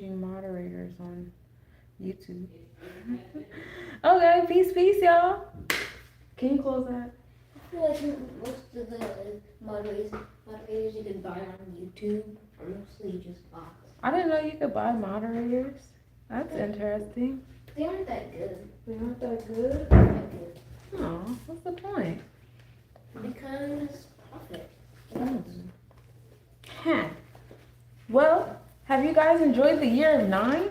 changing moderators on YouTube. Okay, peace, y'all. Can you close that? I feel like most of the moderators you can buy on YouTube are mostly just bots. I didn't know you could buy moderators. That's interesting. They aren't that good. They aren't that good? Oh, what's the point? Because profit. Huh. Well, have you guys enjoyed the year of 9?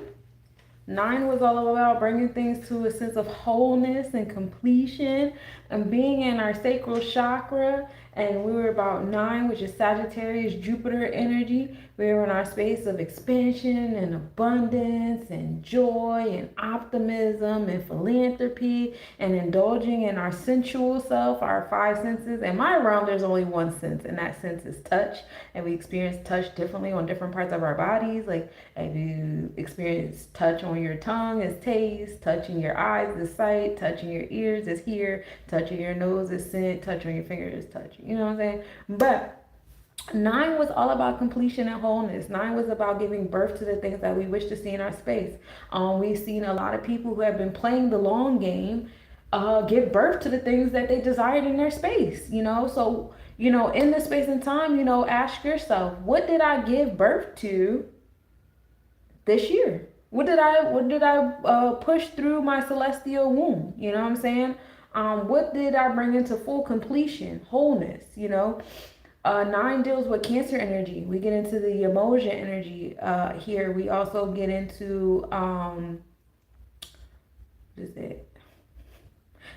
9 was all about bringing things to a sense of wholeness and completion and being in our sacral chakra. And we were about 9, which is Sagittarius, Jupiter energy. We were in our space of expansion and abundance and joy and optimism and philanthropy and indulging in our sensual self, our 5 senses. In my realm, there's only one sense, and that sense is touch. And we experience touch differently on different parts of our bodies. Like if you experience touch on your tongue is taste, touching your eyes is sight, touching your ears is hear, touching your nose is scent, touching your fingers is touch. You know what I'm saying? But 9 was all about completion and wholeness. 9 was about giving birth to the things that we wish to see in our space. We've seen a lot of people who have been playing the long game give birth to the things that they desired in their space, you know? So, you know, in this space and time, you know, ask yourself, what did I give birth to this year? What did I push through my celestial womb? You know what I'm saying? What did I bring into full completion, wholeness, you know? 9 deals with Cancer energy. We get into the emotion energy here. We also get into what is it?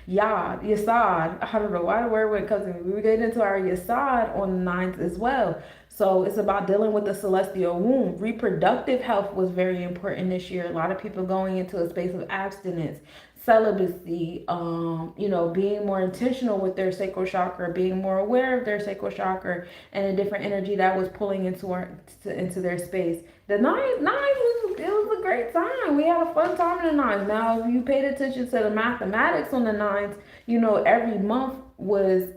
Yasad. I don't know why the word went cousin. We get into our Yasad on the 9th as well. So it's about dealing with the celestial womb. Reproductive health was very important this year. A lot of people going into a space of abstinence, celibacy, you know, being more intentional with their sacral chakra, being more aware of their sacral chakra and a different energy that was pulling into their space. The 9 was a great time. We had a fun time in the 9s. Now, if you paid attention to the mathematics on the 9s, you know, every month was,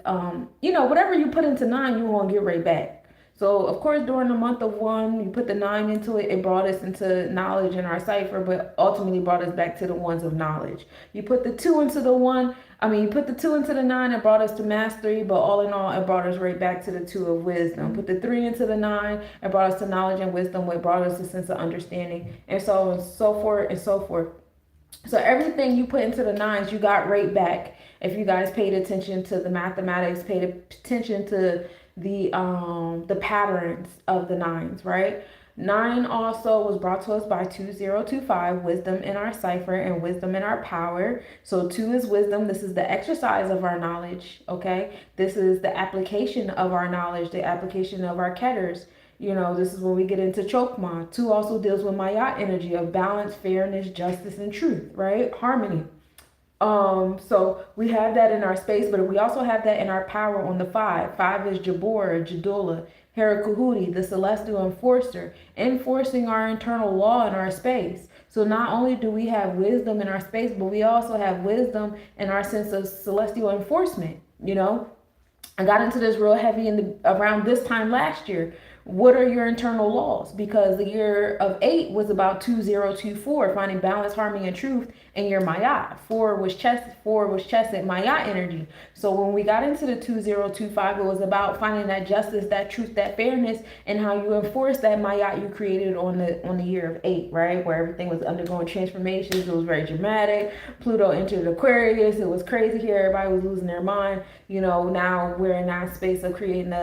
you know, whatever you put into 9, you're going to get right back. So, of course, during the month of 1, you put the 9 into it. It brought us into knowledge in our cipher, but ultimately brought us back to the ones of knowledge. You put the 2 into the 1. You put the 2 into the 9. It brought us to mastery, but all in all, it brought us right back to the 2 of wisdom. Put the 3 into the 9. It brought us to knowledge and wisdom, which brought us a sense of understanding, and so on and so forth and so forth. So everything you put into the 9s, you got right back. If you guys paid attention to the mathematics, paid attention to the patterns of the 9s, right? 9 also was brought to us by 2025, wisdom in our cipher and wisdom in our power. So 2 is wisdom. This is the exercise of our knowledge, okay? This is the application of our knowledge, the application of our ketters. You know, this is when we get into Chokma. 2 also deals with Maya energy of balance, fairness, justice, and truth, right? Harmony. So we have that in our space, but we also have that in our power on the 5. 5 is Jabora, Jadula, Herakuhuti, the celestial enforcer, enforcing our internal law in our space. So not only do we have wisdom in our space, but we also have wisdom in our sense of celestial enforcement. You know, I got into this real heavy around this time last year. What are your internal laws? Because the year of 8 was about 2024, finding balance, harmony, and truth in your Maya. 4 was Chesed Maya energy. So when we got into the 2025, it was about finding that justice, that truth, that fairness, and how you enforce that Maya you created on the year of 8, right? Where everything was undergoing transformations. It was very dramatic. Pluto entered Aquarius. It was crazy here. Everybody was losing their mind. You know, now we're in that space of creating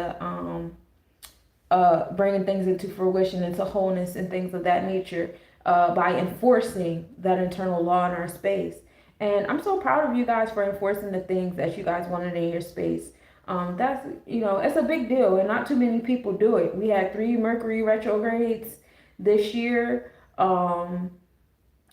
bringing things into fruition, into wholeness and things of that nature by enforcing that internal law in our space. And I'm so proud of you guys for enforcing the things that you guys wanted in your space. That's, you know, it's a big deal, and not too many people do it. We had 3 Mercury retrogrades this year. The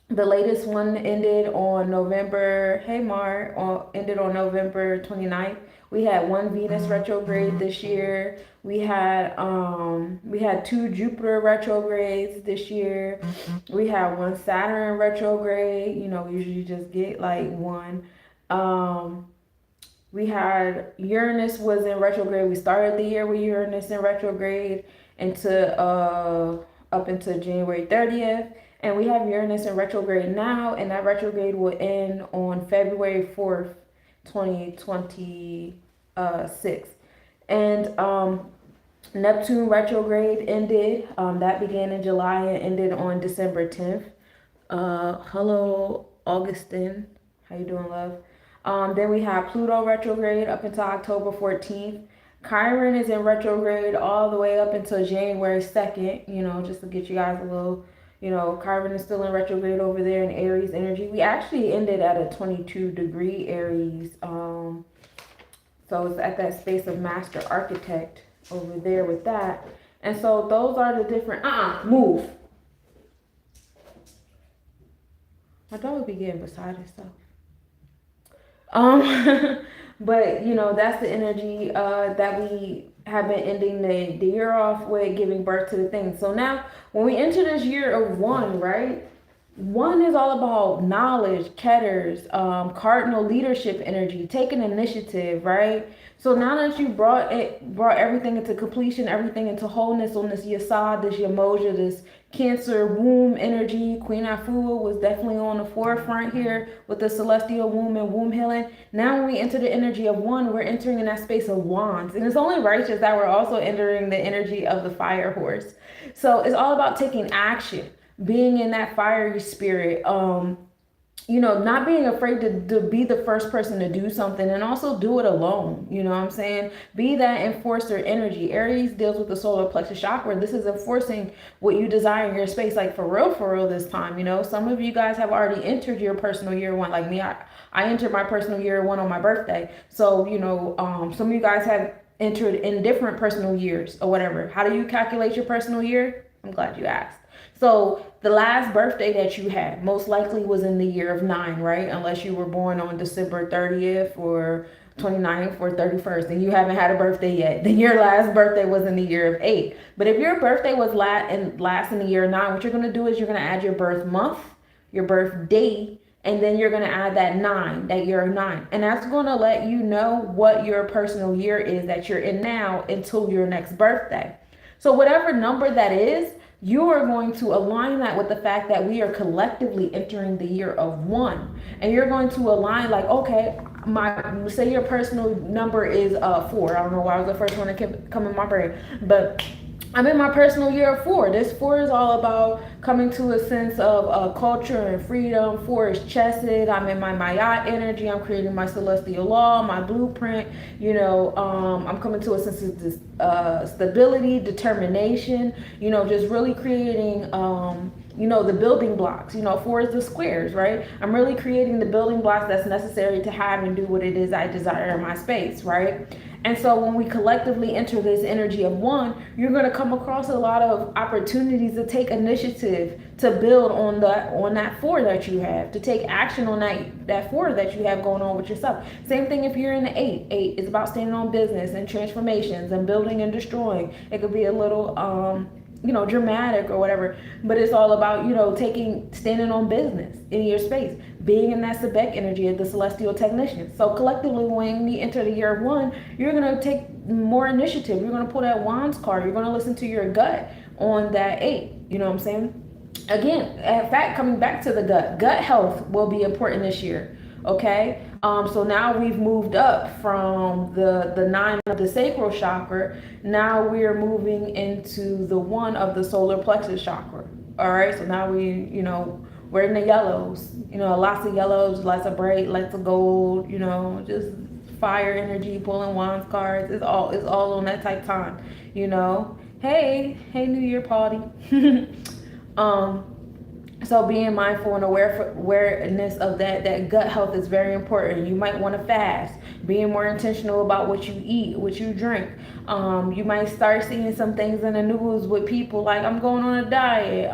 latest one ended on November, ended on November 29th. We had 1 Venus retrograde this year. We had 2 Jupiter retrogrades this year. We had 1 Saturn retrograde. You know, we usually just get like 1. We had Uranus was in retrograde. We started the year with Uranus in retrograde into up until January 30th. And we have Uranus in retrograde now, and that retrograde will end on February 4th, 2026. And Neptune retrograde ended. That began in July and ended on December 10th. Hello, Augustin. How you doing, love? Then we have Pluto retrograde up until October 14th. Chiron is in retrograde all the way up until January 2nd, just to get you guys a little, Chiron is still in retrograde over there in Aries energy. We actually ended at a 22-degree Aries. So it's at that space of master architect over there with that. And so those are the different, move. My dog would be getting beside himself. But that's the energy that we have been ending the year off with, giving birth to the things. So now when we enter this year of one, right? One is all about knowledge, ketters, cardinal leadership energy, taking initiative, right? So now that you brought everything into completion, everything into wholeness on this Yesod, this Yamoja, this Cancer womb energy, Queen Afua was definitely on the forefront here with the celestial womb and womb healing. Now when we enter the energy of one, we're entering in that space of wands. And it's only righteous that we're also entering the energy of the fire horse. So it's all about taking action, being in that fiery spirit, not being afraid to be the first person to do something, and also do it alone. You know what I'm saying? Be that enforcer energy. Aries deals with the solar plexus chakra. This is enforcing what you desire in your space, like for real this time. Some of you guys have already entered your personal year one. Like me, I entered my personal year one on my birthday. So, some of you guys have entered in different personal years or whatever. How do you calculate your personal year? I'm glad you asked. So the last birthday that you had most likely was in the year of 9, right? Unless you were born on December 30th or 29th or 31st and you haven't had a birthday yet. Then your last birthday was in the year of 8. But if your birthday was last in the year of 9, what you're going to do is you're going to add your birth month, your birth day, and then you're going to add that 9, that year of 9. And that's going to let you know what your personal year is that you're in now until your next birthday. So whatever number that is, you are going to align that with the fact that we are collectively entering the year of 1. And you're going to align like, okay, say your personal number is 4. I don't know why I was the first one to come in my brain, but I'm in my personal year of 4. This 4 is all about coming to a sense of culture and freedom. 4 is chesed. I'm in my Mayat energy. I'm creating my celestial law, my blueprint. I'm coming to a sense of stability, determination, just really creating, the building blocks. 4 is the squares, right? I'm really creating the building blocks that's necessary to have and do what it is I desire in my space, right? And so when we collectively enter this energy of 1, you're going to come across a lot of opportunities to take initiative, to build on that 4 that you have, to take action on that 4 that you have going on with yourself. Same thing if you're in the 8. 8 is about standing on business and transformations and building and destroying. It could be a little dramatic or whatever, but it's all about, standing on business in your space, being in that Sebek energy of the celestial technician. So collectively, when we enter the year of 1, you're going to take more initiative. You're going to pull that wands card. You're going to listen to your gut on that 8. You know what I'm saying? Again, in fact, coming back to the gut health will be important this year. Okay. So now we've moved up from the 9 of the sacral chakra. Now we're moving into the 1 of the solar plexus chakra. All right. So now we're in the yellows, lots of yellows, lots of bright, lots of gold, just fire energy, pulling wands cards. It's all on that type time, Hey, New Year party. So being mindful and awareness of that gut health is very important. You might want to fast, being more intentional about what you eat, what you drink. You might start seeing some things in the news with people like, I'm going on a diet.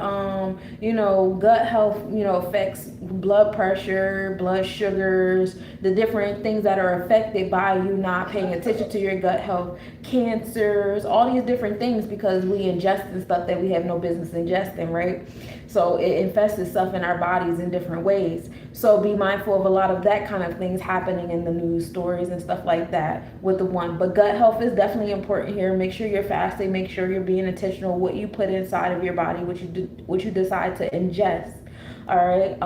Gut health, affects blood pressure, blood sugars, the different things that are affected by you not paying attention to your gut health, cancers, all these different things, because we ingest stuff that we have no business ingesting, right? So it infests itself in our bodies in different ways. So be mindful of a lot of that kind of things happening in the news stories stories and stuff like that with the one. But gut health is definitely important here. Make sure you're fasting. Make sure you're being intentional what you put inside of your body, what you decide to ingest. All right.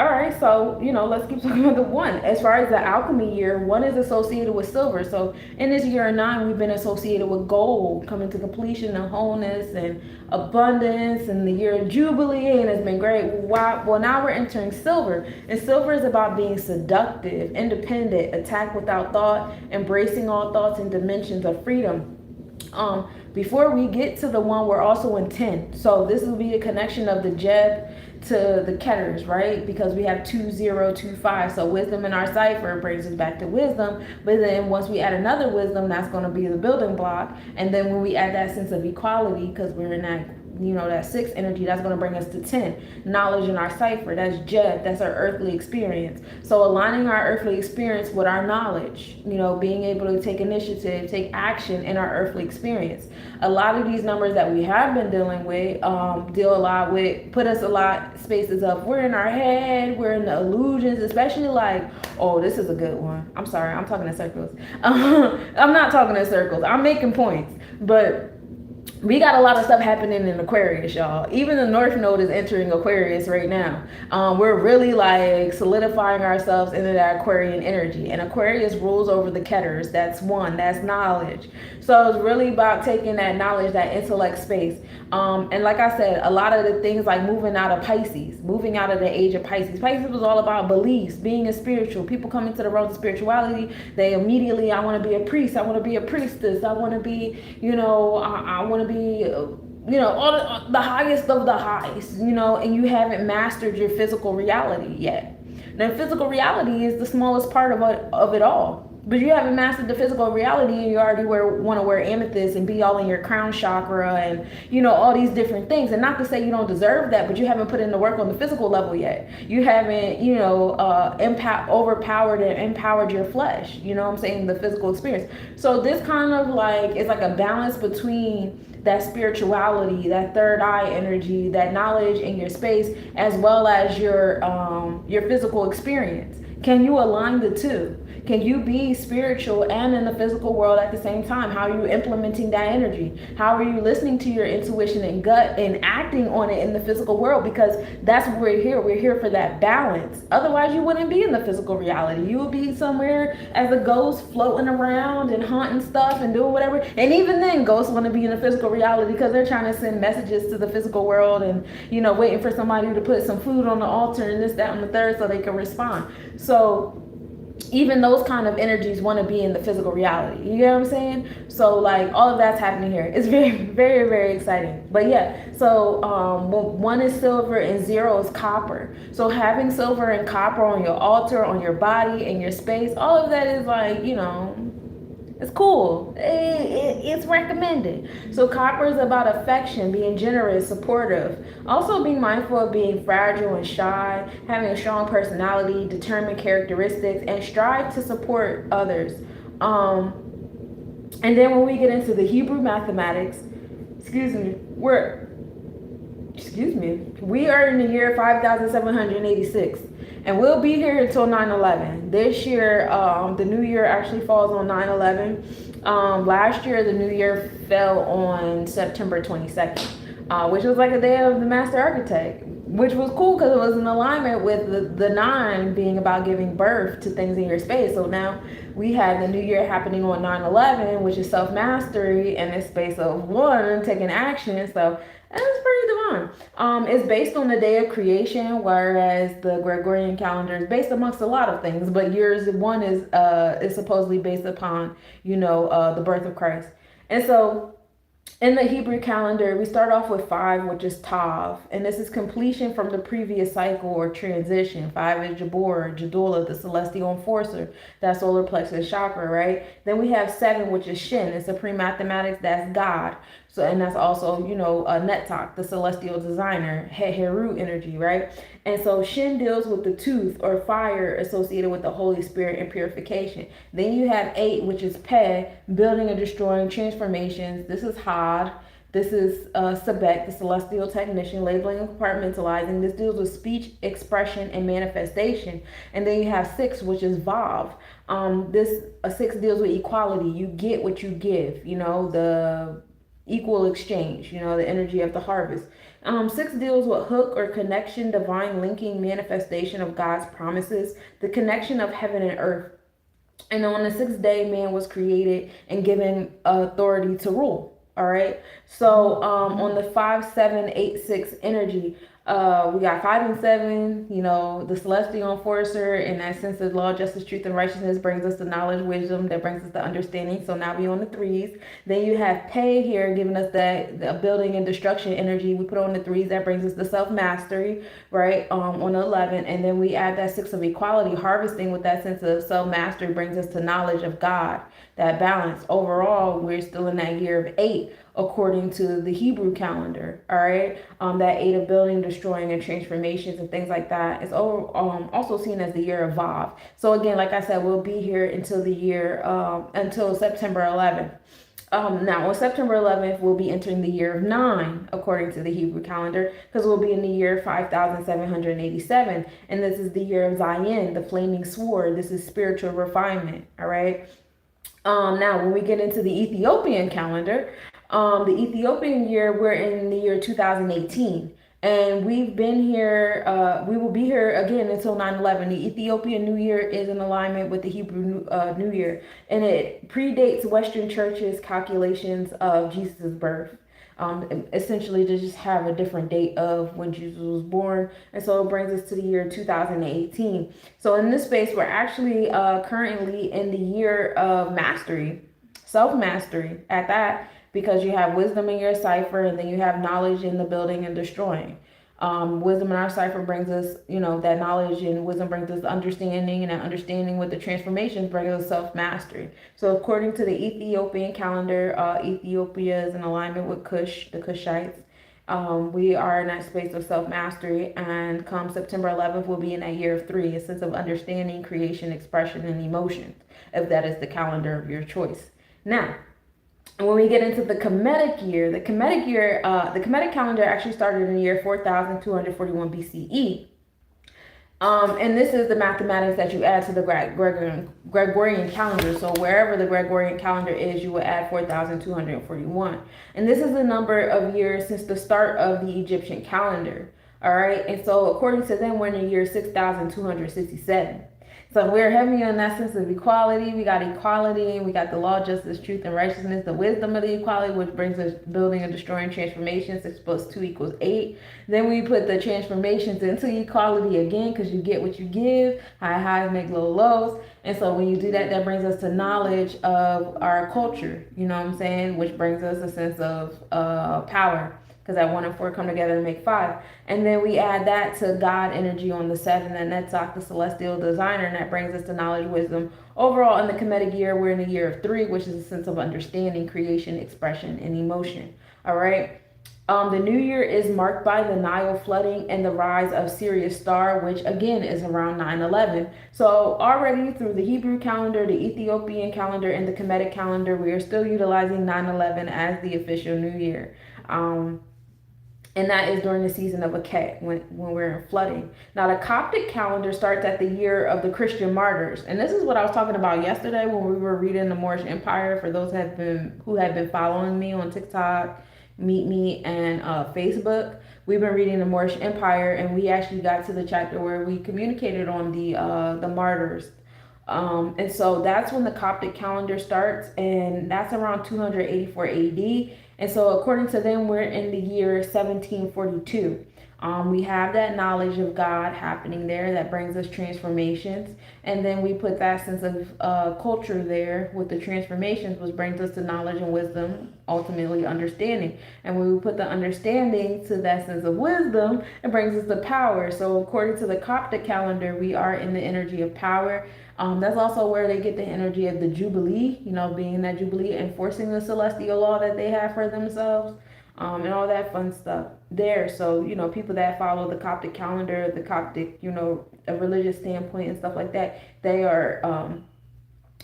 All right, so let's keep talking about the one. As far as the alchemy year, one is associated with silver. So in this year of 9, we've been associated with gold, coming to completion and wholeness and abundance, and the year of jubilee, and it's been great. Well, now we're entering silver, and silver is about being seductive, independent, attack without thought, embracing all thoughts and dimensions of freedom. Before we get to the one, we're also in 10. So this will be a connection of the Jeb to the Ketters, right? Because we have 2025. So wisdom in our cipher brings us back to wisdom. But then once we add another wisdom, that's going to be the building block. And then when we add that sense of equality, because we're in that that 6 energy, that's going to bring us to 10. Knowledge in our cipher, that's Jed, that's our earthly experience. So aligning our earthly experience with our knowledge, being able to take initiative, take action in our earthly experience. A lot of these numbers that we have been dealing with put us a lot spaces of we're in our head, we're in the illusions, especially like, oh, this is a good one. I'm sorry, I'm talking in circles. I'm not talking in circles, I'm making points. But we got a lot of stuff happening in Aquarius, y'all. Even the North Node is entering Aquarius right now. We're really like solidifying ourselves into that Aquarian energy. And Aquarius rules over the Ketters. That's one. That's knowledge. So it's really about taking that knowledge, that intellect space. And like I said, a lot of the things like moving out of Pisces, moving out of the age of Pisces. Pisces was all about beliefs, being a spiritual. People come into the realm of spirituality. They immediately, I want to be a priest. I want to be a priestess. I want to be, I want to be all the highest of the highs, and you haven't mastered your physical reality yet. Now, physical reality is the smallest part of it all. But you haven't mastered the physical reality, and you already want to wear amethyst and be all in your crown chakra and, all these different things. And not to say you don't deserve that, but you haven't put in the work on the physical level yet. You haven't, overpowered and empowered your flesh, the physical experience. So this kind of like, it's like a balance between that spirituality, that third eye energy, that knowledge in your space, as well as your physical experience. Can you align the two? Can you be spiritual and in the physical world at the same time? How are you implementing that energy? How are you listening to your intuition and gut and acting on it in the physical world? Because that's what we're here. We're here for that balance. Otherwise, you wouldn't be in the physical reality. You would be somewhere as a ghost floating around and haunting stuff and doing whatever. And even then, ghosts want to be in the physical reality because they're trying to send messages to the physical world and, waiting for somebody to put some food on the altar and this, that, and the third so they can respond. So even those kind of energies want to be in the physical reality. You get what I'm saying? So like all of that's happening here. It's very, very, very exciting. But yeah, so 1 is silver and 0 is copper. So having silver and copper on your altar, on your body, in your space, all of that is like, it's cool. It's recommended. So copper is about affection, being generous, supportive. Also being mindful of being fragile and shy, having a strong personality, determined characteristics, and strive to support others. And then when we get into the Hebrew mathematics, we are in the year 5786. And we'll be here until 9/11. This year, the new year actually falls on 9/11. Last year, the new year fell on September 22nd, which was like a day of the master architect, which was cool because it was in alignment with the 9 being about giving birth to things in your space. So now we had the new year happening on 9/11, which is self-mastery and this space of 1 taking action. So that's pretty divine. It's based on the day of creation, whereas the Gregorian calendar is based amongst a lot of things. But yours, 1 is supposedly based upon, the birth of Christ. And so in the Hebrew calendar, we start off with 5, which is Tav, and this is completion from the previous cycle or transition. 5 is Jabor, Jadula, the celestial enforcer, that solar plexus chakra, right? Then we have 7, which is Shin, and supreme mathematics, that's God. So, and that's also, Netak, the celestial designer, Heru energy, right? And so Shin deals with the tooth or fire associated with the Holy Spirit and purification. Then you have 8, which is Pe, building and destroying transformations. This is Had. This is Sebek, the celestial technician, labeling and compartmentalizing. This deals with speech, expression, and manifestation. And then you have 6, which is Vav. This 6 deals with equality. You get what you give. The equal exchange. The energy of the harvest. 6 deals with hook or connection, divine linking, manifestation of God's promises, the connection of heaven and earth. And on the 6th day, man was created and given authority to rule. All right. So on the 5-7-8-6 energy, we got 5 and 7. The celestial enforcer, in that sense of law, justice, truth, and righteousness, brings us the knowledge, wisdom, that brings us the understanding. So now we on the 3s. Then you have pay here, giving us the building and destruction energy. We put on the 3s, that brings us the self mastery, right? On the 11, and then we add that 6 of equality, harvesting, with that sense of self mastery, brings us to knowledge of God, that balance. Overall, we're still in that year of 8, according to the Hebrew calendar. All right. That 8 of building, destroying, and transformations and things like that is also seen as the year of Vav. So again, like I said, we'll be here until the year until September 11th. Now on September 11th, we'll be entering the year of 9, according to the Hebrew calendar, because we'll be in the year 5787. And this is the year of Zion, the flaming sword. This is spiritual refinement. All right. Now, when we get into the Ethiopian calendar, the Ethiopian year, we're in the year 2018. And we've been here, we will be here again until 9/11. The Ethiopian New Year is in alignment with the Hebrew New Year. And it predates Western churches' calculations of Jesus' birth. Essentially to just have a different date of when Jesus was born. And so it brings us to the year 2018. So in this space, we're actually currently in the year of mastery, self-mastery at that, because you have wisdom in your cipher, and then you have knowledge in the building and destroying. Wisdom in our cipher brings us, that knowledge, and wisdom brings us understanding, and that understanding with the transformations brings us self-mastery. So according to the Ethiopian calendar, Ethiopia is in alignment with Kush, the Kushites. We are in that space of self-mastery, and come September 11th, we'll be in that year of 3, a sense of understanding, creation, expression, and emotion, if that is the calendar of your choice. Now, when we get into the Kemetic year, the Kemetic calendar actually started in the year 4241 BCE. And this is the mathematics that you add to the Gregorian calendar. So wherever the Gregorian calendar is, you will add 4241. And this is the number of years since the start of the Egyptian calendar. All right. And so according to them, we're in the year 6267. So we're heavy on that sense of equality. We got equality, and we got the law, justice, truth, and righteousness, the wisdom of the equality, which brings us building and destroying transformation. 6 + 2 = 8. Then we put the transformations into equality again, because you get what you give. High highs make low lows. And so when you do that, that brings us to knowledge of our culture, which brings us a sense of power, because that 1 and 4 come together to make 5. And then we add that to God energy on the 7, and Netzach, the celestial designer, and that brings us to knowledge, wisdom. Overall, in the Kemetic year, we're in the year of 3, which is a sense of understanding, creation, expression, and emotion. All right. The new year is marked by the Nile flooding and the rise of Sirius star, which again is around 9/11. So already through the Hebrew calendar, the Ethiopian calendar, and the Kemetic calendar, we are still utilizing 9/11 as the official new year. And that is during the season of Aket, when we're in flooding. Now, the Coptic calendar starts at the year of the Christian martyrs. And this is what I was talking about yesterday when we were reading the Moorish Empire. For those who have been following me on TikTok, Meet Me, and Facebook, we've been reading the Moorish Empire, and we actually got to the chapter where we communicated on the martyrs. And so that's when the Coptic calendar starts, and that's around 284 AD. And so according to them, we're in the year 1742. We have that knowledge of God happening there that brings us transformations. And then we put that sense of culture there with the transformations, which brings us to knowledge and wisdom, ultimately understanding. And when we put the understanding to that sense of wisdom, it brings us to power. So according to the Coptic calendar, we are in the energy of power. That's also where they get the energy of the Jubilee, being that Jubilee, enforcing the celestial law that they have for themselves, and all that fun stuff there. So, people that follow the Coptic calendar, the Coptic, a religious standpoint and stuff like that, they are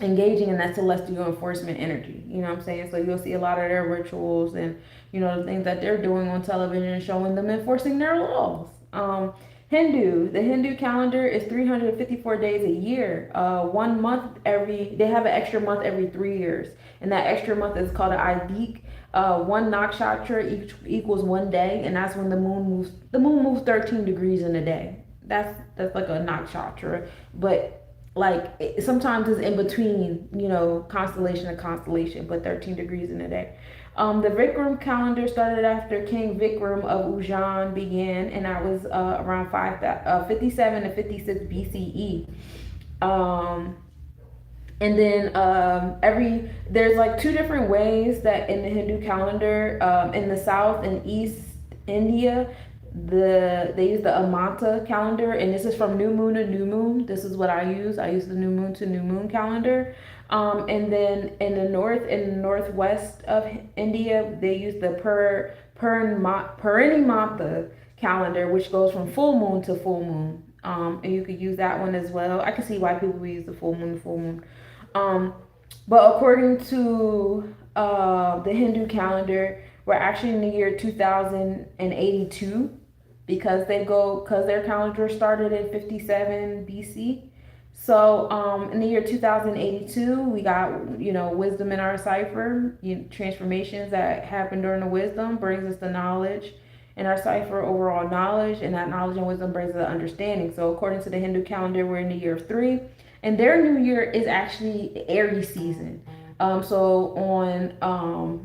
engaging in that celestial enforcement energy. You know what I'm saying? So you'll see a lot of their rituals and, you know, the things that they're doing on television, showing them enforcing their laws. The Hindu calendar is 354 days a year. 1 month they have an extra month every 3 years. And that extra month is called an Aidik. One nakshatra equals 1 day, and that's when the moon moves 13 degrees in a day. That's like a nakshatra. But like sometimes it's in between, you know, constellation to constellation, but 13 degrees in a day. The Vikram calendar started after King Vikram of Ujjain began, and that was around 57 to 56 BCE. Um, and then there's like two different ways that in the Hindu calendar, in the South and East India, they use the Amanta calendar, and this is from new moon to new moon. This is what I use. I use the new moon to new moon calendar. And then in the north and northwest of India, they use the Parinimata calendar, which goes from full moon to full moon. And you could use that one as well. I can see why people use the full moon to full moon. But according to the Hindu calendar, we're actually in the year 2082 because their calendar started in 57 BC. So in the year 2082, we got, you know, wisdom in our cipher. Transformations that happen during the wisdom brings us the knowledge in our cipher, overall knowledge, and that knowledge and wisdom brings us the understanding. So according to the Hindu calendar, we're in the year of 3, and their new year is actually Aries season. So on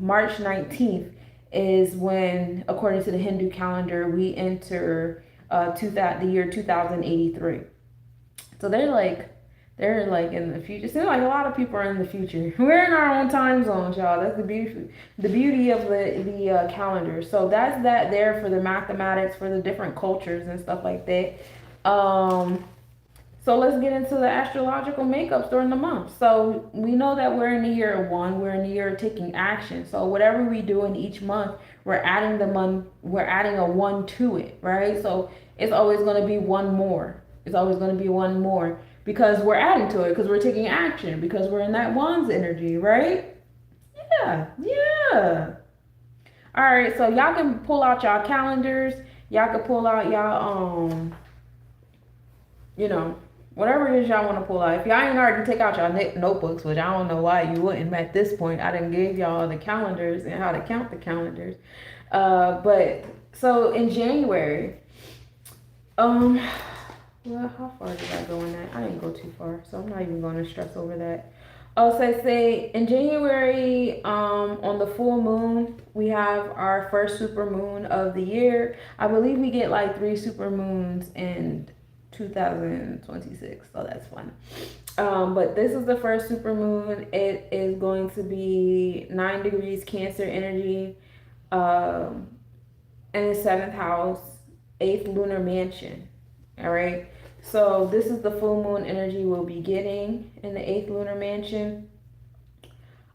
March 19th is when, according to the Hindu calendar, we enter the year 2083. So they're like in the future. It seems like a lot of people are in the future. We're in our own time zones, y'all. That's the beauty of the calendar. So that's that there for the mathematics, for the different cultures and stuff like that. So let's get into the astrological makeups during the month. So we know that we're in the year of 1. We're in the year of taking action. So whatever we do in each month, we're adding a 1 to it, right? So it's always going to be one more. It's always going to be one more because we're adding to it, because we're taking action, because we're in that wands energy, right? Yeah. All right, so y'all can pull out y'all calendars. Y'all can pull out y'all you know, whatever it is y'all want to pull out. If y'all ain't already take out y'all notebooks, which I don't know why you wouldn't at this point. I done gave y'all the calendars and how to count the calendars. But so in January, well, how far did I go in that? I didn't go too far, so I'm not even going to stress over that. Oh, so say in January, on the full moon, we have our first super moon of the year. I believe we get like 3 super moons in 2026, so that's fun. But this is the first super moon. It is going to be 9 degrees Cancer energy, in the 7th house, 8th lunar mansion. All right. So this is the full moon energy we'll be getting in the 8th lunar mansion.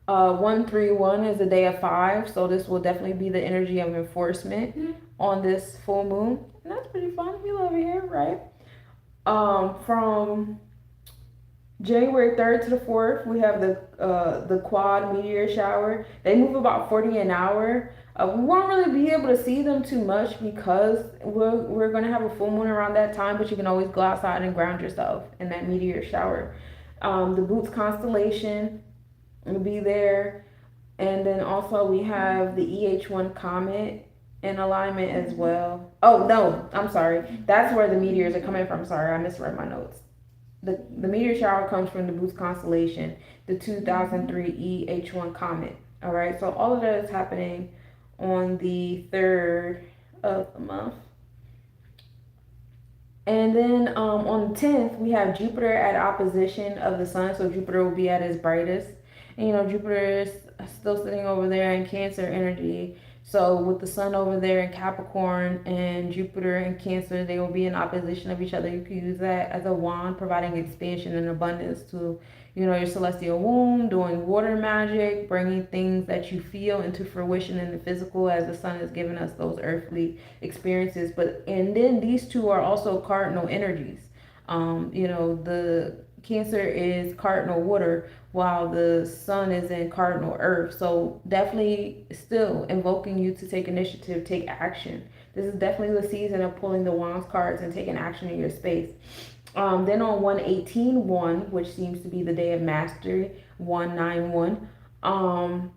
131 is a day of 5, so this will definitely be the energy of enforcement on this full moon, and that's pretty fun. We love it here, right? From January 3rd to the 4th, we have the quad meteor shower. They move about 40 an hour. We won't really be able to see them too much because we're going to have a full moon around that time, but you can always go outside and ground yourself in that meteor shower. The Boots constellation will be there. And then also we have the EH1 comet in alignment as well. Oh, no, I'm sorry. That's where the meteors are coming from. Sorry, I misread my notes. The meteor shower comes from the Boots constellation, the 2003 EH1 comet. All right, so all of that is happening on the 3rd of the month. And then on the 10th, we have Jupiter at opposition of the sun. So Jupiter will be at its brightest. And, you know, Jupiter is still sitting over there in Cancer energy. So with the sun over there in Capricorn and Jupiter in Cancer, they will be in opposition of each other. You can use that as a wand, providing expansion and abundance to, you know, your celestial womb, doing water magic, bringing things that you feel into fruition in the physical, as the sun has given us those earthly experiences. And then these two are also cardinal energies. You know, the Cancer is cardinal water, while the sun is in cardinal earth. So definitely still invoking you to take initiative, take action. This is definitely the season of pulling the wands cards and taking action in your space. Then on 118-1, which seems to be the day of mastery, 191,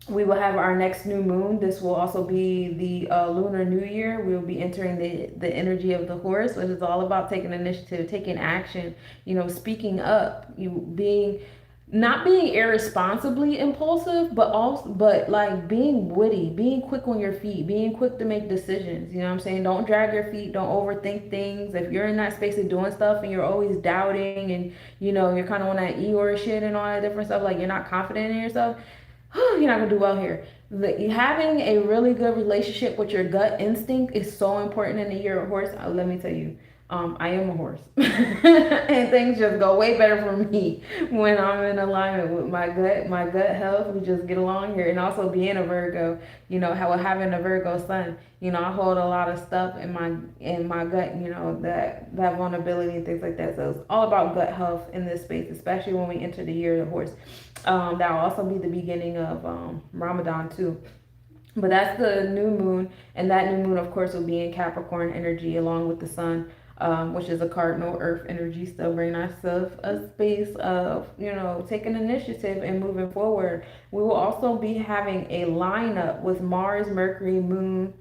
we will have our next new moon. This will also be the lunar new year. We will be entering the energy of the horse, which is all about taking initiative, taking action, speaking up, you being not being irresponsibly impulsive, but like being witty, being quick on your feet, being quick to make decisions. You know what I'm saying? Don't drag your feet, don't overthink things. If you're in that space of doing stuff and you're always doubting and you're kind of on that Eeyore shit and all that different stuff, like you're not confident in yourself, you're not gonna do well here. Having a really good relationship with your gut instinct is so important in the year of horse. Let me tell you, I am a horse, and things just go way better for me when I'm in alignment with my gut, health. We just get along here, and also being a Virgo, how having a Virgo sun, I hold a lot of stuff in my gut, that vulnerability and things like that. So it's all about gut health in this space, especially when we enter the year of the horse. That will also be the beginning of Ramadan too. But that's the new moon, and that new moon, of course, will be in Capricorn energy along with the sun, which is a cardinal earth energy, still bringing ourselves a space of, taking initiative and moving forward. We will also be having a lineup with Mars, Mercury, Moon,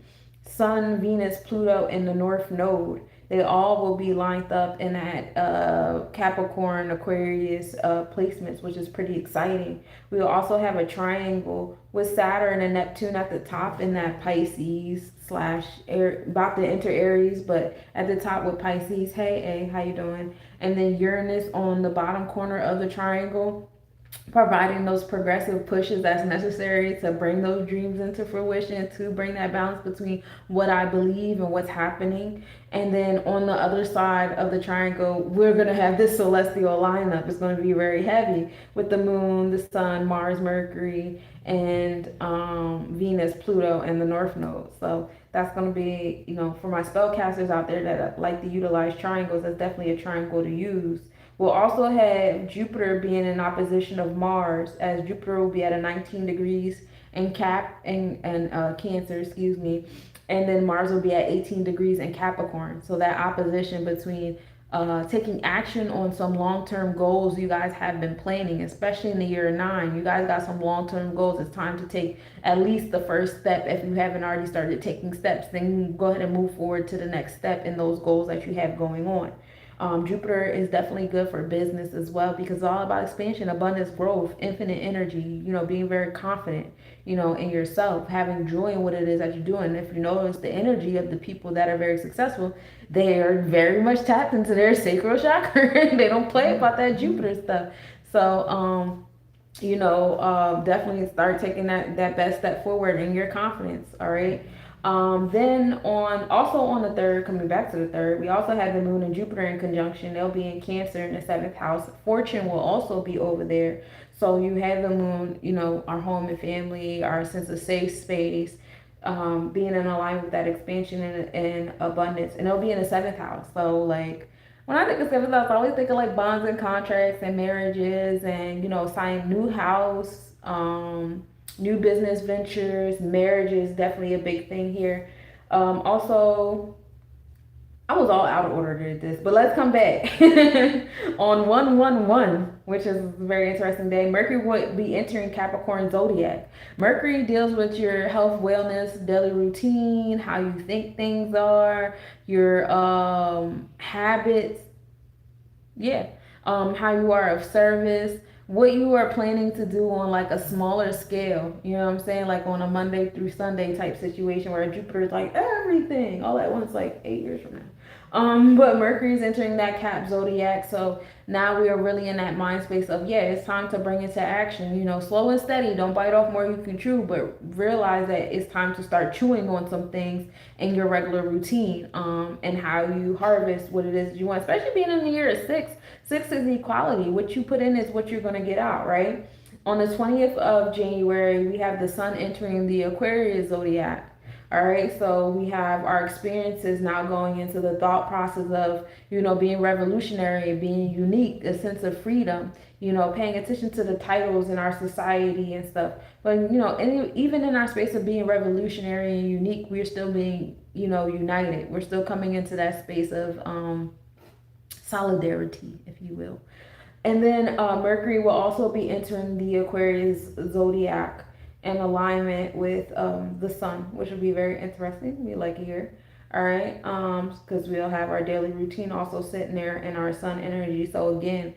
Sun, Venus, Pluto in the North Node. They all will be lined up in that Capricorn, Aquarius placements, which is pretty exciting. We will also have a triangle with Saturn and Neptune at the top in that Pisces slash about to enter Aries, but at the top with Pisces. Hey, how you doing? And then Uranus on the bottom corner of the triangle, providing those progressive pushes that's necessary to bring those dreams into fruition, to bring that balance between what I believe and what's happening. And then on the other side of the triangle, we're going to have this celestial lineup. It's going to be very heavy with the moon, the sun, Mars, Mercury, and Venus, Pluto, and the North Node. So that's going to be, for my spellcasters out there that like to utilize triangles, that's definitely a triangle to use. We'll also have Jupiter being in opposition of Mars, as Jupiter will be at a 19 degrees in Cancer, excuse me, and then Mars will be at 18 degrees in Capricorn. So that opposition between taking action on some long-term goals you guys have been planning, especially in the year 9. You guys got some long-term goals. It's time to take at least the first step. If you haven't already started taking steps, then go ahead and move forward to the next step in those goals that you have going on. Jupiter is definitely good for business as well, because it's all about expansion, abundance, growth, infinite energy, being very confident, in yourself, having joy in what it is that you're doing. If you notice the energy of the people that are very successful, they are very much tapped into their sacral chakra. They don't play about that Jupiter stuff. So, definitely start taking that best step forward in your confidence. All right. Then on the 3rd, coming back to the 3rd, we also have the moon and Jupiter in conjunction. They'll be in Cancer in the 7th house. Fortune will also be over there. So you have the moon, our home and family, our sense of safe space, being in alignment with that expansion and abundance. And it'll be in the 7th house. So like, when I think of 7th house, I always think of like bonds and contracts and marriages and, signing new house, new business ventures. Marriage is definitely a big thing here. Also, I was all out of order with this, but let's come back. On 111, which is a very interesting day, Mercury would be entering Capricorn zodiac. Mercury deals with your health, wellness, daily routine, how you think things are, your habits, how you are of service, what you are planning to do on like a smaller scale, you know what I'm saying? Like on a Monday through Sunday type situation where Jupiter is like everything all at once, like 8 years from now. But Mercury's entering that Cap zodiac, so now we are really in that mind space of, it's time to bring it to action. Slow and steady, don't bite off more you can chew, but realize that it's time to start chewing on some things in your regular routine, and how you harvest what it is you want, especially being in the year of 6. 6 is equality. What you put in is what you're going to get out, right? On the 20th of January, we have the sun entering the Aquarius zodiac. All right, so we have our experiences now going into the thought process of, being revolutionary, being unique, a sense of freedom, paying attention to the titles in our society and stuff. But, even in our space of being revolutionary and unique, we're still being, united. We're still coming into that space of solidarity, if you will. And then Mercury will also be entering the Aquarius zodiac in alignment with the sun, which will be very interesting. We like it here. All right, because we'll have our daily routine also sitting there in our sun energy. So again,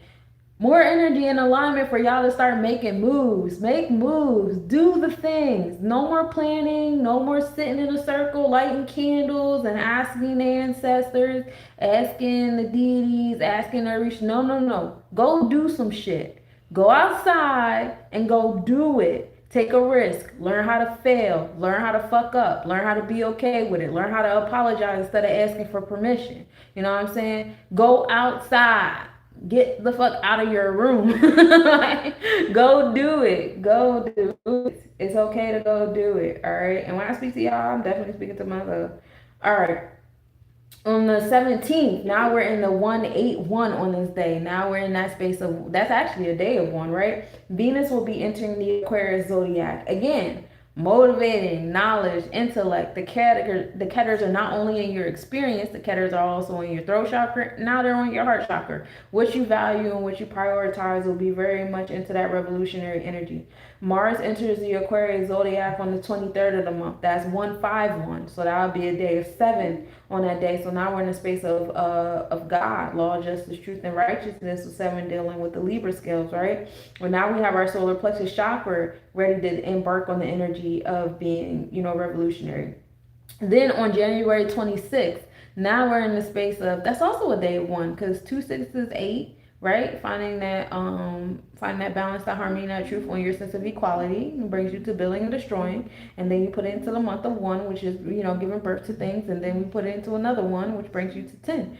more energy and alignment for y'all to start making moves. Make moves. Do the things. No more planning. No more sitting in a circle, lighting candles and asking the ancestors, asking the deities, asking every. No, no, no. Go do some shit. Go outside and go do it. Take a risk. Learn how to fail. Learn how to fuck up. Learn how to be okay with it. Learn how to apologize instead of asking for permission. You know what I'm saying? Go outside. Get the fuck out of your room. Like, go do it. Go do it. It's okay to go do it. All right. And when I speak to y'all, I'm definitely speaking to myself. All right. On the 17th, now we're in the 181 on this day. Now we're in that space of, that's actually a day of one, right? Venus will be entering the Aquarius zodiac. Again, motivating, knowledge, intellect. The ketters are not only in your experience, the ketters are also in your throat chakra. Now they're on your heart chakra. What you value and what you prioritize will be very much into that revolutionary energy. Mars enters the Aquarius zodiac on the 23rd of the month. That's 151. So that would be a day of 7 on that day. So now we're in the space of God, law, justice, truth, and righteousness. With 7 dealing with the Libra scales, right? Well, now we have our solar plexus chakra ready to embark on the energy of being, revolutionary. Then on January 26th, now we're in the space of, that's also a day of 1, because 2 6 is 8. Right, finding that balance, that harmony, that truth on your sense of equality brings you to building and destroying, and then you put it into the month of 1, which is giving birth to things, and then we put it into another 1, which brings you to 10,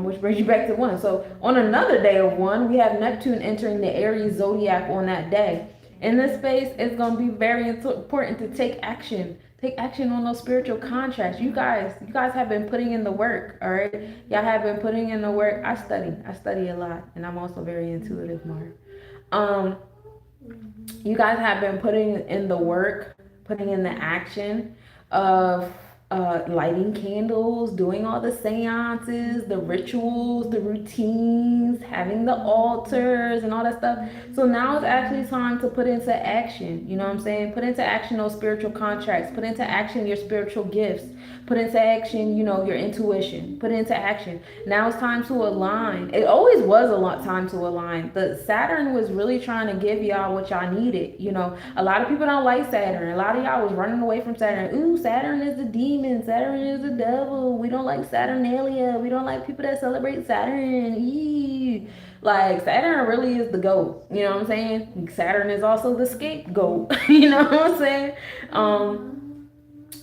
which brings you back to 1. So on another day of 1, we have Neptune entering the Aries zodiac on that day. In this space, it's going to be very important to take action. Take action on those spiritual contracts. You guys have been putting in the work, all right? Y'all have been putting in the work. I study a lot, and I'm also very intuitive, Mark. You guys have been putting in the work, putting in the action of lighting candles, doing all the seances, the rituals, the routines, having the altars and all that stuff. So now it's actually time to put into action. You know what I'm saying? Put into action those spiritual contracts. Put into action your spiritual gifts. Put into action, your intuition. Put into action. Now it's time to align. It always was a lot time to align. The Saturn was really trying to give y'all what y'all needed. A lot of people don't like Saturn. A lot of y'all was running away from Saturn. Ooh, Saturn is the demon. Saturn is the devil. We don't like Saturnalia. We don't like people that celebrate Saturn. Eee. Like, Saturn really is the goat. You know what I'm saying? Saturn is also the scapegoat. You know what I'm saying?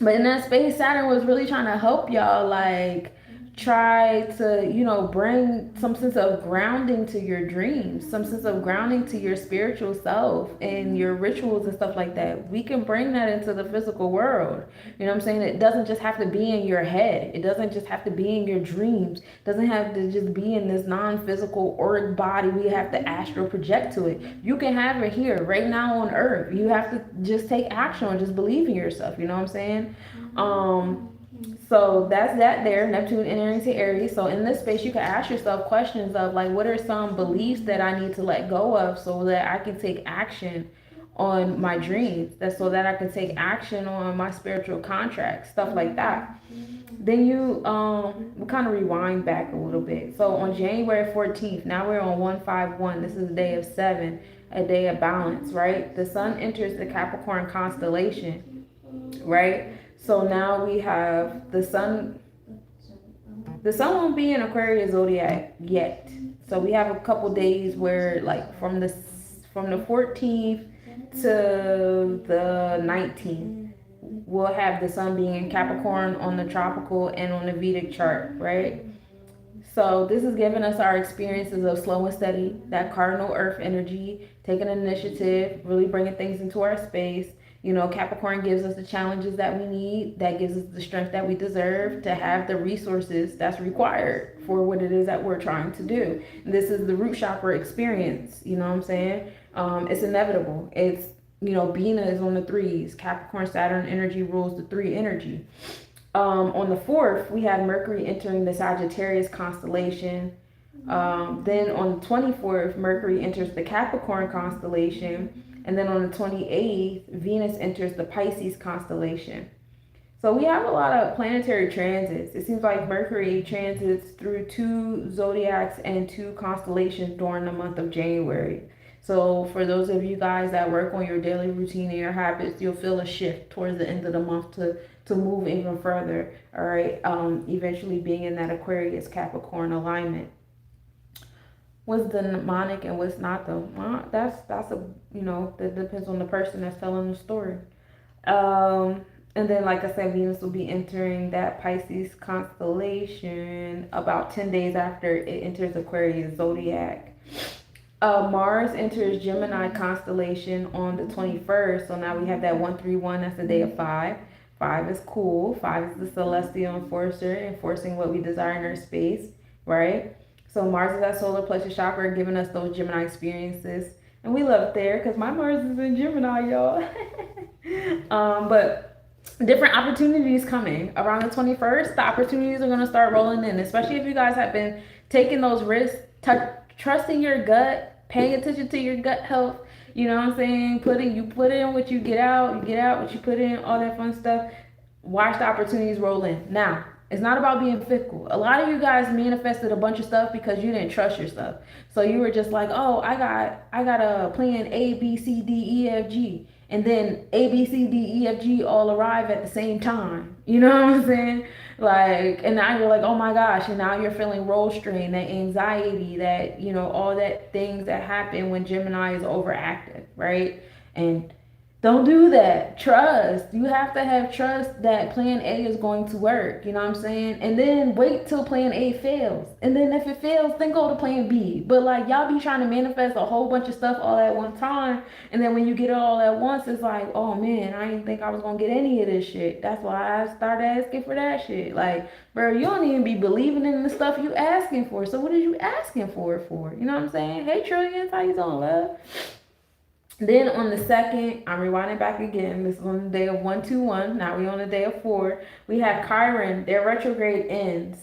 But in that space, Saturn was really trying to help y'all, like, try to, bring some sense of grounding to your dreams, some sense of grounding to your spiritual self and your rituals and stuff like that. We can bring that into the physical world. You know what I'm saying? It doesn't just have to be in your head. It doesn't just have to be in your dreams. It doesn't have to just be in this non-physical auric body. We have to astral project to it. You can have it here right now on Earth. You have to just take action and just believe in yourself. You know what I'm saying? So that's that there, Neptune entering to Aries. So in this space, you can ask yourself questions of, like, what are some beliefs that I need to let go of so that I can take action on my dreams, that's so that I can take action on my spiritual contracts, stuff like that. Then we kind of rewind back a little bit. So on January 14th, now we're on 151. This is a day of 7, a day of balance, right? The sun enters the Capricorn constellation, right? So now we have the sun. The sun won't be in Aquarius zodiac yet. So we have a couple days where, like, from the 14th to the 19th, we'll have the sun being in Capricorn on the tropical and on the Vedic chart, right? So this is giving us our experiences of slow and steady, that cardinal earth energy, taking initiative, really bringing things into our space. You know, Capricorn gives us the challenges that we need, that gives us the strength that we deserve to have the resources that's required for what it is that we're trying to do. And this is the root chakra experience, you know what I'm saying? It's inevitable. It's, you know, Bina is on the threes. Capricorn Saturn energy rules the three energy. On the 4th, we have Mercury entering the Sagittarius constellation. Then on the 24th, Mercury enters the Capricorn constellation. And then on the 28th, Venus enters the Pisces constellation. So we have a lot of planetary transits. It seems like Mercury transits through 2 zodiacs and 2 constellations during the month of January. So for those of you guys that work on your daily routine and your habits, you'll feel a shift towards the end of the month to move even further. All right, eventually being in that Aquarius Capricorn alignment. What's the mnemonic and what's not though? That's a, you know, that depends on the person that's telling the story. And then, like I said, Venus will be entering that Pisces constellation about 10 days after it enters Aquarius zodiac. Mars enters Gemini constellation on the 21st. So now we have that 131. That's the day of 5. 5 is cool. 5 is the celestial enforcer, enforcing what we desire in our space, right? So Mars is that solar plexus chakra, giving us those Gemini experiences. And we love it there because my Mars is in Gemini, y'all. But different opportunities coming. Around the 21st, the opportunities are going to start rolling in, especially if you guys have been taking those risks, trusting your gut, paying attention to your gut health. You know what I'm saying? You put in what you get out what you put in, all that fun stuff. Watch the opportunities roll in. Now, it's not about being fickle. A lot of you guys manifested a bunch of stuff because you didn't trust yourself. So you were just like, oh, I got a plan A, B, C, D, E, F, G. And then A, B, C, D, E, F, G all arrive at the same time. You know what I'm saying? Like, and now you're like, oh my gosh. And now you're feeling role strain, that anxiety, that, you know, all that things that happen when Gemini is overactive, right? And don't do that. Trust. You have to have trust that plan A is going to work. You know what I'm saying? And then wait till plan A fails. And then if it fails, then go to plan B. But like y'all be trying to manifest a whole bunch of stuff all at one time. And then when you get it all at once, it's like, oh man, I didn't think I was going to get any of this shit. That's why I started asking for that shit. Like, bro, you don't even be believing in the stuff you asking for. So what are you asking for it for? You know what I'm saying? Hey, Trillions, how you doing, love? Then on the 2nd, I'm rewinding back again. This is on the day of 121. Now we on the day of 4. We have Chiron. Their retrograde ends.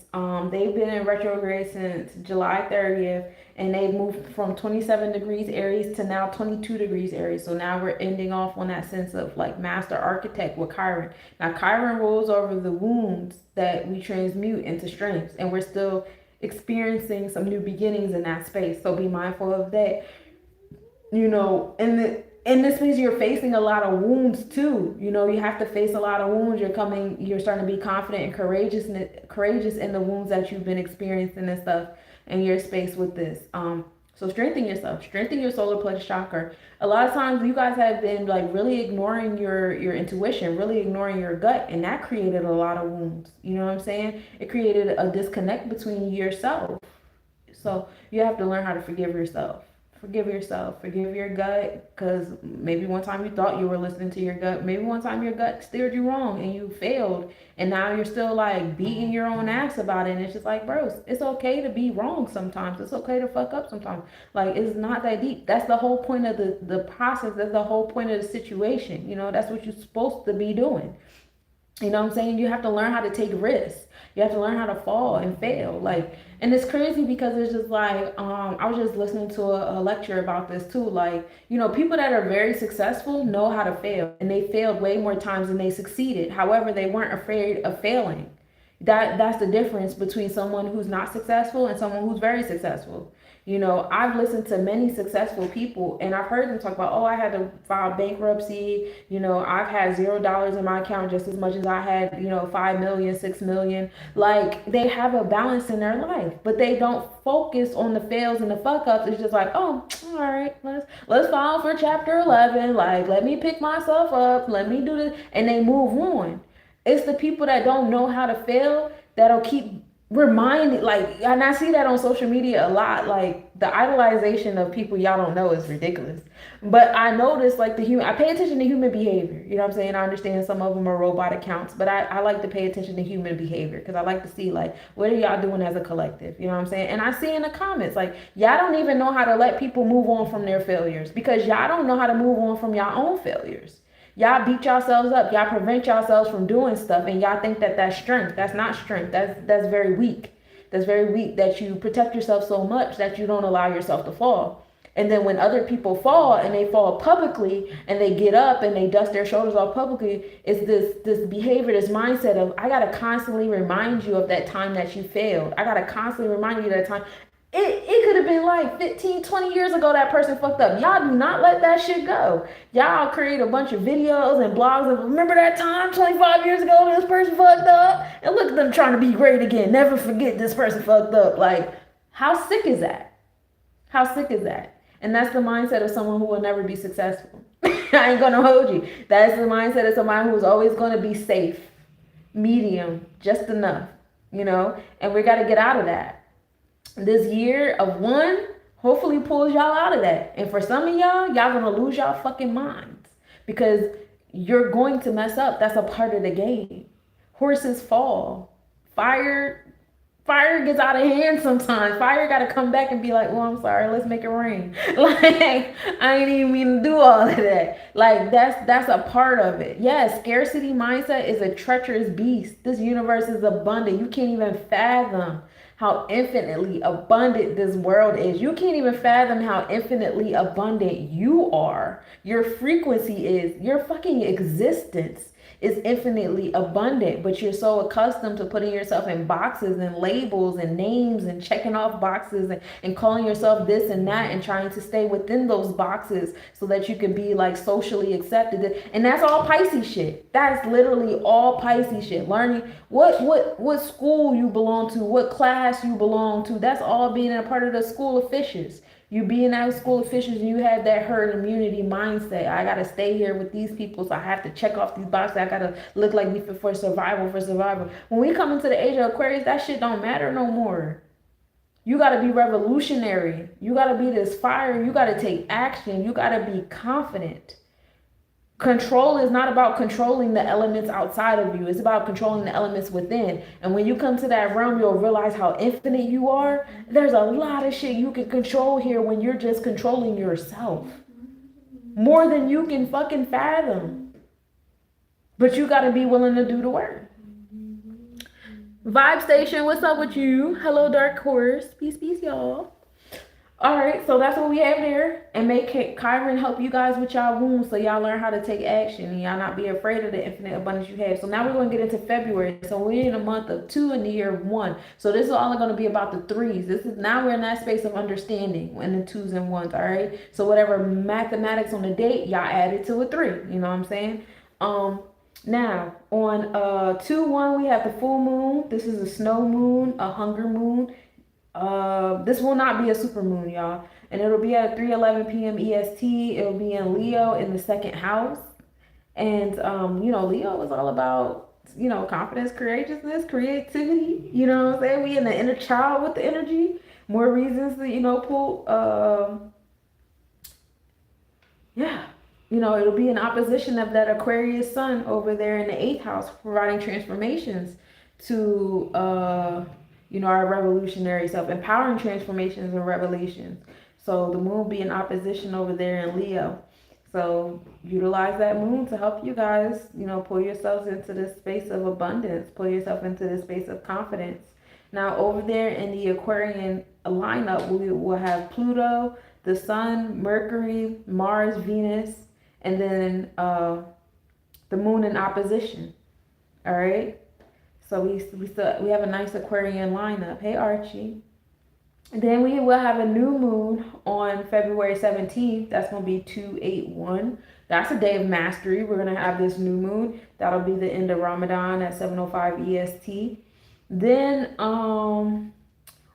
They've been in retrograde since July 30th, and they've moved from 27 degrees Aries to now 22 degrees Aries. So now we're ending off on that sense of like master architect with Chiron. Now Chiron rules over the wounds that we transmute into strengths, and we're still experiencing some new beginnings in that space. So be mindful of that. You know, in this space, you're facing a lot of wounds too. You know, you have to face a lot of wounds. You're starting to be confident and courageous in the wounds that you've been experiencing and stuff in your space with this. So strengthen yourself, strengthen your solar plexus chakra. A lot of times you guys have been like really ignoring your intuition, really ignoring your gut, and that created a lot of wounds. You know what I'm saying? It created a disconnect between yourself. So you have to learn how to forgive yourself. Forgive yourself, forgive your gut, because maybe one time you thought you were listening to your gut. Maybe one time your gut steered you wrong and you failed. And now you're still like beating your own ass about it. And it's just like, bro, it's okay to be wrong sometimes. It's okay to fuck up sometimes. Like, it's not that deep. That's the whole point of the process. That's the whole point of the situation. You know, that's what you're supposed to be doing. You know what I'm saying? You have to learn how to take risks. You have to learn how to fall and fail. Like, and it's crazy because it's just like, I was just listening to a lecture about this too. Like, you know, people that are very successful know how to fail, and they failed way more times than they succeeded. However, they weren't afraid of failing. That's the difference between someone who's not successful and someone who's very successful. You know, I've listened to many successful people, and I've heard them talk about, oh, I had to file bankruptcy. You know, I've had $0 in my account just as much as I had, you know, 5 million, 6 million. Like, they have a balance in their life, but they don't focus on the fails and the fuck ups. It's just like, oh, all right, let's file for chapter 11. Like, let me pick myself up. Let me do this. And they move on. It's the people that don't know how to fail that'll keep reminded, like, and I see that on social media a lot, like the idolization of people y'all don't know is ridiculous. But I notice, like, I pay attention to human behavior. You know what I'm saying? I understand some of them are robot accounts, but I like to pay attention to human behavior because I like to see, like, what are y'all doing as a collective? You know what I'm saying? And I see in the comments, like, y'all don't even know how to let people move on from their failures because y'all don't know how to move on from your own failures. Y'all beat yourselves up. Y'all prevent yourselves from doing stuff, and y'all think that that's strength. That's not strength. That's very weak. That's very weak. That you protect yourself so much that you don't allow yourself to fall. And then when other people fall and they fall publicly and they get up and they dust their shoulders off publicly, it's this behavior, this mindset of, I gotta constantly remind you of that time that you failed. I gotta constantly remind you that time. It could have been like 15, 20 years ago that person fucked up. Y'all do not let that shit go. Y'all create a bunch of videos and blogs of, remember that time 25 years ago this person fucked up? And look at them trying to be great again. Never forget this person fucked up. Like, how sick is that? How sick is that? And that's the mindset of someone who will never be successful. I ain't gonna hold you. That's the mindset of somebody who's always gonna be safe, medium, just enough, you know? And we gotta get out of that. This year of one hopefully pulls y'all out of that. And for some of y'all gonna lose y'all fucking minds because you're going to mess up. That's a part of the game. Horses fall. Fire gets out of hand sometimes. Fire gotta come back and be like, oh, I'm sorry, let's make it rain. Like, I ain't even mean to do all of that. Like, that's a part of it. Yes, scarcity mindset is a treacherous beast. This universe is abundant. You can't even fathom how infinitely abundant this world is. You can't even fathom how infinitely abundant you are. Your frequency is, your fucking existence is infinitely abundant, but you're so accustomed to putting yourself in boxes and labels and names and checking off boxes and calling yourself this and that and trying to stay within those boxes so that you can be like socially accepted. And that's all Pisces shit. That's literally all Pisces shit. Learning what school you belong to, what class you belong to. That's all being a part of the school of fishes. You be in that school of fishes and you have that herd immunity mindset. I gotta stay here with these people, so I have to check off these boxes. I gotta look like me for survival, When we come into the age of Aquarius, that shit don't matter no more. You gotta be revolutionary. You gotta be this fire. You gotta take action. You gotta be confident. Control is not about controlling the elements outside of you. It's about controlling the elements within. And when you come to that realm, you'll realize how infinite you are. There's a lot of shit you can control here when you're just controlling yourself. More than you can fucking fathom. But you gotta be willing to do the work. Vibe Station, what's up with you? Hello, Dark Horse. Peace, y'all. All right, so that's what we have there. And make Chiron help you guys with y'all wounds so y'all learn how to take action and y'all not be afraid of the infinite abundance you have. So now we're going to get into February. So we're in a month of 2 in the year of 1. So this is all going to be about the 3s. Now we're in that space of understanding in the 2s and 1s, all right? So whatever mathematics on the date, y'all add it to a 3. You know what I'm saying? Now on 2-1, we have the full moon. This is a snow moon, a hunger moon. This will not be a super moon, y'all, and it'll be at 3:11 p.m. EST. It'll be in Leo in the 2nd house, and Leo is all about confidence, courageousness, creativity. You know what I'm saying? We in the inner child with the energy. More reasons to pull. It'll be in opposition of that Aquarius sun over there in the 8th house, providing transformations to our revolutionary self, empowering transformations and revelations. So the moon be in opposition over there in Leo. So utilize that moon to help you guys, pull yourselves into this space of abundance, pull yourself into this space of confidence. Now over there in the Aquarian lineup, we will have Pluto, the Sun, Mercury, Mars, Venus, and then the moon in opposition. All right. So we have a nice Aquarian lineup. Hey, Archie. And then we will have a new moon on February 17th. That's going to be 281. That's a day of mastery. We're going to have this new moon. That'll be the end of Ramadan at 7:05 EST. Then on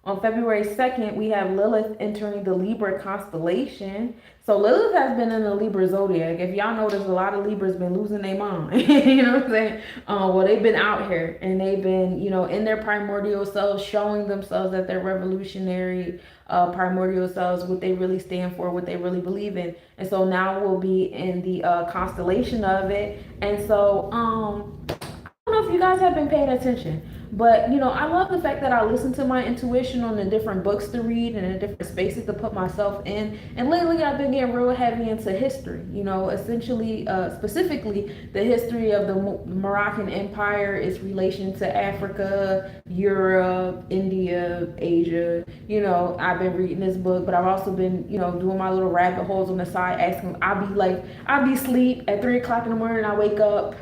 On February 2nd, we have Lilith entering the Libra constellation. So Lilith has been in the Libra zodiac. If y'all notice, a lot of Libras been losing their mind. You know what I'm saying? Well, they've been out here and they've been, in their primordial selves, showing themselves that they're revolutionary, primordial selves, what they really stand for, what they really believe in. And so now we'll be in the constellation of it. And so, I don't know if you guys have been paying attention, but I love the fact that I listen to my intuition on the different books to read and the different spaces to put myself in. And lately, I've been getting real heavy into history. Essentially, specifically the history of the Moroccan Empire, its relation to Africa, Europe, India, Asia. I've been reading this book, but I've also been, doing my little rabbit holes on the side, asking. I'll be asleep at 3 o'clock in the morning. I wake up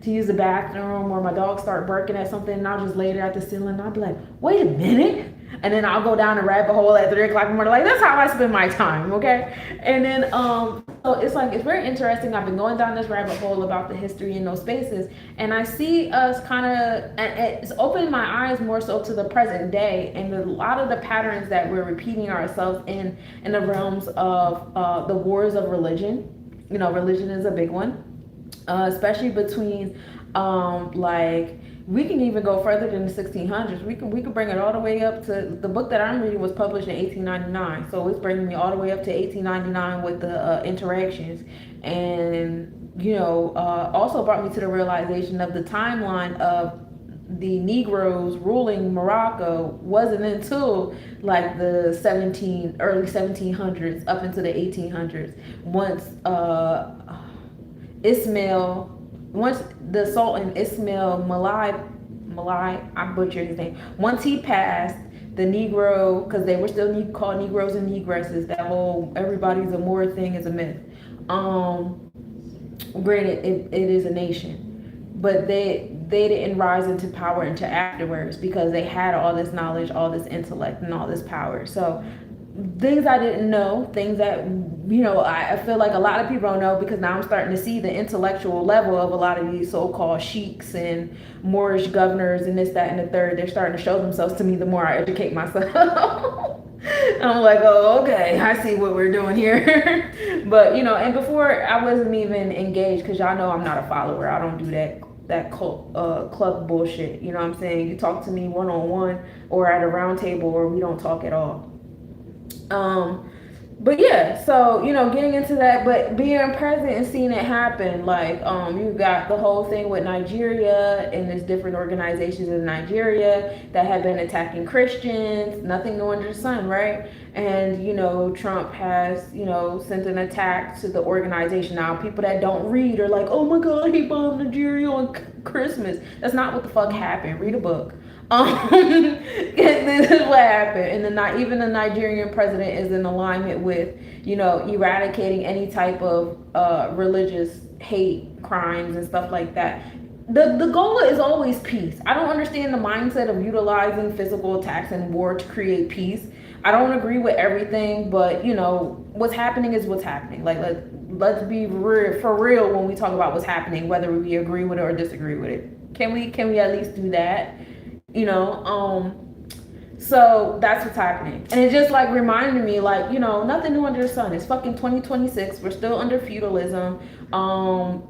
to use the bathroom, or my dog start barking at something, and I'll just lay there at the ceiling and I'll be like, wait a minute. And then I'll go down a rabbit hole at 3 o'clock in the morning. Like, that's how I spend my time, okay? And then, so it's very interesting. I've been going down this rabbit hole about the history in those spaces, and I see us kind of, it's opening my eyes more so to the present day, and a lot of the patterns that we're repeating ourselves in the realms of the wars of religion. Religion is a big one. Especially between we can even go further than the 1600s. We can bring it all the way up to the book that I'm reading was published in 1899, so it's bringing me all the way up to 1899 with the interactions, and also brought me to the realization of the timeline of the Negroes ruling Morocco wasn't until like the early 1700s up into the 1800s, once the Sultan Ismail Malai, I butchered his name. Once he passed, the Negro, because they were still called Negroes and Negresses, that whole everybody's a Moor thing is a myth. Granted, it is a nation, but they didn't rise into power until afterwards because they had all this knowledge, all this intellect, and all this power. So things I didn't know, things that I feel like a lot of people don't know, because now I'm starting to see the intellectual level of a lot of these so-called sheiks and Moorish governors and this, that, and the third. They're starting to show themselves to me the more I educate myself. I'm like, oh, okay, I see what we're doing here. But and before I wasn't even engaged, because y'all know I'm not a follower. I don't do that cult club bullshit. You know what I'm saying? You talk to me one-on-one or at a round table, or we don't talk at all. But yeah, so getting into that, but being present and seeing it happen, you got the whole thing with Nigeria, and there's different organizations in Nigeria that have been attacking Christians. Nothing new under the sun, right? And Trump has sent an attack to the organization. Now people that don't read are like, oh my god, he bombed Nigeria on Christmas. That's not what the fuck happened. Read a book. This is what happened, and even the Nigerian president is in alignment with eradicating any type of religious hate crimes and stuff like that. The goal is always peace. I don't understand the mindset of utilizing physical attacks and war to create peace. I don't agree with everything, but what's happening is what's happening. Like, let's be for real when we talk about what's happening, whether we agree with it or disagree with it. Can we at least do that? So that's what's happening. And it just reminded me, nothing new under the sun. It's fucking 2026. We're still under feudalism.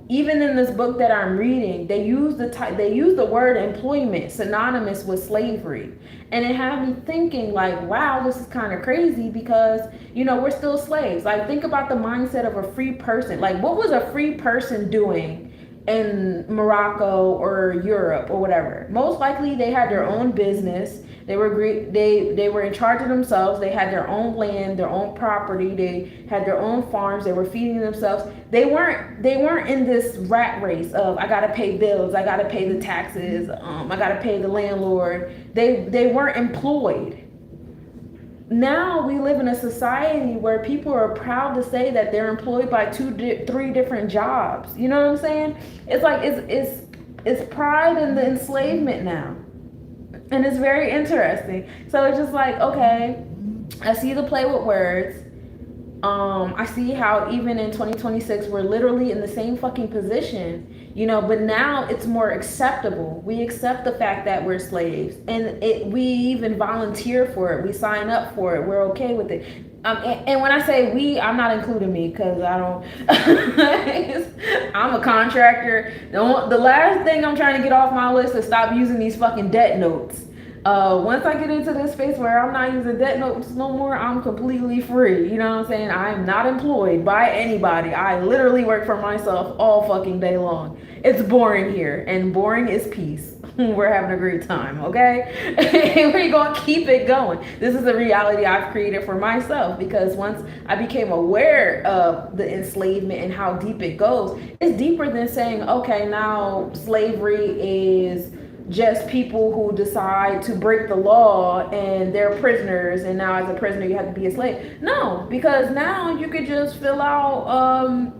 Even in this book that I'm reading, they use the word employment synonymous with slavery. And it had me thinking wow, this is kind of crazy, because we're still slaves. Think about the mindset of a free person. What was a free person doing in Morocco or Europe or whatever? Most likely they had their own business. They were in charge of themselves. They had their own land, their own property. They had their own farms. They were feeding themselves. They weren't in this rat race of, I gotta pay bills, I gotta pay the taxes, I gotta pay the landlord. They weren't employed. Now we live in a society where people are proud to say that they're employed by 3 different jobs. You know what I'm saying? It's it's pride in the enslavement now, and it's very interesting. So it's just okay, I see the play with words. I see how even in 2026 we're literally in the same fucking position. But now it's more acceptable. We accept the fact that we're slaves, and we even volunteer for it. We sign up for it. We're okay with it. And when I say we, I'm not including me because I don't. I'm a contractor. The last thing I'm trying to get off my list is stop using these fucking debt notes. Once I get into this space where I'm not using debt notes no more, I'm completely free. You know what I'm saying? I am not employed by anybody. I literally work for myself all fucking day long. It's boring here, and boring is peace. We're having a great time, okay? We're gonna keep it going. This is a reality I've created for myself because once I became aware of the enslavement and how deep it goes, it's deeper than saying, okay, now slavery is just people who decide to break the law and they're prisoners, and now as a prisoner you have to be a slave. No, because now you could just fill out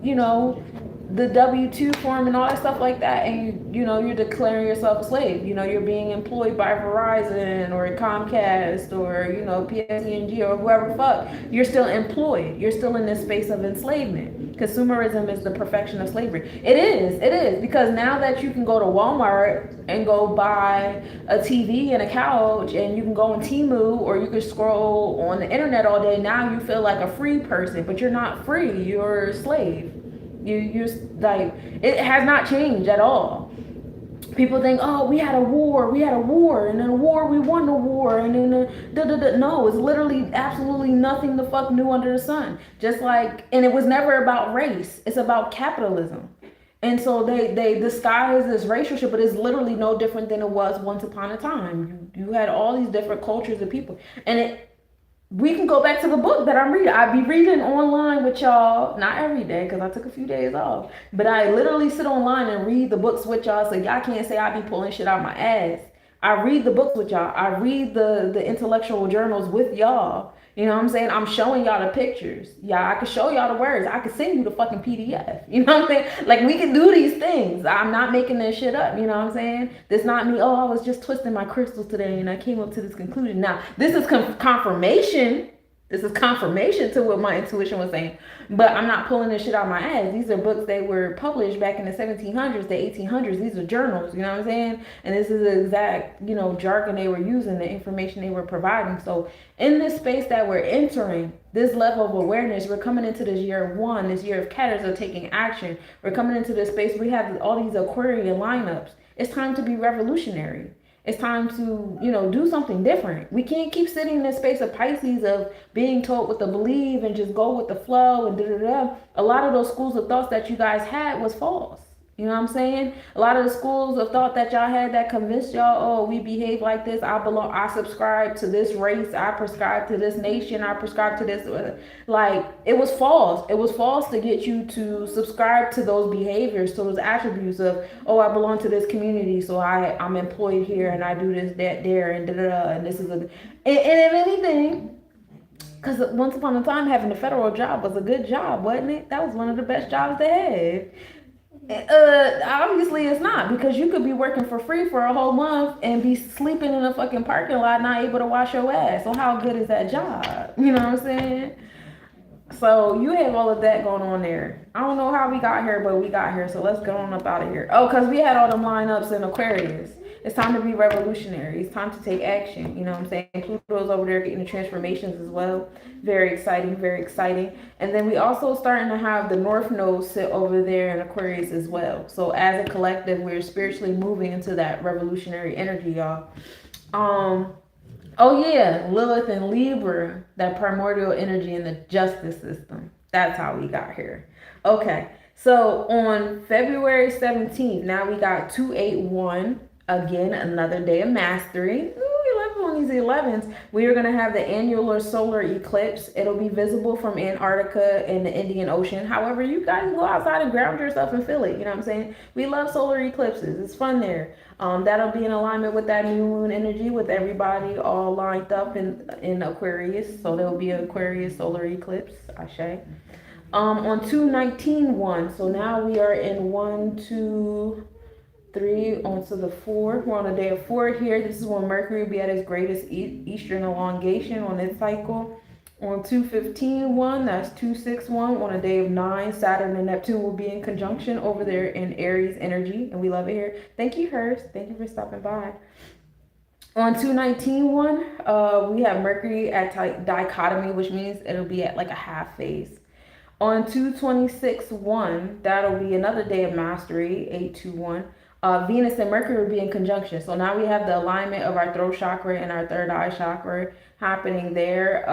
the W-2 form and all that stuff like that, and you're declaring yourself a slave. You're being employed by Verizon or Comcast or PSE&G or whoever the fuck. You're still employed. You're still in this space of enslavement. Consumerism is the perfection of slavery. It is because now that you can go to Walmart and go buy a TV and a couch, and you can go on Temu, or you can scroll on the internet all day, now you feel like a free person, but you're not free. You're a slave. You're like, it has not changed at all. People think, oh, we had a war, and then a war, we won the war, and then no, it's literally absolutely nothing the fuck new under the sun. Just like, and it was never about race. It's about capitalism. And so they disguise this racial shit, but it's literally no different than it was once upon a time. You had all these different cultures of people, and we can go back to the book that I'm reading. I be reading online with y'all, not every day because I took a few days off, but I literally sit online and read the books with y'all, so y'all can't say I be pulling shit out my ass. I read the books with y'all. I read the intellectual journals with y'all. You know what I'm saying? I'm showing y'all the pictures. Yeah, I can show y'all the words. I can send you the fucking PDF. You know what I'm saying? Like, we can do these things. I'm not making this shit up. You know what I'm saying? This not me, oh, I was just twisting my crystals today and I came up to this conclusion. Now, this is confirmation. This is confirmation to what my intuition was saying. But I'm not pulling this shit out my ass. These are books that were published back in the 1700s, the 1800s. These are journals, you know what I'm saying? And this is the exact, jargon they were using, the information they were providing. So in this space that we're entering, this level of awareness, we're coming into this year one, this year of Catters of taking action. We're coming into this space. We have all these Aquarian lineups. It's time to be revolutionary. It's time to, do something different. We can't keep sitting in this space of Pisces of being told what to believe and just go with the flow and da-da-da. A lot of those schools of thoughts that you guys had was false. You know what I'm saying? A lot of the schools of thought that y'all had that convinced y'all, oh, we behave like this. I subscribe to this race. I prescribe to this nation. I prescribe to this. Like, it was false. It was false to get you to subscribe to those behaviors, to those attributes of, oh, I belong to this community, so I'm employed here and I do this, that, there, and da-da-da, and this is and if anything, because once upon a time, having a federal job was a good job, wasn't it? That was one of the best jobs to have. Obviously it's not, because you could be working for free for a whole month and be sleeping in a fucking parking lot, not able to wash your ass. So how good is that job? You know what I'm saying? So you have all of that going on there. I don't know how we got here, but we got here. So let's go on up out of here. Oh, because we had all them lineups in Aquarius. It's time to be revolutionary. It's time to take action. You know what I'm saying? Pluto's over there getting the transformations as well. Very exciting, very exciting. And then we also starting to have the North Node sit over there in Aquarius as well. So as a collective, we're spiritually moving into that revolutionary energy, y'all. Oh yeah, Lilith and Libra, that primordial energy in the justice system. That's how we got here. Okay, so on February 17th, now we got 281. Again, another day of mastery. Ooh, 11 on these 11s. We are going to have the annular solar eclipse. It'll be visible from Antarctica and the Indian Ocean. However, you guys can go outside and ground yourself and feel it. You know what I'm saying? We love solar eclipses. It's fun there. That'll be in alignment with that new moon energy, with everybody all lined up in Aquarius. So there'll be an Aquarius solar eclipse. Ashe. On 2/19/1. So now we are in 1, 2, 3 onto the 4. We're on a day of 4 here. This is when Mercury will be at its greatest eastern elongation on its cycle. On 215-1, that's 261, on a day of 9, Saturn and Neptune will be in conjunction over there in Aries energy, and we love it here. Thank you, Hurst. Thank you for stopping by. On 219-1, we have Mercury at dichotomy, which means it'll be at like a half phase. On 226-1, that'll be another day of mastery, 821. Venus and Mercury will be in conjunction. So now we have the alignment of our throat chakra and our third eye chakra happening there.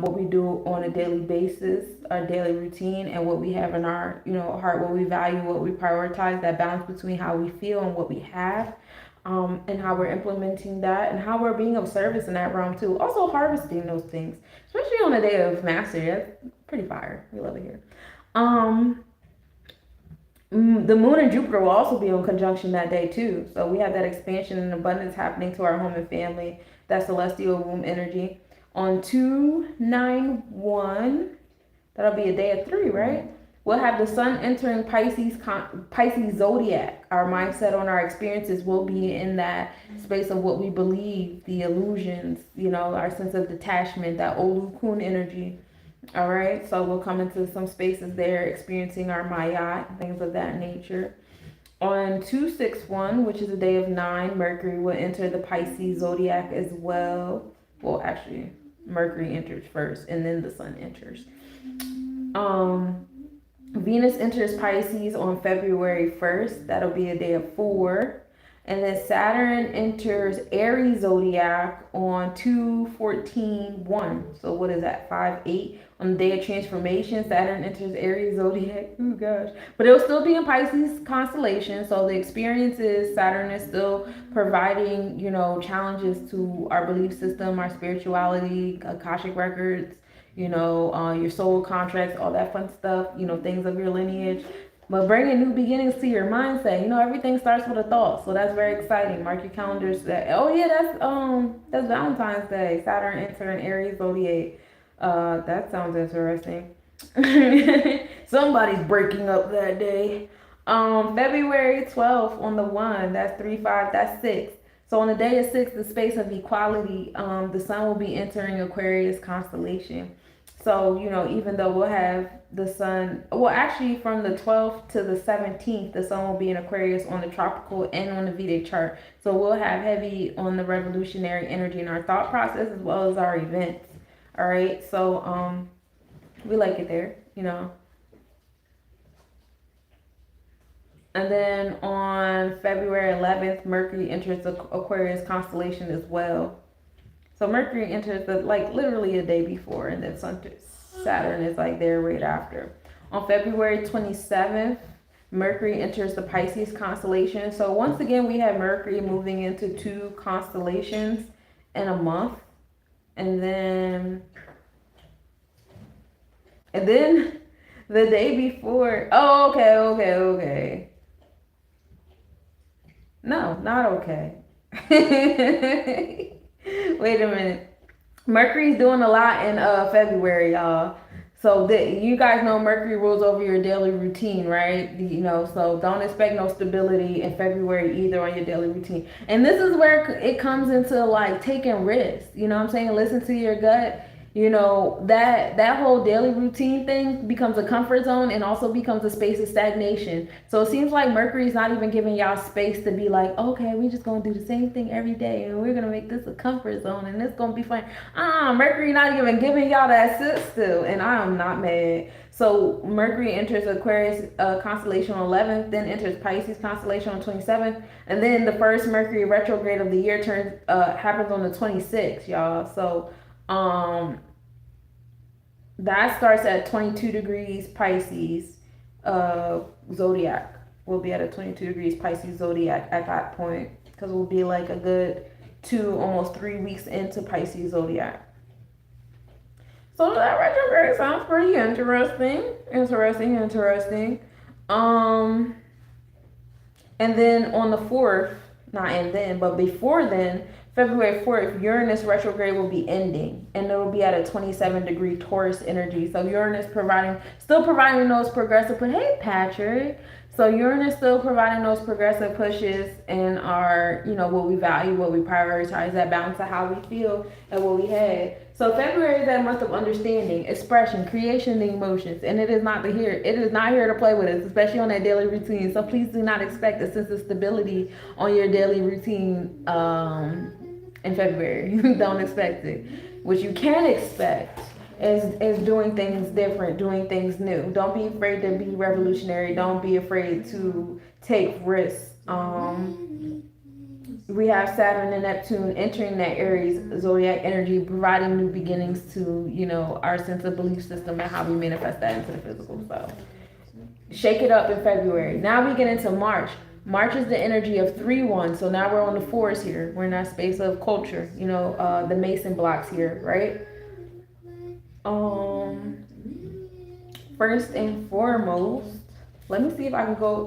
What we do on a daily basis, our daily routine, and what we have in our, heart, what we value, what we prioritize, that balance between how we feel and what we have. And how we're implementing that and how we're being of service in that realm too. Also harvesting those things, especially on a day of mastery. That's pretty fire. We love it here. The moon and Jupiter will also be in conjunction that day too. So we have that expansion and abundance happening to our home and family, that celestial womb energy. On 291, that'll be a day of 3, right? We'll have the sun entering Pisces zodiac. Our mindset on our experiences will be in that space of what we believe, the illusions, our sense of detachment, that Olukun energy. All right, so we'll come into some spaces there, experiencing our Maya, things of that nature. On 261, which is a day of 9, Mercury will enter the Pisces zodiac as well. Well, actually, Mercury enters first, and then the sun enters. Venus enters Pisces on February 1st. That'll be a day of 4. And then Saturn enters Aries zodiac on 2/14/1. So what is that? 5/8. On the day of transformation, Saturn enters Aries zodiac. Oh gosh. But it'll still be in Pisces constellation. So the experience is Saturn is still providing, challenges to our belief system, our spirituality, Akashic records, your soul contracts, all that fun stuff, things of your lineage. But bringing new beginnings to your mindset. Everything starts with a thought. So that's very exciting. Mark your calendars. Oh yeah, that's Valentine's Day. Saturn entering Aries zodiac. That sounds interesting. Somebody's breaking up that day. February 12th on the 1, that's 3/5, that's 6. So on the day of 6, the space of equality, the sun will be entering Aquarius constellation. So, even though we'll have the sun, well, actually from the 12th to the 17th, the sun will be in Aquarius on the tropical and on the Vedic chart. So we'll have heavy on the revolutionary energy in our thought process as well as our events. All right. So, we like it there, And then on February 11th, Mercury enters the Aquarius constellation as well. So Mercury enters literally a day before, and then Saturn is there right after. On February 27th, Mercury enters the Pisces constellation. So once again, we have Mercury moving into 2 constellations in a month. And then the day before, okay. No, not okay. Wait a minute. Mercury's doing a lot in February, y'all. So you guys know Mercury rules over your daily routine, right? So don't expect no stability in February either on your daily routine. And this is where it comes into taking risks. You know what I'm saying? Listen to your gut. That whole daily routine thing becomes a comfort zone and also becomes a space of stagnation. So it seems like Mercury's not even giving y'all space to be like, okay, we just gonna do the same thing every day and we're gonna make this a comfort zone and it's gonna be fun. Mercury not even giving y'all that sit still, and I am not mad. So Mercury enters Aquarius constellation on 11th, then enters Pisces constellation on 27th, and then the first Mercury retrograde of the year happens on the 26th, y'all. So that starts at 22 degrees Pisces zodiac. We'll be at a 22 degrees Pisces zodiac at that point, because we'll be a good 2, almost 3 weeks into Pisces zodiac. So that retrograde sounds pretty interesting. And then on the 4th, but before then, February 4th, Uranus retrograde will be ending, and it will be at a 27-degree Taurus energy. So Uranus still providing those progressive, but hey, Patrick. So Uranus still providing those progressive pushes in our, what we value, what we prioritize, that balance of how we feel and what we had. So February is that month of understanding, expression, creation, and emotions, and it is not here to play with us, especially on that daily routine. So please do not expect a sense of stability on your daily routine in February. Don't expect it. What you can expect is doing things different, doing things new. Don't be afraid to be revolutionary. Don't be afraid to take risks. We have Saturn and Neptune entering that Aries zodiac energy, providing new beginnings to, our sense of belief system and how we manifest that into the physical. So shake it up in February. Now we get into March. March is the energy of 3-1. So now we're on the fours here. We're in that space of culture, the Mason blocks here, right? First and foremost, let me see if I can go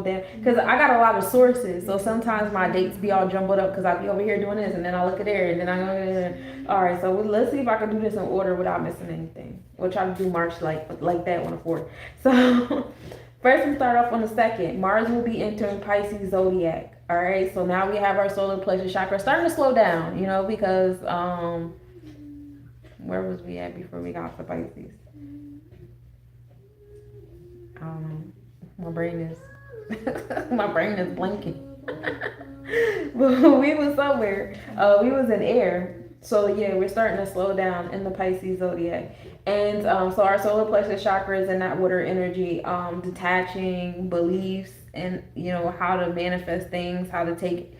down, because I got a lot of sources. So sometimes my dates be all jumbled up because I be over here doing this and then I look at there and then I go, all right, so let's see if I can do this in order without missing anything. We'll try to do March like that on the 4th. So first we start off on the 2nd. Mars will be entering Pisces zodiac. All right, so now we have our solar plexus chakra starting to slow down, because where was we at before we got to Pisces? I don't know. My brain is blanking. But we was somewhere. We was in air. So yeah, we're starting to slow down in the Pisces zodiac. And so our solar plexus chakra is in that water energy, detaching beliefs and how to manifest things, how to take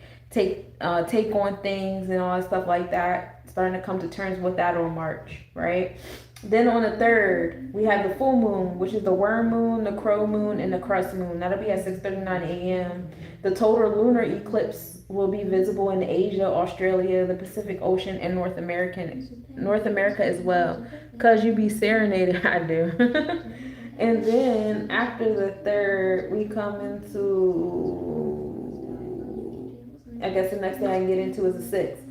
on things and all that stuff like that. Starting to come to terms with that on March, right? Then on the 3rd, we have the full moon, which is the worm moon, the crow moon, and the crust moon. That'll be at 6:39 a.m. The total lunar eclipse will be visible in Asia, Australia, the Pacific Ocean, and North America as well. Cause you be serenaded, I do. And then after the 3rd, we come into, I guess the next thing I can get into is the 6th.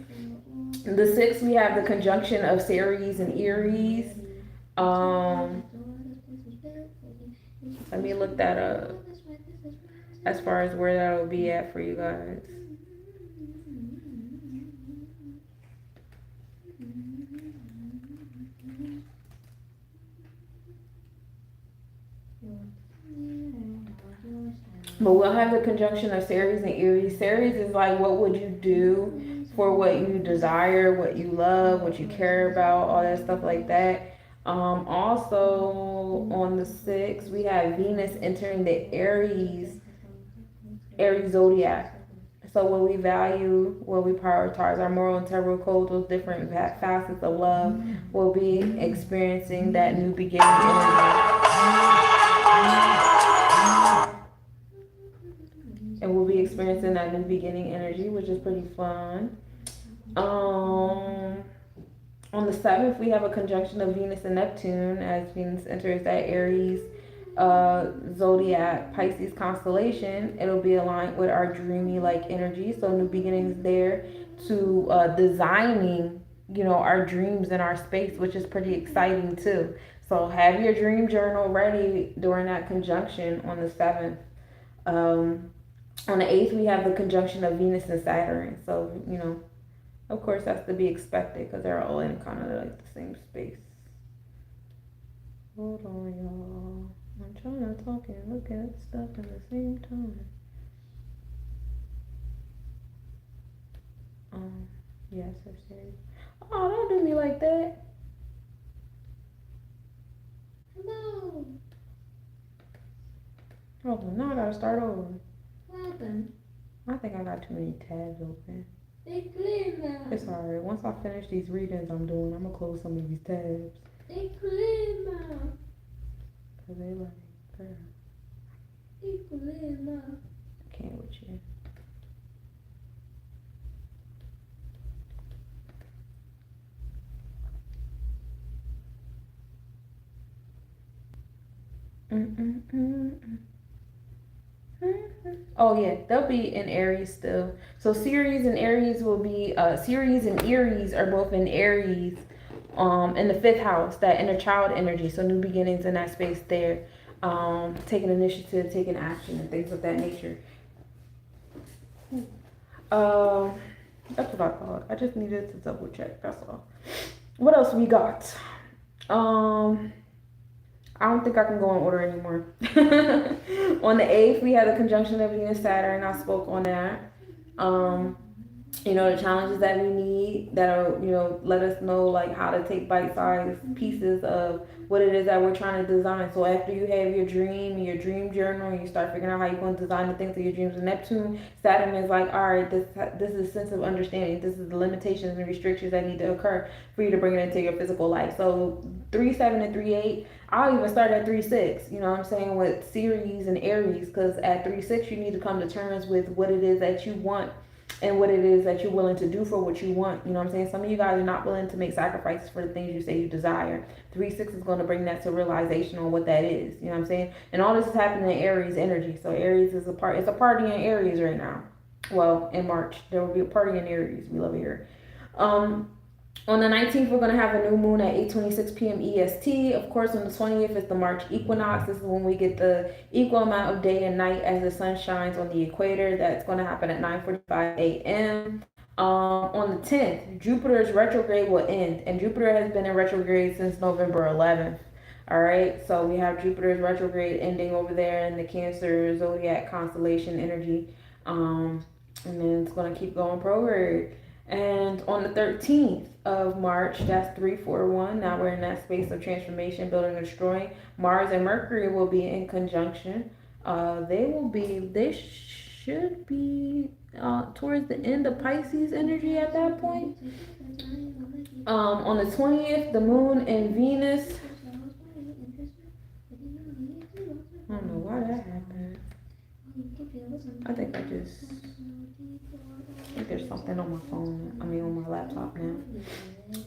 The 6th, we have the conjunction of Ceres and Aries. Let me look that up as far as where that will be at for you guys. But we'll have the conjunction of Ceres and Aries. Ceres is like, what would you do for what you desire, what you love, what you care about, all that stuff like that. Also on the 6th, we have Venus entering the Aries zodiac. So what we value, what we prioritize, our moral integral code, those different facets of love, we'll be experiencing that new beginning energy. And we'll be experiencing that new beginning energy, which is pretty fun. On the 7th, we have a conjunction of Venus and Neptune as Venus enters that Aries zodiac Pisces constellation. It'll be aligned with our dreamy like energy, so new beginnings there to designing our dreams in our space, which is pretty exciting too. So have your dream journal ready during that conjunction on the 7th. On the 8th, we have the conjunction of Venus and Saturn. So, of course, that's to be expected because they're all in kind of like the same space. Hold on, y'all. I'm trying to talk and look at stuff at the same time. Yes, I'm serious. Oh, don't do me like that. Hello. Oh, now I gotta start over. What happened? I think I got too many tabs open. They clear now. It's alright. Once I finish these readings I'm doing, I'm gonna close some of these tabs. They clear now. Cause they like, girl, They clear now. I can't with you. Oh yeah, they'll be in Aries still. So Ceres and Aries will be Ceres and Aries are both in Aries in the 5th house, that inner child energy. So new beginnings in that space there. Taking initiative, taking action and things of that nature. That's what I thought. I just needed to double check, that's all. What else we got? I don't think I can go in order anymore. On the 8th, we had a conjunction of Venus Saturn. I spoke on that. Um, the challenges that we need that are, let us know like how to take bite-sized pieces of what it is that we're trying to design. So after you have your dream journal, and you start figuring out how you're going to design the things of your dreams with Neptune, Saturn is like, all right, this is a sense of understanding. This is the limitations and restrictions that need to occur for you to bring it into your physical life. So 3-7 and 3-8. I'll even start at 3-6, you know what I'm saying, with Ceres and Aries, because at 3-6 you need to come to terms with what it is that you want and what it is that you're willing to do for what you want. You know what I'm saying? Some of you guys are not willing to make sacrifices for the things you say you desire. 3-6 is going to bring that to realization on what that is. You know what I'm saying? And all this is happening in Aries energy. So Aries is it's a party in Aries right now. Well, in March, there will be a party in Aries. We love it here. On the 19th, we're going to have a new moon at 8:26 p.m. EST. Of course, on the 20th is the March equinox. This is when we get the equal amount of day and night as the sun shines on the equator. That's going to happen at 9:45 a.m. On the 10th, Jupiter's retrograde will end. And Jupiter has been in retrograde since November 11th. All right, so we have Jupiter's retrograde ending over there in the Cancer zodiac constellation energy. And then it's going to keep going prograde. And on the 13th of March, that's 341. Now we're in that space of transformation, building and destroying. Mars and Mercury will be in conjunction. They should be towards the end of Pisces energy at that point. On the 20th, the moon and Venus. I don't know why that happened. I think there's something on my phone. On my laptop now.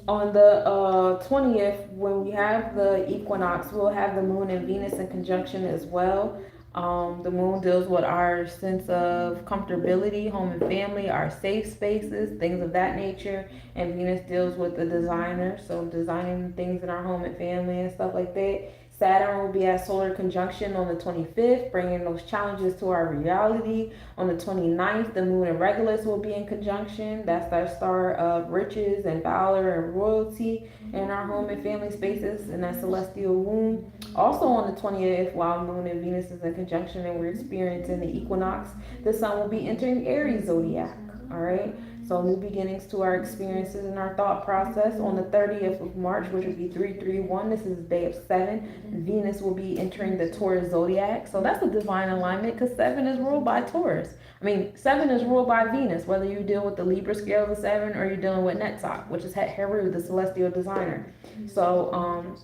On the 20th, when we have the equinox, we'll have the moon and Venus in conjunction as well. The moon deals with our sense of comfortability, home and family, our safe spaces, things of that nature. And Venus deals with the designer, so designing things in our home and family and stuff like that. Saturn will be at solar conjunction on the 25th, bringing those challenges to our reality. On the 29th, the moon and Regulus will be in conjunction. That's our star of riches and valor and royalty in our home and family spaces in that celestial womb. Also on the 20th, while moon and Venus is in conjunction and we're experiencing the equinox, the sun will be entering Aries zodiac. All right. So new beginnings to our experiences and our thought process. On the 30th of March, which would be 331, this is the day of 7. Venus will be entering the Taurus zodiac. So that's a divine alignment because 7 is ruled by Taurus. 7 is ruled by Venus, whether you deal with the Libra scale of the 7 or you're dealing with Netzach, which is Heru, the celestial designer. So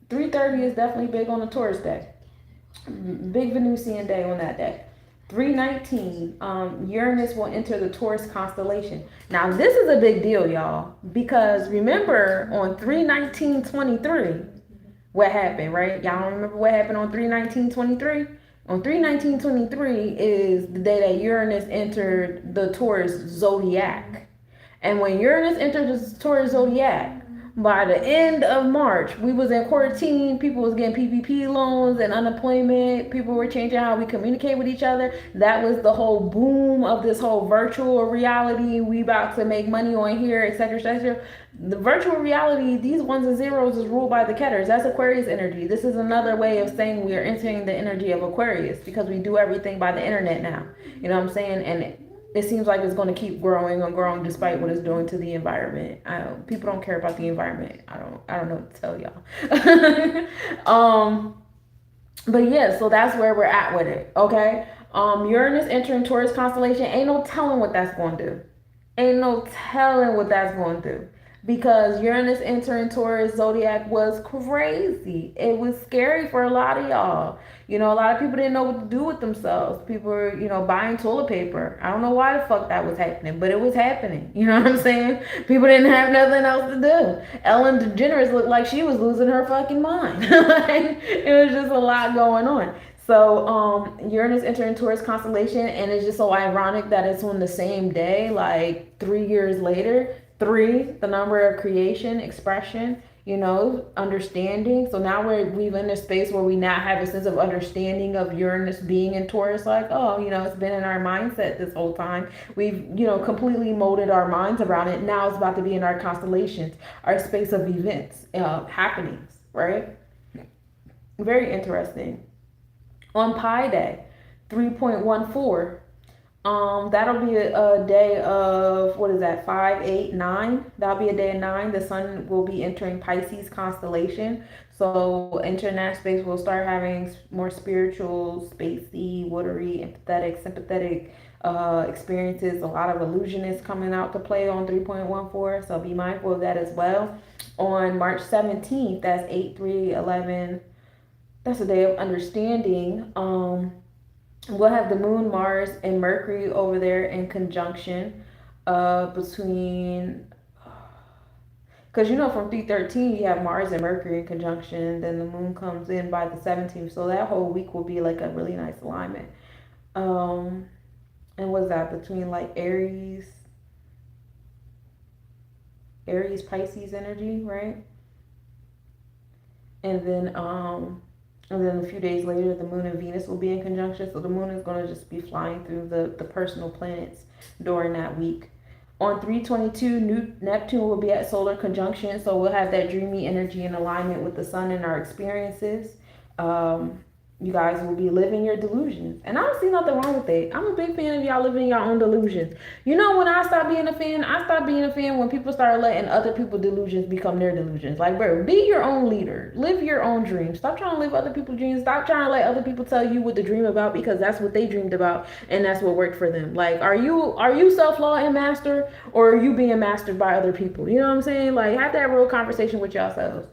330 is definitely big on the Taurus day. Big Venusian day on that day. 319, Uranus will enter the Taurus constellation. Now, this is a big deal, y'all, because remember on 3/19/23, what happened, right? Y'all remember what happened on 3/19/23? On 3/19/23 is the day that Uranus entered the Taurus zodiac. And when Uranus entered the Taurus zodiac, by the end of March, we was in quarantine. People was getting PPP loans and unemployment. People were changing how we communicate with each other. That was the whole boom of this whole virtual reality. We about to make money on here, etc., etc. The virtual reality, these ones and zeros is ruled by the Ketters. That's Aquarius energy. This is another way of saying we are entering the energy of Aquarius because we do everything by the internet now. You know what I'm saying? And it seems like it's going to keep growing and growing despite what it's doing to the environment. People don't care about the environment. I don't know what to tell y'all. But yeah, so that's where we're at with it. Okay. Uranus entering Taurus constellation. Ain't no telling what that's going to do. Ain't no telling what that's going to do. Because Uranus entering Taurus zodiac was crazy. It was scary for a lot of y'all. A lot of people didn't know what to do with themselves. People were, buying toilet paper. I don't know why the fuck that was happening, but it was happening. You know what I'm saying? People didn't have nothing else to do. Ellen DeGeneres looked like she was losing her fucking mind. It was just a lot going on. So Uranus entering Taurus constellation, and it's just so ironic that it's on the same day, like 3 years later. 3, the number of creation, expression. understanding. So now we've in a space where we now have a sense of understanding of Uranus being in Taurus. Like, oh, it's been in our mindset this whole time. We've, completely molded our minds around it. Now it's about to be in our constellations, our space of events, happenings, right? Very interesting. On Pi Day, 3.14. That'll be a day of, what is that, 5, 8, 9. That'll be a day of 9. The sun will be entering Pisces constellation. So entering that space, we'll start having more spiritual, spacey, watery, empathetic, sympathetic experiences. A lot of illusion is coming out to play on 3.14. So be mindful of that as well. On March 17th, that's 8, 3, 11. That's a day of understanding. We'll have the moon, Mars, and Mercury over there in conjunction between, because from 313 you have Mars and Mercury in conjunction, then the moon comes in by the 17th, so that whole week will be like a really nice alignment. And what's that, between like Aries, Pisces energy, right? And then a few days later, the moon and Venus will be in conjunction. So the moon is going to just be flying through the personal planets during that week. On 322, Neptune will be at solar conjunction. So we'll have that dreamy energy in alignment with the sun and our experiences. You guys will be living your delusions. And I don't see nothing wrong with it. I'm a big fan of y'all living your own delusions. When I stopped being a fan? I stopped being a fan when people started letting other people's delusions become their delusions. Like, bro, be your own leader. Live your own dreams. Stop trying to live other people's dreams. Stop trying to let other people tell you what to dream about, because that's what they dreamed about and that's what worked for them. Like, are you self-law and master, or are you being mastered by other people? You know what I'm saying? Like, have that real conversation with yourselves.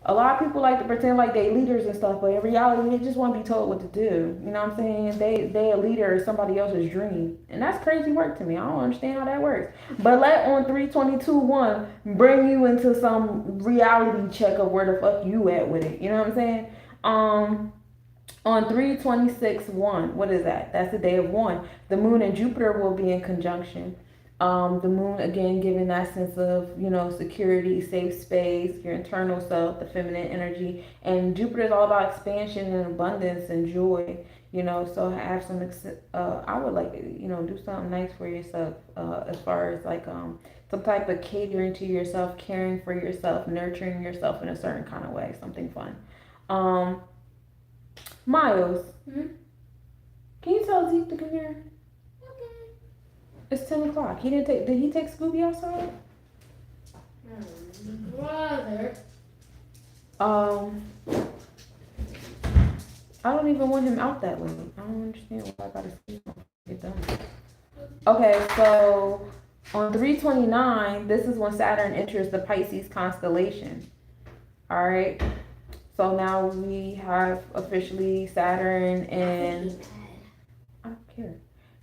A lot of people like to pretend like they leaders and stuff, but in reality, they just want to be told what to do. You know what I'm saying? They a leader is somebody else's dream. And that's crazy work to me. I don't understand how that works. But let on 322.1 bring you into some reality check of where the fuck you at with it. You know what I'm saying? On 326.1, what is that? That's the day of 1. The moon and Jupiter will be in conjunction. The moon, again, giving that sense of, security, safe space, your internal self, the feminine energy. And Jupiter is all about expansion and abundance and joy, so have some, I would like, do something nice for yourself, as far as like, some type of catering to yourself, caring for yourself, nurturing yourself in a certain kind of way, something fun. Miles, can you tell Zeke to come here? It's 10 o'clock. Did he take Scooby outside? Brother. I don't even want him out that late. I don't understand why I gotta see him get done. Okay, so on 329, this is when Saturn enters the Pisces constellation. All right. So now we have officially Saturn and I don't care.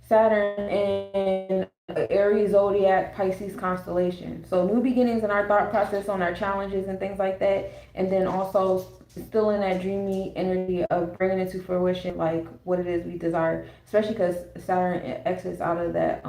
Saturn in Aries zodiac Pisces constellation. So new beginnings in our thought process on our challenges and things like that. And then also still in that dreamy energy of bringing into fruition like what it is we desire, especially because Saturn exits out of that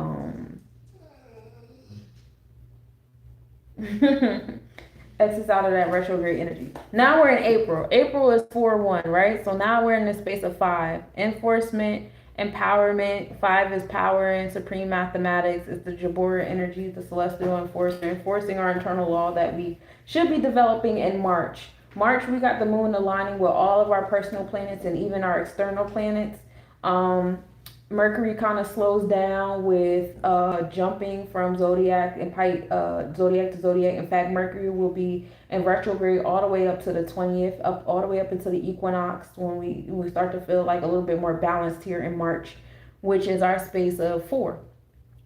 exits out of that retrograde energy. Now we're in April. April is 4-1, right? So now we're in the space of 5. Enforcement, empowerment. 5 is power and supreme mathematics. It's the Jabora energy, the celestial enforcer, enforcing our internal law that we should be developing in March. We got the moon aligning with all of our personal planets and even our external planets. Mercury kind of slows down with jumping from zodiac and zodiac to zodiac. In fact, Mercury will be in retrograde all the way up to the 20th, all the way up into the equinox, when we start to feel like a little bit more balanced here in March, which is our space of 4.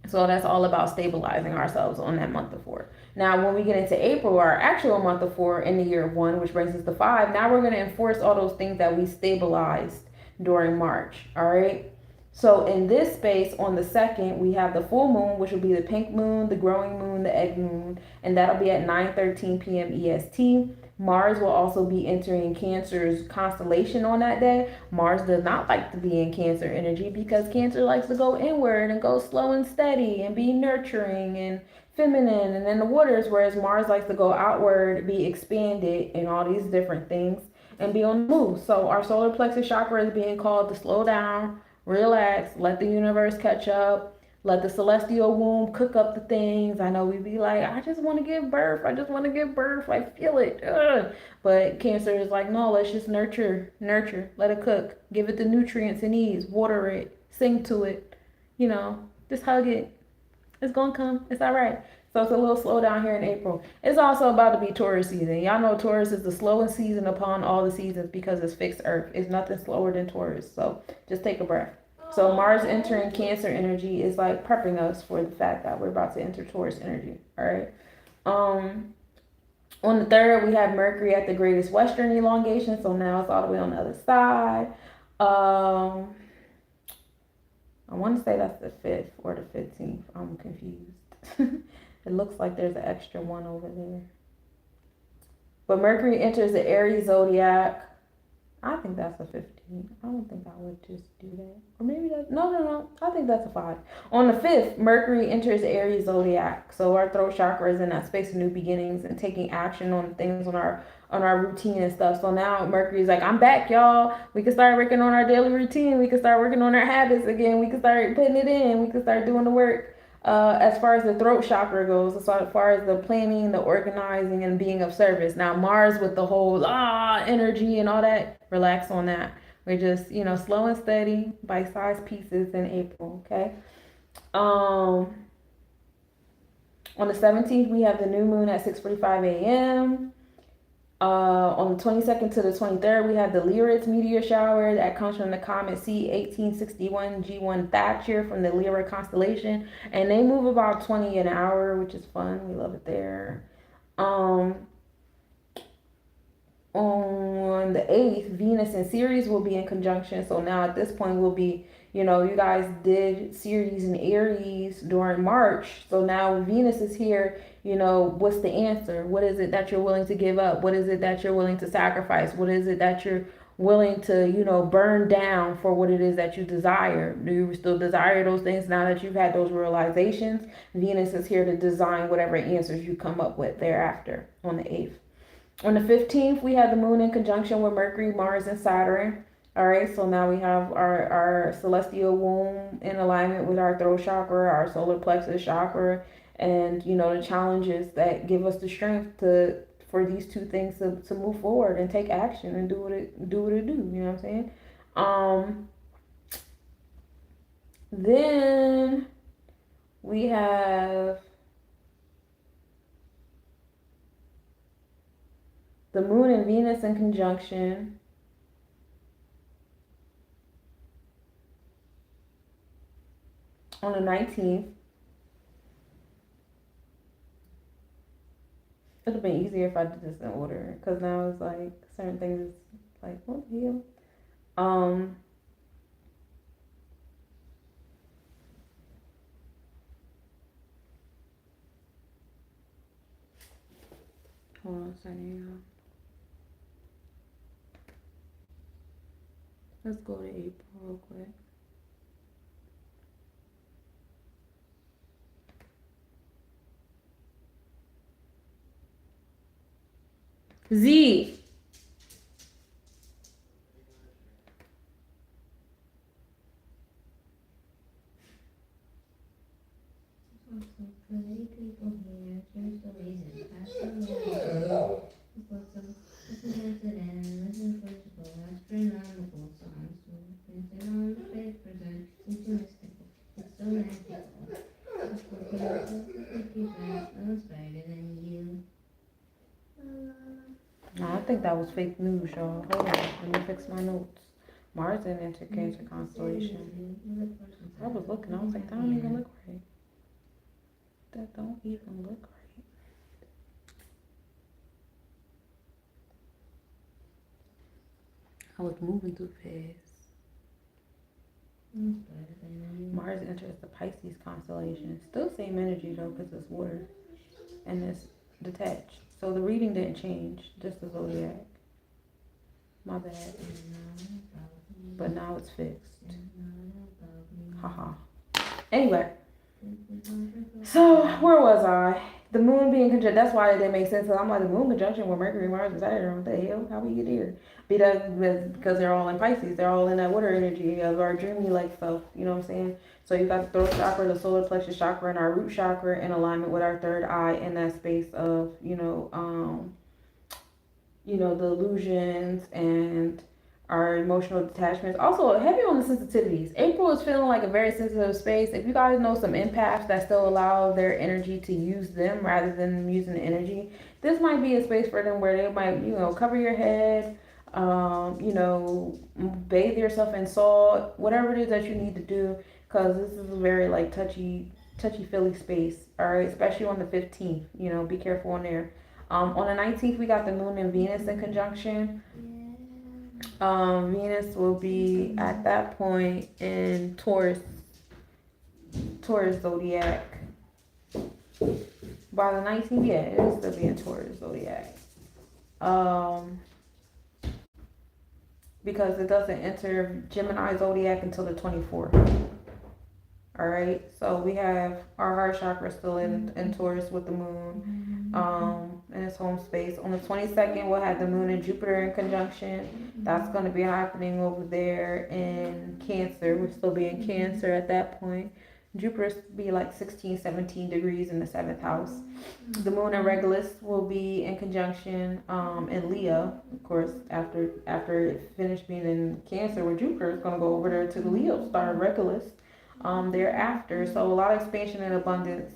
So that's all about stabilizing ourselves on that month of 4. Now, when we get into April, our actual month of 4 in the year of 1, which brings us to 5, now we're going to enforce all those things that we stabilized during March. All right. So in this space, on the 2nd, we have the full moon, which will be the pink moon, the growing moon, the egg moon, and that'll be at 9:13 p.m. EST. Mars will also be entering Cancer's constellation on that day. Mars does not like to be in Cancer energy because Cancer likes to go inward and go slow and steady and be nurturing and feminine, and then the waters, whereas Mars likes to go outward, be expanded, and all these different things, and be on the move. So our solar plexus chakra is being called to slow down, relax, let the universe catch up, let the celestial womb cook up the things. I know we be like, I just want to give birth. I just want to give birth. I feel it. Ugh. But Cancer is like, no, let's just nurture, let it cook, give it the nutrients it needs, water it, sing to it, just hug it. It's gonna come. It's all right. So it's a little slow down here in April. It's also about to be Taurus season. Y'all know Taurus is the slowest season upon all the seasons because it's fixed Earth. It's nothing slower than Taurus. So just take a breath. So Mars entering Cancer energy is like prepping us for the fact that we're about to enter Taurus energy. All right. On the 3rd, we have Mercury at the greatest western elongation. So now it's all the way on the other side. I want to say that's the 5th or the 15th. I'm confused. It looks like there's an extra one over there. But Mercury enters the Aries zodiac. I think that's a 15. I don't think I would just do that. Or maybe that's, no. I think that's a 5. On the 5th, Mercury enters Aries zodiac. So our throat chakra is in that space of new beginnings and taking action on things on our routine and stuff. So now Mercury's like, I'm back, y'all. We can start working on our daily routine. We can start working on our habits again. We can start putting it in. We can start doing the work. As far as the throat chakra goes, as far as the planning, the organizing, and being of service. Now Mars with the whole energy and all that, relax on that. We're just, slow and steady, bite-sized pieces in April, okay? On the 17th, we have the new moon at 6:45 a.m. On the 22nd to the 23rd, we have the Lyris meteor shower that comes from the comet C1861 G1 Thatcher from the Lyra constellation, and they move about 20 an hour, which is fun. We love it there. On the 8th, Venus and Ceres will be in conjunction. So now at this point, we'll be, you guys did Ceres and Aries during March. So now Venus is here. What's the answer? What is it that you're willing to give up? What is it that you're willing to sacrifice? What is it that you're willing to, burn down for what it is that you desire? Do you still desire those things now that you've had those realizations? Venus is here to design whatever answers you come up with thereafter on the 8th. On the 15th, we have the moon in conjunction with Mercury, Mars, and Saturn. All right, so now we have our celestial womb in alignment with our throat chakra, our solar plexus chakra, and the challenges that give us the strength for these two things to move forward and take action and do what it do. You know what I'm saying? Then we have the moon and Venus in conjunction. On the 19th. It would have been easier if I did this in order, because now it's like certain things like, what the hell? Hold on a second, y'all. Let's go to April real quick. Z. I think that was fake news, y'all. Hold on, let me fix my notes. Mars in enter Cancer constellation. I was looking, I was like, that don't even look right. That don't even look right. I was moving too fast. Mars enters the Pisces constellation. Still same energy though, because it's water and it's detached. So the reading didn't change, just the zodiac. My bad. But now it's fixed. Haha. Anyway, So where was I? The moon being conjunct. That's why it didn't make sense. I'm like the moon conjunction with Mercury, Mars, and Saturn. What the hell? How we get here? Because they're all in Pisces. They're all in that water energy of our dreamy like self. You know what I'm saying? So you got the throat chakra, the solar plexus chakra, and our root chakra in alignment with our third eye in that space of the illusions and our emotional detachments. Also, heavy on the sensitivities. April is feeling like a very sensitive space. If you guys know some empaths that still allow their energy to use them rather than using the energy, this might be a space for them where they might, cover your head, bathe yourself in salt, whatever it is that you need to do, because this is a very like touchy feely space. All right, especially on the 15th. Be careful on there. On the 19th, we got the moon and Venus in conjunction. Venus will be at that point in Taurus zodiac. By the 19th, yeah, it will still be in Taurus zodiac. Because it doesn't enter Gemini zodiac until the 24th. All right, so we have our heart chakra still in Taurus with the moon. In its home space. On the 22nd, we'll have the moon and Jupiter in conjunction. That's going to be happening over there in Cancer. We'll still be in Cancer at that point. Jupiter's be like 16, 17 degrees in the 7th house. The moon and Regulus will be in conjunction in Leo. Of course, after it finished being in Cancer with Jupiter, it's going to go over there to the Leo star Regulus thereafter. So a lot of expansion and abundance,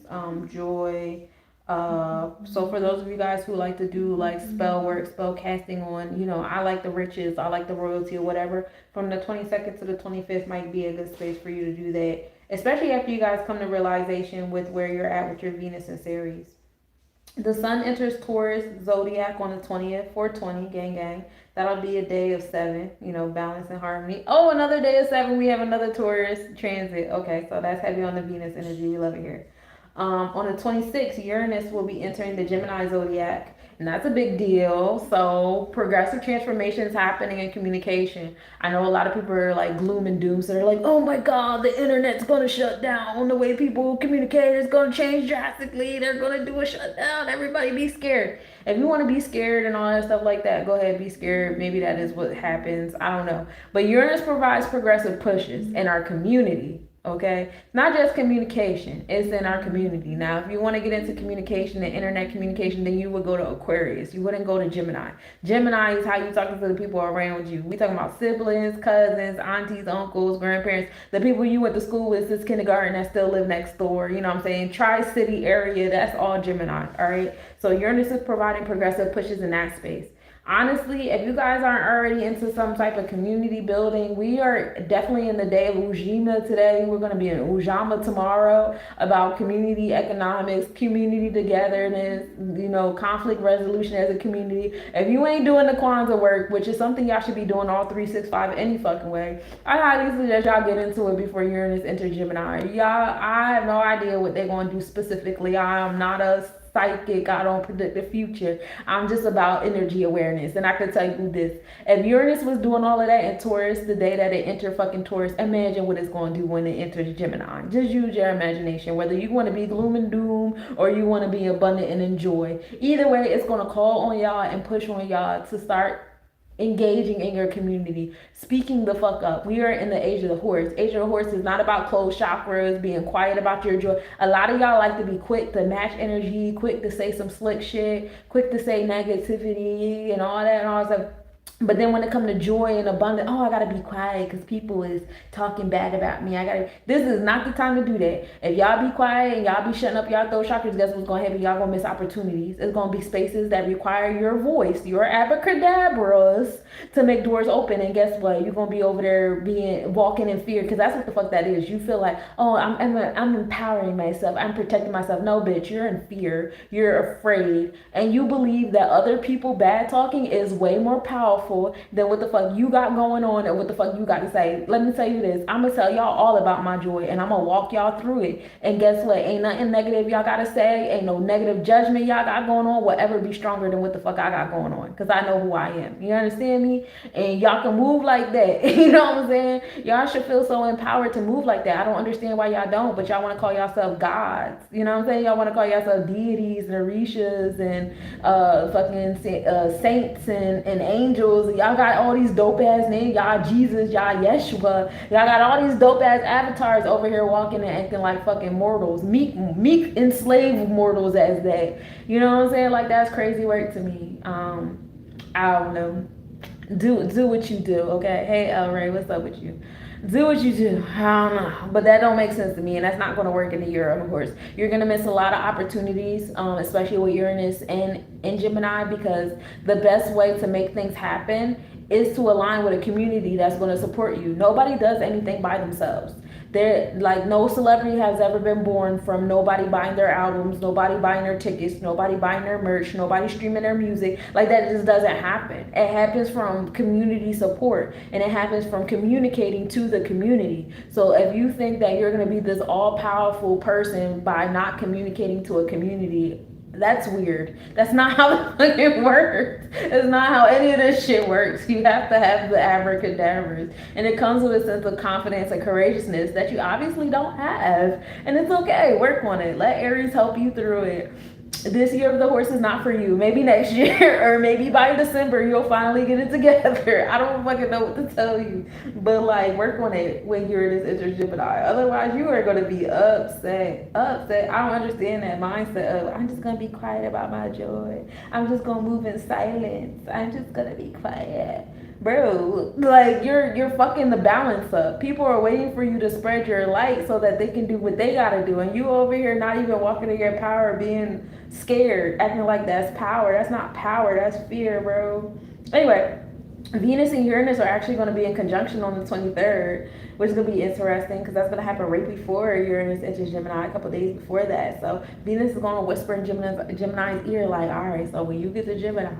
joy. So for those of you guys who like to do like spell work, spell casting on, I like the riches, I like the royalty or whatever, from the 22nd to the 25th might be a good space for you to do that, especially after you guys come to realization with where you're at with your Venus and Ceres. The sun enters Taurus zodiac on the 20th, 420, gang gang. That'll be a day of 7, balance and harmony. Oh, another day of 7, we have another Taurus transit. Okay, so that's heavy on the Venus energy. We love it here. On the 26th, Uranus will be entering the Gemini zodiac, and that's a big deal. So progressive transformation is happening in communication. I know a lot of people are like gloom and doom, so they're like, oh my god, the internet's going to shut down, the way people communicate is going to change drastically, they're going to do a shutdown, everybody be scared. If you want to be scared and all that stuff like that, go ahead, be scared. Maybe that is what happens, I don't know. But Uranus provides progressive pushes in our community. Okay, not just communication, it's in our community. Now, if you want to get into communication and internet communication, then you would go to Aquarius. You wouldn't go to Gemini. Gemini is how you talking to the people around you. We talking about siblings, cousins, aunties, uncles, grandparents, the people you went to school with since kindergarten that still live next door. You know what I'm saying? Tri-city area, that's all Gemini. All right, so Uranus is providing progressive pushes in that space. Honestly, if you guys aren't already into some type of community building, we are definitely in the day of Ujima today. We're going to be in Ujama tomorrow about community economics, community togetherness, conflict resolution as a community. If you ain't doing the Kwanzaa work, which is something y'all should be doing all 365 any fucking way, I highly suggest y'all get into it before Uranus enters Gemini. I have no idea what they're going to do specifically. I am not a psychic, I don't predict the future. I'm just about energy awareness. And I can tell you this, if Uranus was doing all of that in Taurus the day that it entered fucking Taurus, imagine what it's going to do when it enters Gemini. Just use your imagination, whether you want to be gloom and doom or you want to be abundant and enjoy. Either way, it's going to call on y'all and push on y'all to start engaging in your community, speaking the fuck up. We are in the age of the horse. Age of the horse is not about closed chakras, being quiet about your joy. A lot of y'all like to be quick to match energy, quick to say some slick shit, quick to say negativity and all that stuff. But then when it comes to joy and abundance, I gotta be quiet because people is talking bad about me. This is not the time to do that. If y'all be quiet and y'all be shutting up y'all throat chakras, guess what's gonna happen? Y'all gonna miss opportunities. It's gonna be spaces that require your voice, your abracadabras to make doors open. And guess what? You're gonna be over there walking in fear, because that's what the fuck that is. You feel like, oh, I'm empowering myself, I'm protecting myself. No, bitch, you're in fear. You're afraid, and you believe that other people bad talking is way more powerful powerful than what the fuck you got going on and what the fuck you got to say. Let me tell you this. I'm going to tell y'all all about my joy, and I'm going to walk y'all through it. And guess what? Ain't nothing negative y'all got to say. Ain't no negative judgment y'all got going on will ever be stronger than what the fuck I got going on, because I know who I am. You understand me? And y'all can move like that. You know what I'm saying? Y'all should feel so empowered to move like that. I don't understand why y'all don't, but y'all want to call yourself gods. You know what I'm saying? Y'all want to call yourself deities and orishas and saints and angels. Y'all got all these dope ass names. Y'all Jesus, y'all Yeshua. Y'all got all these dope ass avatars over here walking and acting like fucking mortals. Meek enslaved mortals as that. You know what I'm saying? Like, that's crazy work to me. I don't know. Do what you do, okay? Hey, El Ray, what's up with you? Do what you do. I don't know, but that don't make sense to me, and that's not going to work in a year. Of course, you're going to miss a lot of opportunities, especially with Uranus and in Gemini, because the best way to make things happen is to align with a community that's going to support you. Nobody does anything by themselves. There, like, no celebrity has ever been born from nobody buying their albums, nobody buying their tickets, nobody buying their merch, nobody streaming their music. Like, that just doesn't happen. It happens from community support, and it happens from communicating to the community. So if you think that you're going to be this all-powerful person by not communicating to a community, that's weird. That's not how it works. It's not how any of this shit works. You have to have the abracadabras. And it comes with a sense of confidence and courageousness that you obviously don't have. And it's okay. Work on it. Let Aries help you through it. This year of the horse is not for you. Maybe next year, or maybe by December you'll finally get it together. I don't fucking know what to tell you, but like, work on it when Uranus enters Gemini. Otherwise, you are gonna be upset. I don't understand that mindset of, I'm just gonna be quiet about my joy. I'm just gonna move in silence. I'm just gonna be quiet. Bro, like, you're fucking the balance up. People are waiting for you to spread your light so that they can do what they gotta do, and you over here not even walking in your power, being scared, acting like that's power. That's not power, that's fear, bro. Anyway, Venus and Uranus are actually going to be in conjunction on the 23rd, which is going to be interesting because that's going to happen right before Uranus enters Gemini, a couple days before that. So Venus is going to whisper in Gemini's ear, like, all right, so when you get to Gemini,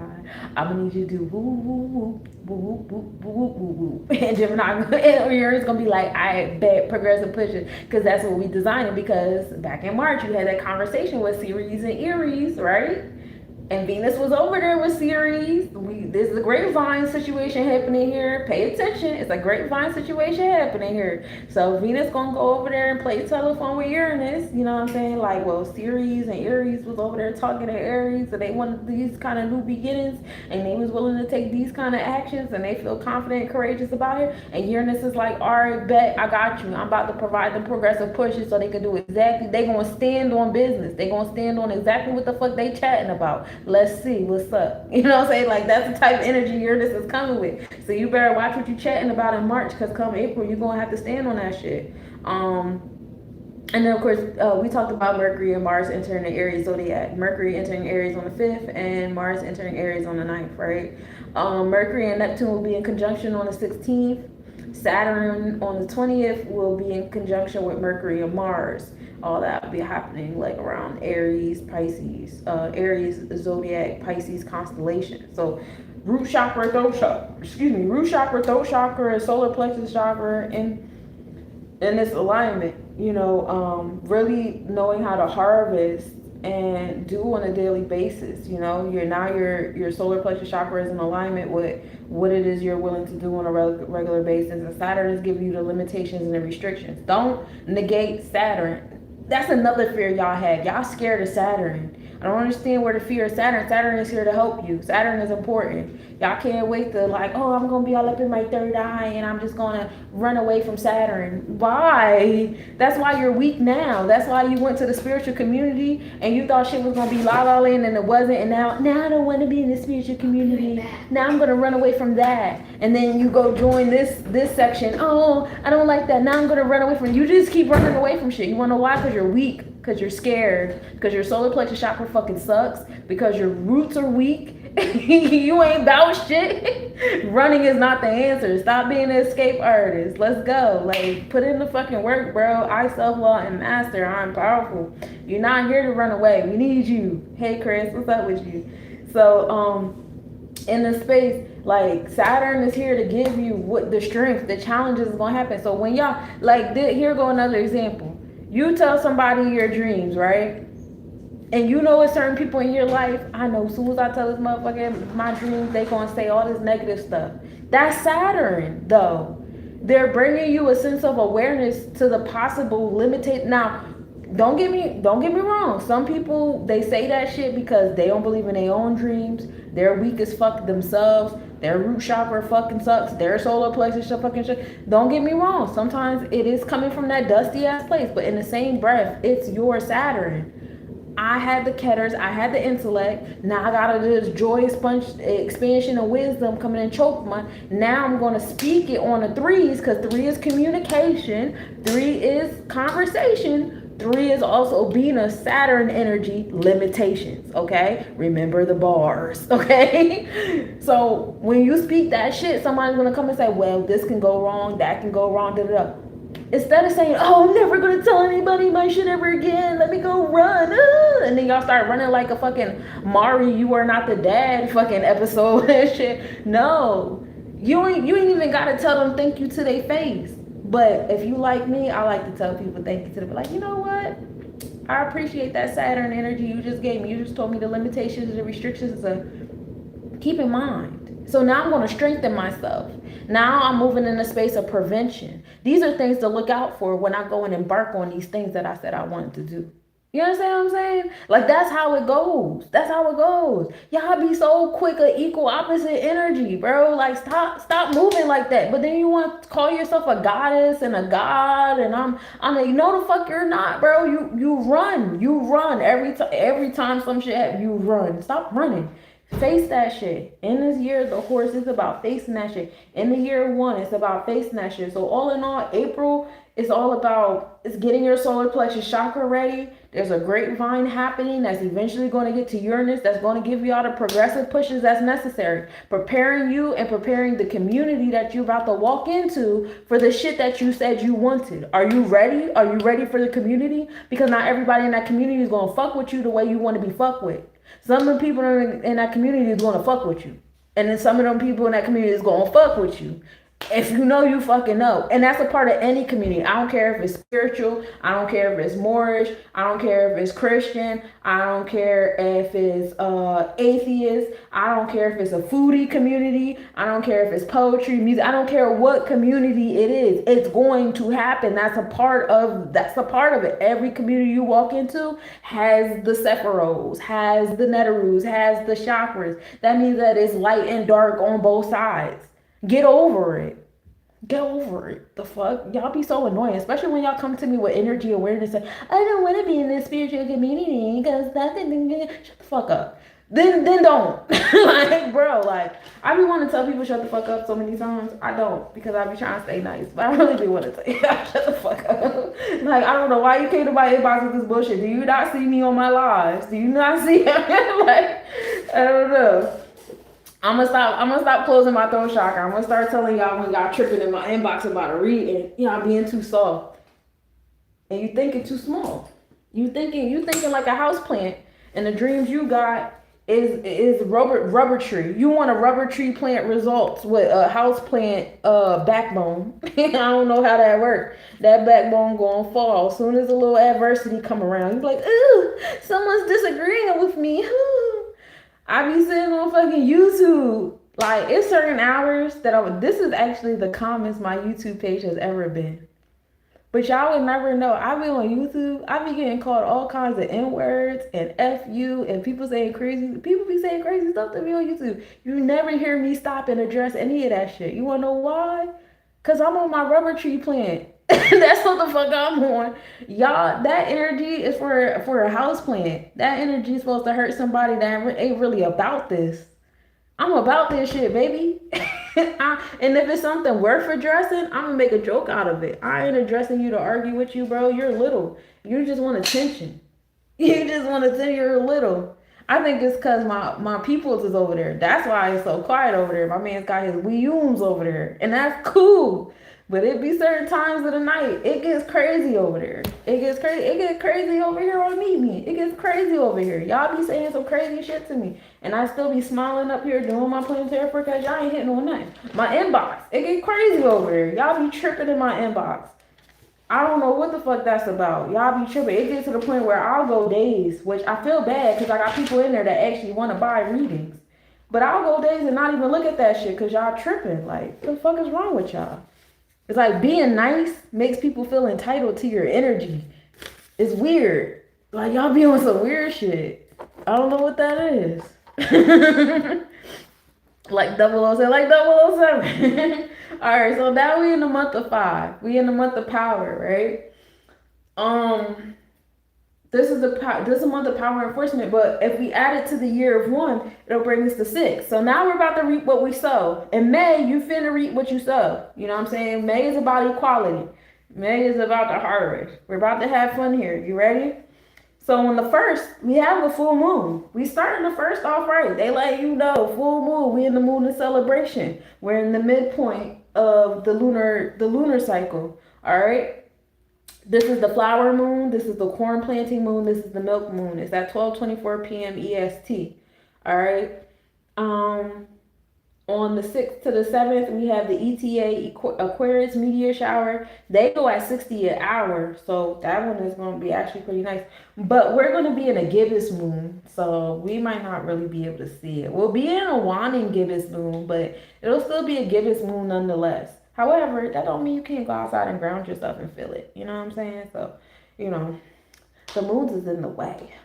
I'm going to need you to do woo, woo, woo, woo, woo, woo, woo, woo, woo. And Gemini, and Uranus is going to be like, I bet, progressive pushing, because that's what we designed. Because back in March, you had that conversation with Ceres and Aries, right? And Venus was over there with Ceres. There's a grapevine situation happening here. Pay attention. It's a grapevine situation happening here. So Venus gonna go over there and play telephone with Uranus. You know what I'm saying? Like, well, Ceres and Aries was over there talking to Aries, and they wanted these kind of new beginnings, and they was willing to take these kind of actions, and they feel confident and courageous about it. And Uranus is like, all right, bet, I got you. I'm about to provide them progressive pushes so they can do exactly. They gonna stand on business. They gonna stand on exactly what the fuck they chatting about. Let's see what's up. You know what I'm saying? Like, that's the type of energy Uranus is coming with. So you better watch what you chatting about in March, because come April, you're going to have to stand on that shit. And then, of course, we talked about Mercury and Mars entering the Aries zodiac. Mercury entering Aries on the 5th and Mars entering Aries on the 9th, right? Mercury and Neptune will be in conjunction on the 16th. Saturn on the 20th will be in conjunction with Mercury and Mars. All that will be happening like around Aries, Pisces, Aries zodiac, Pisces constellation. So root chakra, throat chakra, and solar plexus chakra in this alignment. You know, really knowing how to harvest and do on a daily basis. You know, your solar plexus chakra is in alignment with what it is you're willing to do on a regular basis, and Saturn is giving you the limitations and the restrictions. Don't negate Saturn. That's another fear y'all have. Y'all scared of Saturn. I don't understand where the fear of Saturn. Saturn is here to help you. Saturn is important. Y'all can't wait to, like, oh, I'm going to be all up in my third eye and I'm just going to run away from Saturn. Why? That's why you're weak now. That's why you went to the spiritual community and you thought shit was going to be la la land, and it wasn't. And now I don't want to be in the spiritual community. Now I'm going to run away from that. And then you go join this section. Oh, I don't like that. Now I'm going to run away from it. You just keep running away from shit. You want to know why? Because you're weak. Because you're scared. Because your solar plexus chakra fucking sucks. Because your roots are weak. You ain't about shit. Running is not the answer. Stop being an escape artist. Let's go. Like, put in the fucking work, bro. I self-law and master. I'm powerful. You're not here to run away. We need you. Hey, Chris, what's up with you? So, in the space, like Saturn is here to give you what the strength, the challenges is gonna happen. So when y'all like here go another example. You tell somebody your dreams, right? And you know with certain people in your life, I know as soon as I tell this motherfucker my dreams, they gonna say all this negative stuff. That's Saturn, though. They're bringing you a sense of awareness to the possible limited. Now, don't get me wrong. Some people they say that shit because they don't believe in their own dreams. They're weak as fuck themselves. Their root chakra fucking sucks. Their solar plexus fucking shit. Don't get me wrong. Sometimes it is coming from that dusty ass place, but in the same breath, it's your Saturn. I had the Ketters, I had the intellect. Now I got this joyous expansion of wisdom coming in choke my. Now I'm going to speak it on the threes because 3 is communication, 3 is conversation, 3 is also being a Saturn energy limitations. Okay, remember the bars. Okay, so when you speak that shit, somebody's going to come and say, well, this can go wrong, that can go wrong, da da da. Instead of saying, oh, I'm never going to tell anybody my shit ever again. Let me go run. And then y'all start running like a fucking Mari, you are not the dad fucking episode and shit. No. You ain't even got to tell them thank you to their face. But if you like me, I like to tell people thank you to them. Like, you know what? I appreciate that Saturn energy you just gave me. You just told me the limitations and the restrictions to keep in mind. So now I'm going to strengthen myself. Now I'm moving in a space of prevention. These are things to look out for when I go and embark on these things that I said I wanted to do. You understand what I'm saying? Like, that's how it goes. That's how it goes. Y'all be so quick of equal opposite energy, bro. Like, stop moving like that. But then you want to call yourself a goddess and a god, and I'm like, no, the fuck you're not, bro. You run every time some shit happens. You run. Stop running. Face that shit. In this year, the horse is about facing that shit. In the year 1, it's about facing that shit. So all in all, April is all about it's getting your solar plexus chakra ready. There's a grapevine happening that's eventually going to get to Uranus. That's going to give you all the progressive pushes that's necessary. Preparing you and preparing the community that you're about to walk into for the shit that you said you wanted. Are you ready? Are you ready for the community? Because not everybody in that community is going to fuck with you the way you want to be fucked with. Some of the people in that community is going to fuck with you. And then some of them people in that community is going to fuck with you. If you know, you fucking know. And that's a part of any community. I don't care if it's spiritual. I don't care if it's Moorish. I don't care if it's Christian. I don't care if it's atheist. I don't care if it's a foodie community. I don't care if it's poetry, music. I don't care what community it is. It's going to happen. That's a part of it. Every community you walk into has the Sephiros, has the Neterus, has the chakras. That means that it's light and dark on both sides. Get over it. Get over it. The fuck? Y'all be so annoying, especially when y'all come to me with energy awareness and I don't want to be in this spiritual community because that's shut the fuck up. Then don't. Like, bro, like, I be wanting to tell people shut the fuck up so many times. I don't, because I be trying to stay nice. But I really do want to tell you shut the fuck up. Like, I don't know why you came to my inbox with this bullshit. Do you not see me on my lives? Do you not see like, I don't know. I'm gonna stop closing my throat chakra. I'm gonna start telling y'all when y'all tripping in my inbox about a read and y'all being too soft. And you thinking too small. You thinking like a house plant, and the dreams you got is rubber tree. You want a rubber tree plant results with a house plant backbone. I don't know how that works. That backbone gonna fall as soon as a little adversity come around. You be like, ooh, someone's disagreeing with me. Ooh. I be sitting on fucking YouTube. Like, it's certain hours that this is actually the calmest my YouTube page has ever been. But y'all would never know. I be on YouTube. I be getting called all kinds of N-words and F-you and people be saying crazy stuff to me on YouTube. You never hear me stop and address any of that shit. You wanna know why? Cause I'm on my rubber tree plant. That's what the fuck I'm on. Y'all, that energy is for a house plant. That energy is supposed to hurt somebody that ain't really about this. I'm about this shit, baby. And if it's something worth addressing, I'm gonna make a joke out of it. I ain't addressing you to argue with you, bro. You're little. You just want attention. You just want to tell you're little. I think it's because my peoples is over there. That's why it's so quiet over there. My man's got his weeums over there. And that's cool. But it be certain times of the night. It gets crazy over there. It gets crazy over here on Meet Me. It gets crazy over here. Y'all be saying some crazy shit to me. And I still be smiling up here doing my planetary forecast. Y'all ain't hitting on nothing. My inbox, it get crazy over there. Y'all be tripping in my inbox. I don't know what the fuck that's about. Y'all be tripping. It gets to the point where I'll go days, which I feel bad because I got people in there that actually want to buy readings. But I'll go days and not even look at that shit because y'all tripping. Like, what the fuck is wrong with y'all? It's like being nice makes people feel entitled to your energy. It's weird. Like, y'all be on some weird shit. I don't know what that is. Like 007, like 007. All right, so now we in the month of 5. We in the month of power, right? This is a month of power enforcement, but if we add it to the year of 1, it'll bring us to 6. So now we're about to reap what we sow. In May, you finna reap what you sow. You know what I'm saying? May is about equality. May is about the harvest. We're about to have fun here. You ready? So on the 1st, we have a full moon. We starting the 1st off right. They let you know, full moon. We in the moon of celebration. We're in the midpoint of the lunar cycle. All right. This is the flower moon. This is the corn planting moon. This is the milk moon. It's at 12:24 p.m. EST. All right. On the 6th to the 7th, we have the ETA Aquarius meteor shower. They go at 60 an hour, so that one is going to be actually pretty nice. But we're going to be in a gibbous moon, so we might not really be able to see it. We'll be in a waning gibbous moon, but it'll still be a gibbous moon nonetheless. However, that don't mean you can't go outside and ground yourself and feel it. You know what I'm saying? So, the moons is in the way.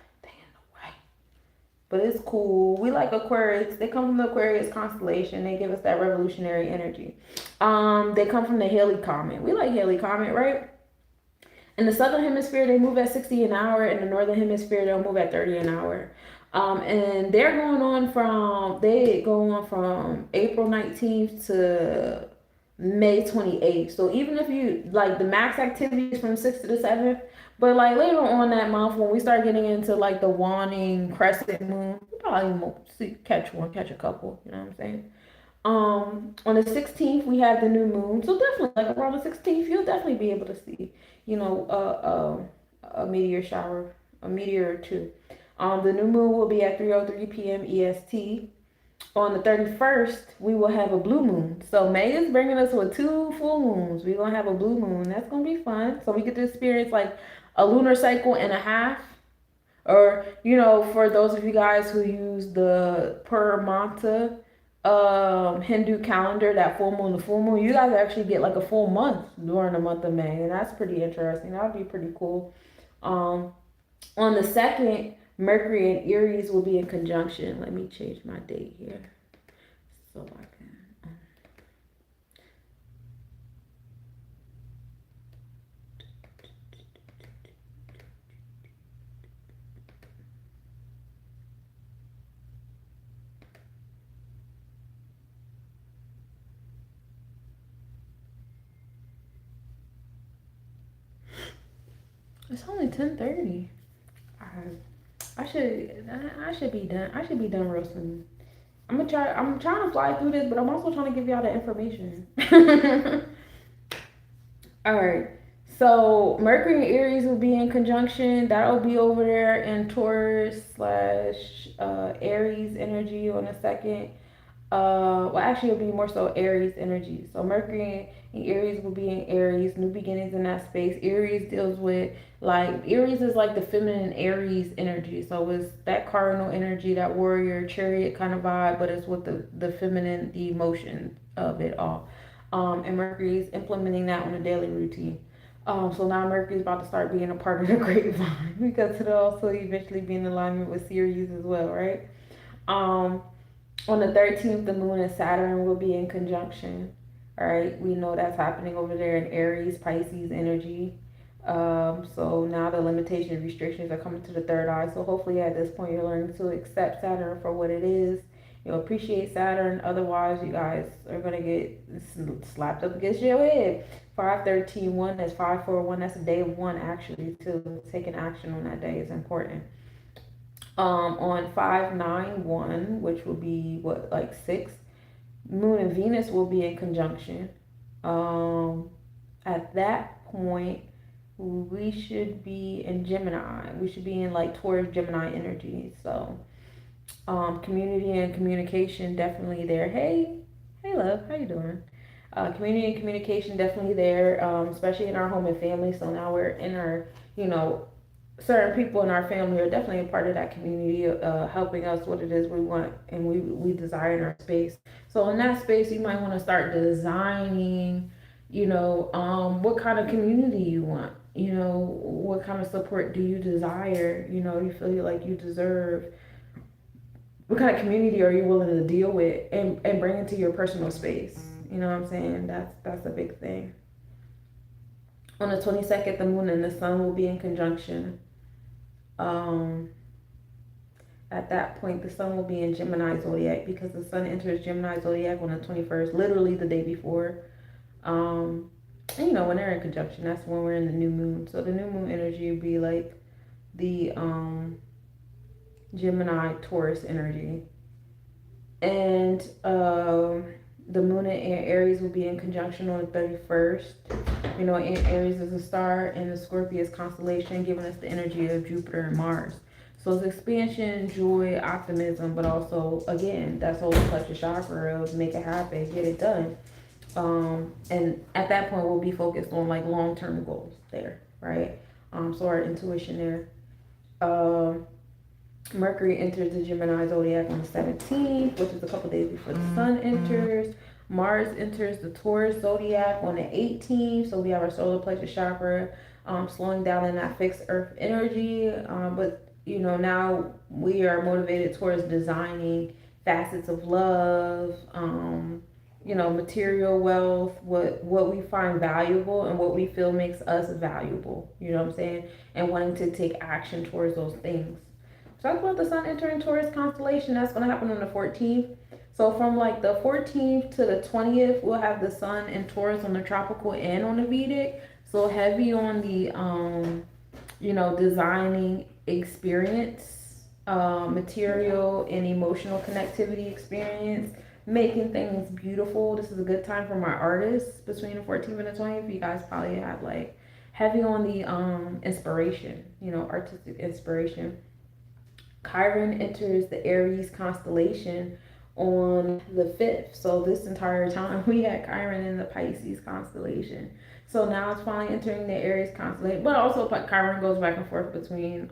But it's cool. We like Aquarius. They come from the Aquarius constellation. They give us that revolutionary energy. They come from the Halley Comet. We like Halley Comet, right? In the southern hemisphere, they move at 60 an hour. In the northern hemisphere, they'll move at 30 an hour. And they go on from April 19th to May 28th. So even if you like the max activity is from 6th to the 7th, but like later on that month when we start getting into like the waning crescent moon, you probably won't catch a couple, you know what I'm saying? On the 16th we have the new moon. So definitely like around the 16th you'll definitely be able to see, a meteor shower, a meteor or two. The new moon will be at 3:03 p.m. EST. On the 31st, we will have a blue moon. So May is bringing us with 2 full moons. We're going to have a blue moon. That's going to be fun. So we get to experience like a lunar cycle and a half. Or, for those of you guys who use the Purnamata Hindu calendar, that full moon to full moon, you guys actually get like a full month during the month of May. And that's pretty interesting. That would be pretty cool. On the 2nd, Mercury and Aries will be in conjunction. Let me change my date here so I can. It's only 10:30. I should be done. I should be done real soon. I'm trying to fly through this, but I'm also trying to give y'all the information. All right. So Mercury and Aries will be in conjunction. That'll be over there in Taurus / Aries energy on the 2nd. Well, actually, it'll be more so Aries energy. So Mercury and Aries will be in Aries, new beginnings in that space. Aries deals with Aries is like the feminine Aries energy. So it's that cardinal energy, that warrior chariot kind of vibe, but it's with the feminine, the emotion of it all. And Mercury is implementing that on a daily routine. So now Mercury is about to start being a part of the grapevine because it'll also eventually be in alignment with Ceres as well, right? On the 13th, the moon and Saturn will be in conjunction. All right, we know that's happening over there in Aries, Pisces energy. So now the limitations, restrictions are coming to the third eye. So hopefully at this point you're learning to accept Saturn for what it is. You'll appreciate Saturn. Otherwise, you guys are gonna get slapped up against your head. 5-13-1. That's 5-4-1. That's a day of 1 actually too. Taking action on that day is important. On 5-9-1, which will be 6, Moon and Venus will be in conjunction. At that point, we should be in Gemini. We should be in Taurus Gemini energy. So Community and communication definitely there. Hey, love, how you doing? Community and communication definitely there, especially in our home and family. So now we're in our, you know, certain people in our family are definitely a part of that community, helping us what it is we want and we desire in our space. So in that space, you might want to start designing, what kind of community you want. What kind of support do you desire? You feel like you deserve. What kind of community are you willing to deal with and bring into your personal space? You know what I'm saying? That's a big thing. On the 22nd, the moon and the sun will be in conjunction. Um, at that point, the sun will be in Gemini zodiac because the sun enters Gemini zodiac on the 21st, literally the day before. Um, and when they're in conjunction, that's when we're in the new moon. So the new moon energy would be like the Gemini Taurus energy. And the moon in Aries will be in conjunction on the 31st. Aries is a star in the Scorpius constellation, giving us the energy of Jupiter and Mars. So it's expansion, joy, optimism, but also, again, that solar plexus chakra of make it happen, get it done. And at that point, we'll be focused on like long-term goals there, right? So our intuition there. Mercury enters the Gemini zodiac on the 17th, which is a couple days before the sun enters. Mars enters the Taurus zodiac on the 18th, so we have our solar plexus chakra slowing down in that fixed earth energy. But now we are motivated towards designing facets of love, material wealth, what we find valuable and what we feel makes us valuable. You know what I'm saying? And wanting to take action towards those things. Talk about the sun entering Taurus constellation. That's going to happen on the 14th. So from like the 14th to the 20th, we'll have the sun in Taurus on the tropical and on the Vedic. So heavy on the, designing experience, material and emotional connectivity experience, making things beautiful. This is a good time for my artists between the 14th and the 20th. You guys probably have like heavy on the inspiration, artistic inspiration. Chiron enters the Aries constellation on the 5th. So this entire time we had Chiron in the Pisces constellation. So now it's finally entering the Aries constellation. But also Chiron goes back and forth between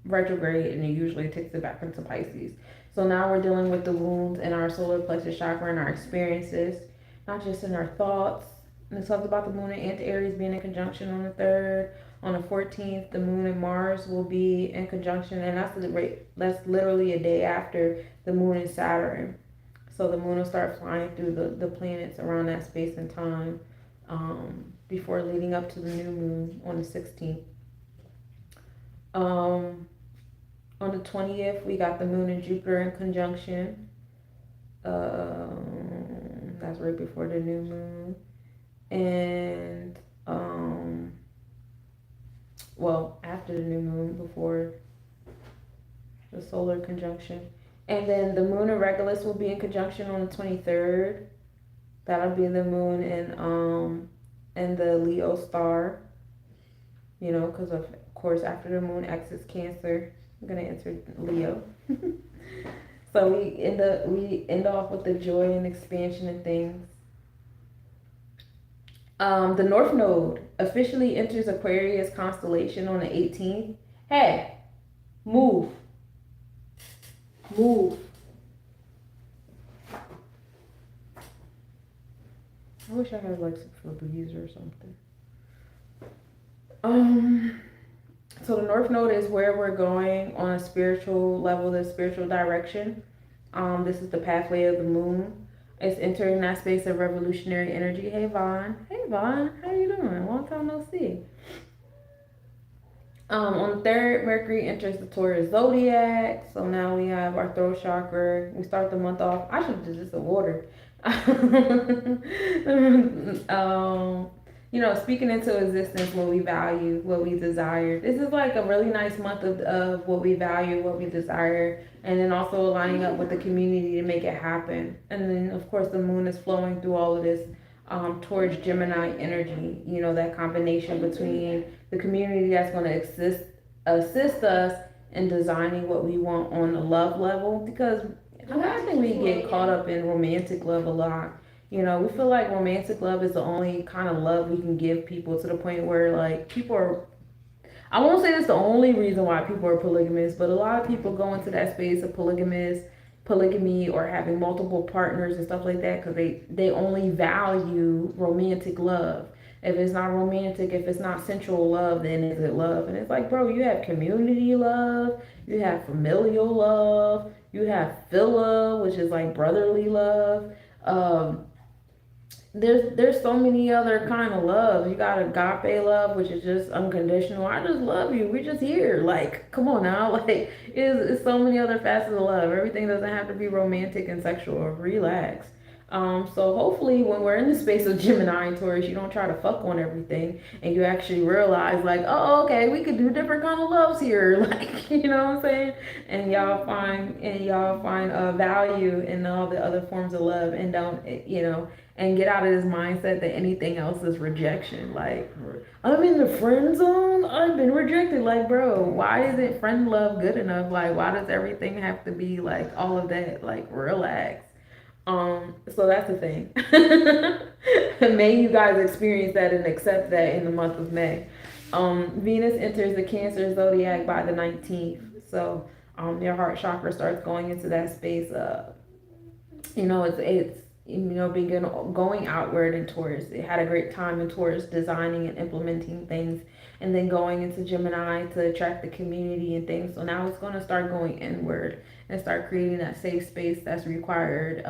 retrograde and it usually takes it back into Pisces. So now we're dealing with the wounds in our solar plexus chakra and our experiences, not just in our thoughts. And it talks about the moon and anti-Aries being in conjunction on the 3rd. On the 14th, the moon and Mars will be in conjunction, and that's literally a day after the moon and Saturn. So the moon will start flying through the planets around that space and time before leading up to the new moon on the 16th. On the 20th, we got the moon and Jupiter in conjunction. That's right before the new moon. And after the new moon, before the solar conjunction. And then the moon and Regulus will be in conjunction on the 23rd. That'll be the moon and the Leo star. Because of course after the moon exits Cancer, I'm gonna enter Leo. So we end off with the joy and expansion and things. The North Node officially enters Aquarius constellation on the 18th. Hey, move. I wish I had like some Febreze or something. So the North Node is where we're going on a spiritual level, the spiritual direction. This is the pathway of the moon. It's entering that space of revolutionary energy. Hey Vaughn, how you doing? Long time no see. On the 3rd, Mercury enters the Taurus zodiac. So now we have our throat chakra. We start the month off. I should have did this in order. Speaking into existence what we value, what we desire. This is like a really nice month of what we value, what we desire, and then also aligning up with the community to make it happen. And then, of course, the moon is flowing through all of this towards Gemini energy, that combination between the community that's going to assist us and designing what we want on the love level, because I think we get caught up in romantic love a lot. We feel like romantic love is the only kind of love we can give people, to the point where like people are, I won't say that's the only reason why people are polygamous, but a lot of people go into that space of polygamy or having multiple partners and stuff like that because they only value romantic love. If it's not romantic, if it's not sensual love, then is it love? And it's like, bro, you have community love, you have familial love, you have philia, which is like brotherly love. Um, there's so many other kind of love. You got agape love, which is just unconditional. I just love you. We're just here. Like, come on now. Like, it's so many other facets of love. Everything doesn't have to be romantic and sexual. Relax. So hopefully when we're in the space of Gemini and Taurus, you don't try to fuck on everything, and you actually realize like, oh, okay, we could do different kind of loves here. Like, you know what I'm saying? And y'all find value in all the other forms of love, and don't, and get out of this mindset that anything else is rejection. Like, I'm in the friend zone, I've been rejected. Like, bro, why isn't friend love good enough? Like, why does everything have to be like all of that? Like, relax. So that's the thing. May you guys experience that and accept that in the month of May. Venus enters the Cancer zodiac by the 19th. So your heart chakra starts going into that space. It's begin going outward in Taurus. It had a great time in Taurus designing and implementing things, and then going into Gemini to attract the community and things. So now it's going to start going inward and start creating that safe space that's required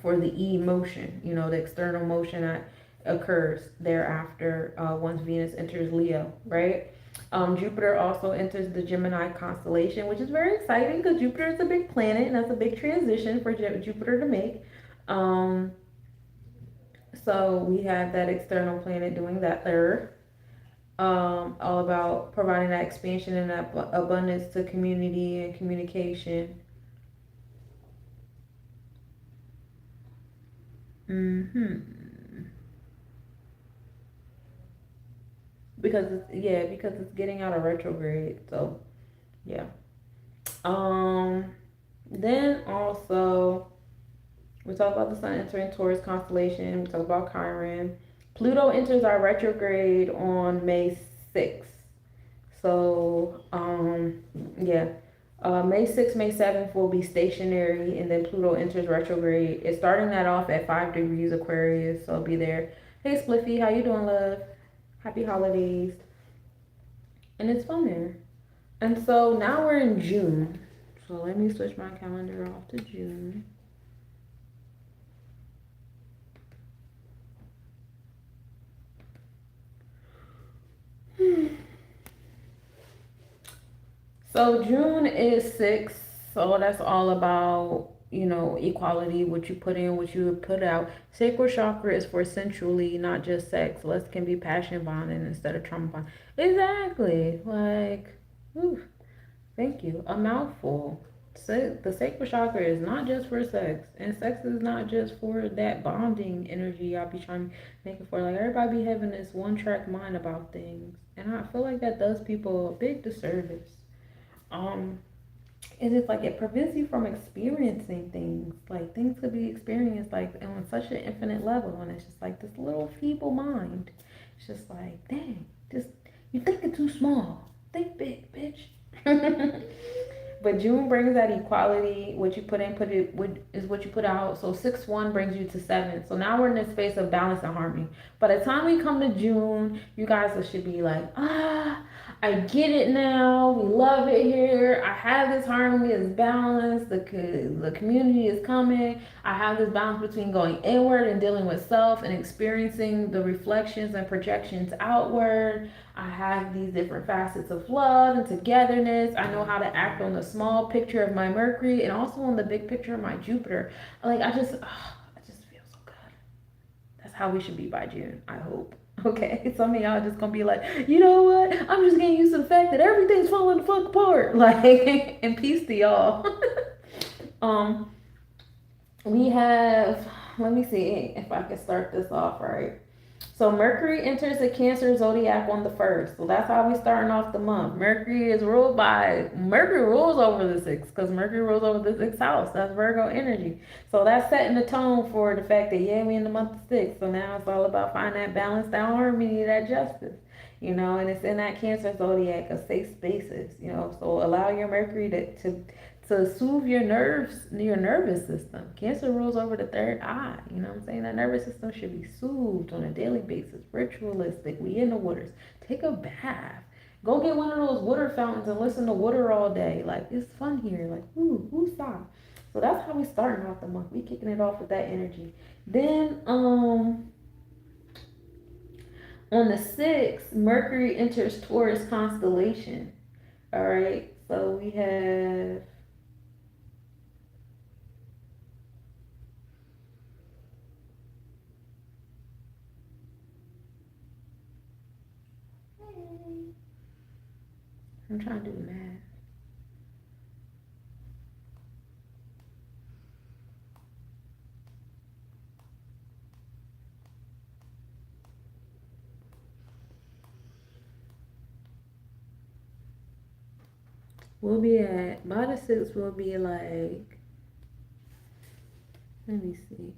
for the emotion, the external motion that occurs thereafter once Venus enters Leo, right? Jupiter also enters the Gemini constellation, which is very exciting because Jupiter is a big planet, and that's a big transition for Jupiter to make. Um, so we have that external planet doing that there. All about providing that expansion and that abundance to community and communication. hmm because it's getting out of retrograde. So yeah. Um. Then also we talk about the sun entering Taurus constellation. We talk about Chiron. Pluto enters our retrograde on May 6th. So, yeah. May 6th, May 7th will be stationary, and then Pluto enters retrograde. It's starting that off at 5 degrees Aquarius, so I'll be there. Hey, Spliffy, how you doing, love? Happy holidays. And it's fun there. And so now we're in June. So let me switch my calendar off to June. So June is 6. So that's all about, equality, what you put in, what you put out. Sacral chakra is for sensually, not just sex. Less can be passion bonding instead of trauma bonding. Exactly. Like, oof, thank you. A mouthful. The sacral chakra is not just for sex, and sex is not just for that bonding energy I'll be trying to make it for. Like, everybody be having this one track mind about things, and I feel like that does people a big disservice. Um, it's just like it prevents you from experiencing things. Like, things could be experienced like on such an infinite level, and it's just like this little feeble mind. It's just like, dang, just you thinking too small. Think big, bitch. But June brings that equality. What you put in, is what you put out. So 6-1 brings you to 7. So now we're in this space of balance and harmony. By the time we come to June, you guys should be like, I get it now. We love it here. I have this harmony, this balance. The community is coming. I have this balance between going inward and dealing with self and experiencing the reflections and projections outward. I have these different facets of love and togetherness. I know how to act on the small picture of my Mercury and also on the big picture of my Jupiter. Like, I just feel so good. That's how we should be by June, I hope. Okay, some of y'all just gonna be like, you know what? I'm just getting used to the fact that everything's falling the fuck apart. Like, and peace to y'all. We have, let me see if I can start this off right. So Mercury enters the Cancer zodiac on the 1st. So that's how we starting off the month. Mercury rules over the 6th because Mercury rules over the 6th house. That's Virgo energy. So that's setting the tone for the fact that yeah, we in the month of 6. So now it's all about finding that balance, that harmony, that justice. And it's in that Cancer zodiac, a safe spaces. So allow your Mercury to soothe your nervous system. Cancer rules over the third eye. You know what I'm saying? That nervous system should be soothed on a daily basis. Ritualistic. We in the waters. Take a bath. Go get one of those water fountains and listen to water all day. Like, it's fun here. Like, ooh, stop. So that's how we starting off the month. We kicking it off with that energy. Then, on the 6th, Mercury enters Taurus constellation. All right. So we have I'm trying to do the math. We'll be at, by the 6th, we'll be like, let me see.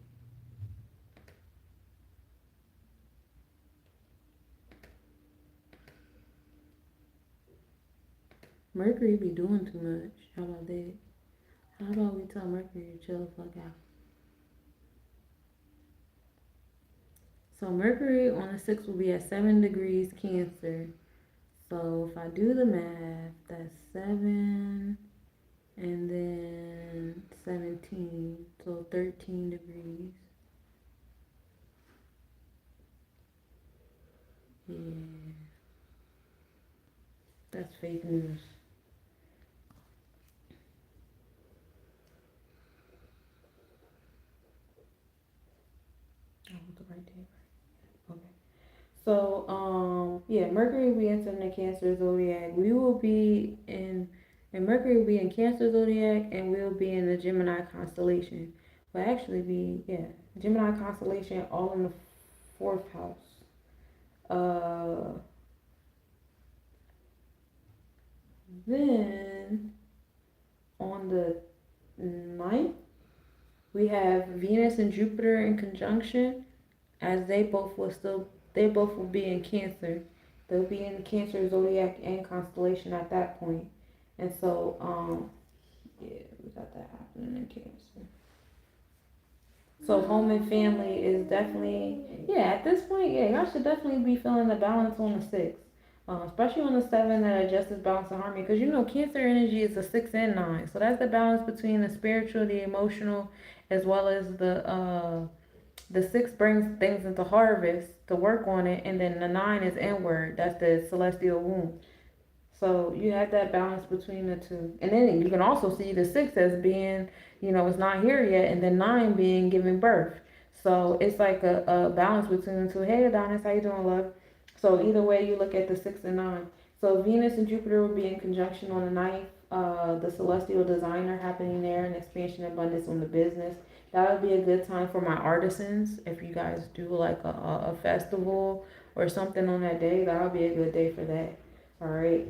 Mercury be doing too much. How about that? How about we tell Mercury to chill the fuck out? So Mercury on the 6th will be at 7 degrees Cancer. So if I do the math, that's 7 and then 17. So 13 degrees. Yeah. That's fake news. Right there. Okay. So, yeah, Mercury will be in the Cancer zodiac. We will be and Mercury will be in Cancer zodiac, and we'll be in the Gemini constellation. Will actually be, Gemini constellation all in the 4th house. Then on the 9th, we have Venus and Jupiter in conjunction, as they both will be in Cancer. They'll be in Cancer zodiac and constellation at that point. And so, yeah, we got that happening in Cancer. So home and family is definitely, at this point, y'all should definitely be feeling the balance on the 6th. Especially on the 7 that adjusts balance and harmony, because Cancer energy is the 6 and 9, so that's the balance between the spiritual, the emotional, as well as the 6 brings things into harvest to work on it, and then the 9 is inward. That's the celestial womb. So you have that balance between the two, and then you can also see the 6 as being, it's not here yet, and then 9 being giving birth. So it's like a balance between the two. Hey Adonis, how you doing, love? So either way you look at the 6 and 9. So Venus and Jupiter will be in conjunction on the 9th. The celestial designer happening there, and expansion abundance on the business. That would be a good time for my artisans. If you guys do like a festival or something on that day, that would be a good day for that. All right.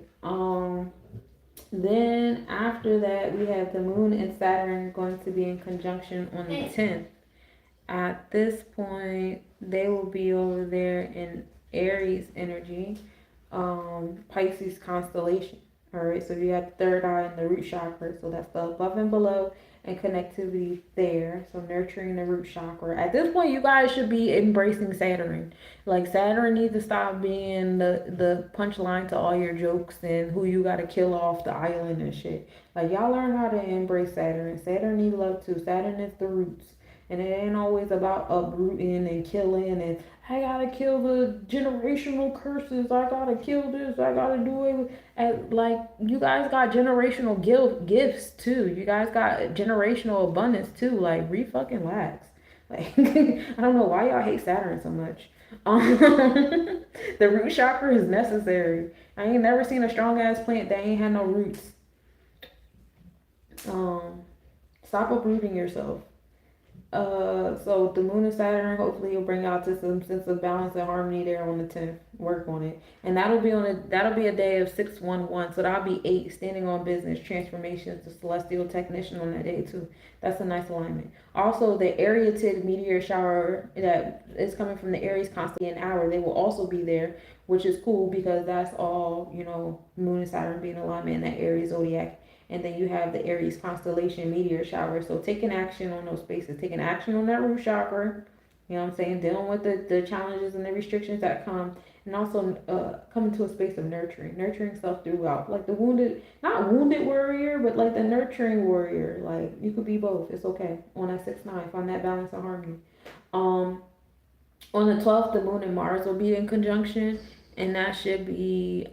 Then after that, we have the Moon and Saturn going to be in conjunction on the 10th. At this point, they will be over there in Aries energy, Pisces constellation. All right, so you have the third eye and the root chakra, so that's the above and below and connectivity there. So nurturing the root chakra. At this point, you guys should be embracing Saturn. Like Saturn needs to stop being the punchline to all your jokes and who you got to kill off the island and shit. Like y'all learn how to embrace Saturn. Saturn needs love too. Saturn is the roots. And it ain't always about uprooting and killing and I gotta kill the generational curses. I gotta kill this. I gotta do it. And like you guys got generational gifts too. You guys got generational abundance too. Like fucking lax. Like I don't know why y'all hate Saturn so much. The root chakra is necessary. I ain't never seen a strong ass plant that ain't had no roots. Stop uprooting yourself. So the moon and Saturn hopefully will bring out to some sense of balance and harmony there on the 10th. Work on it. And that'll be a day of 611. So that'll be 8 standing on business, transformations, the celestial technician on that day too. That's a nice alignment. Also the Arietid meteor shower that is coming from the Aries constellation hour, they will also be there, which is cool because that's all, moon and Saturn being in alignment in that Aries zodiac. And then you have the Aries constellation meteor shower. So taking action on those spaces, taking action on that root chakra, you know what I'm saying, dealing with the challenges and the restrictions that come, and also coming to a space of nurturing stuff throughout, like the wounded, not wounded warrior, but like the nurturing warrior. Like you could be both. It's okay on that 6-9, find that balance and harmony. Um, on the 12th, the moon and Mars will be in conjunction, and that should be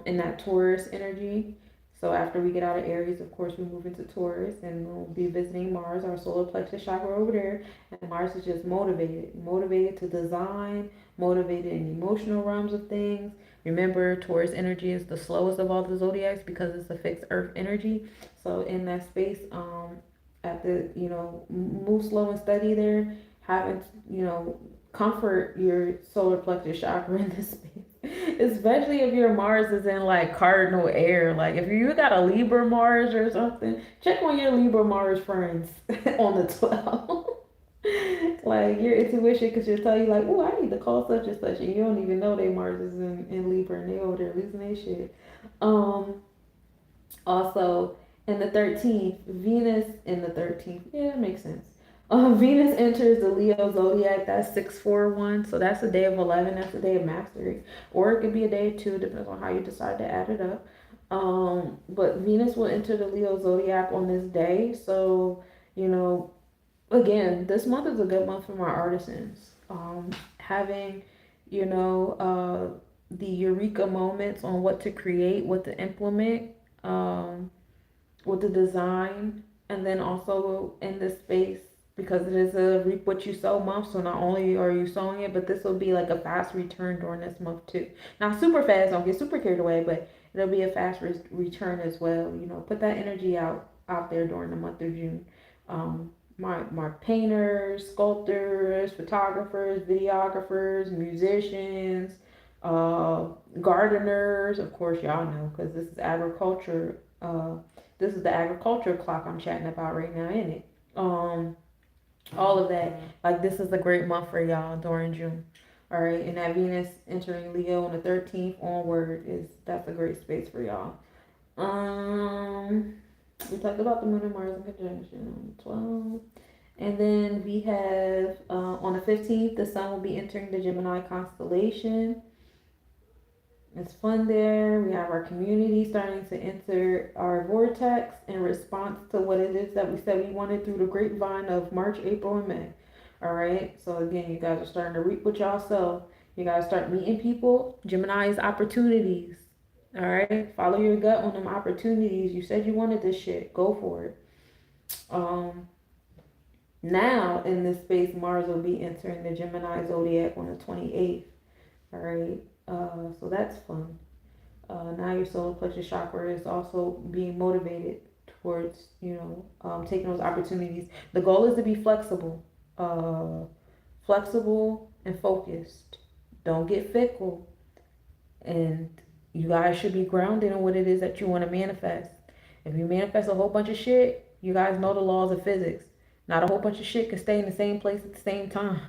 in that Taurus energy. So after we get out of Aries, of course, we move into Taurus, and we'll be visiting Mars, our solar plexus chakra over there. And Mars is just motivated to design, motivated in emotional realms of things. Remember, Taurus energy is the slowest of all the zodiacs because it's a fixed Earth energy. So in that space, at the move slow and steady there, having comfort your solar plexus chakra in this space, especially if your Mars is in like cardinal air. Like if you got a Libra Mars or something, check on your Libra Mars friends on the 12th. Like your intuition could just tell you like, oh, I need to call such and such, and you don't even know they Mars is in Libra and they over there losing their shit. Also in the 13th, Venus in the 13th. Yeah, that makes sense. Venus enters the Leo zodiac. That's 641. So that's a day of 11. That's a day of mastery, or it could be a day of 2, depends on how you decide to add it up. But Venus will enter the Leo zodiac on this day. So again, this month is a good month for my artisans. Having the eureka moments on what to create, what to implement, what to design, and then also in this space, because it is a reap what you sow month. So not only are you sowing it, but this will be like a fast return during this month too. Not super fast, don't get super carried away, but it'll be a fast return as well. Put that energy out there during the month of June. My painters, sculptors, photographers, videographers, musicians, gardeners, of course y'all know, because this is agriculture. This is the agriculture clock I'm chatting about right now, isn't it? All of that. Like this is a great month for y'all during June. All right, and that Venus entering Leo on the 13th onward that's a great space for y'all. We talked about the moon and Mars in conjunction on the 12th. And then we have on the 15th, the sun will be entering the Gemini constellation. It's fun there. We have our community starting to enter our vortex in response to what it is that we said we wanted through the grapevine of March, April, and May. All right. So again, you guys are starting to reap what y'all sow. You guys start meeting people. Gemini's opportunities. All right. Follow your gut on them opportunities. You said you wanted this shit. Go for it. Now in this space, Mars will be entering the Gemini zodiac on the 28th. All right. So that's fun. Now your solar plexus chakra is also being motivated towards, taking those opportunities. The goal is to be flexible and focused. Don't get fickle. And you guys should be grounded in what it is that you want to manifest. If you manifest a whole bunch of shit, you guys know the laws of physics. Not a whole bunch of shit can stay in the same place at the same time.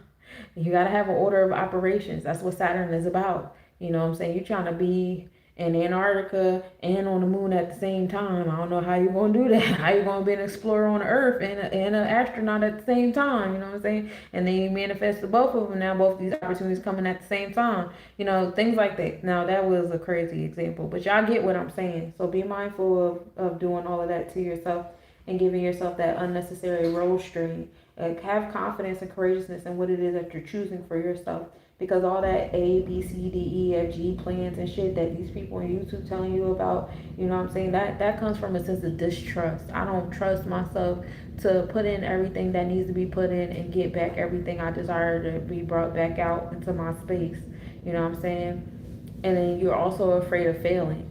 You got to have an order of operations. That's what Saturn is about. You know what I'm saying? You're trying to be in Antarctica and on the moon at the same time. I don't know how you're going to do that. How you going to be an explorer on Earth and an astronaut at the same time? You know what I'm saying? And then you manifest the both of them. Now both these opportunities coming at the same time. Things like that. Now that was a crazy example, but y'all get what I'm saying. So be mindful of doing all of that to yourself and giving yourself that unnecessary role strain. Have confidence and courageousness in what it is that you're choosing for yourself. Because all that A, B, C, D, E, F, G plans and shit that these people on YouTube telling you about, you know what I'm saying? That comes from a sense of distrust. I don't trust myself to put in everything that needs to be put in and get back everything I desire to be brought back out into my space. You know what I'm saying? And then you're also afraid of failing.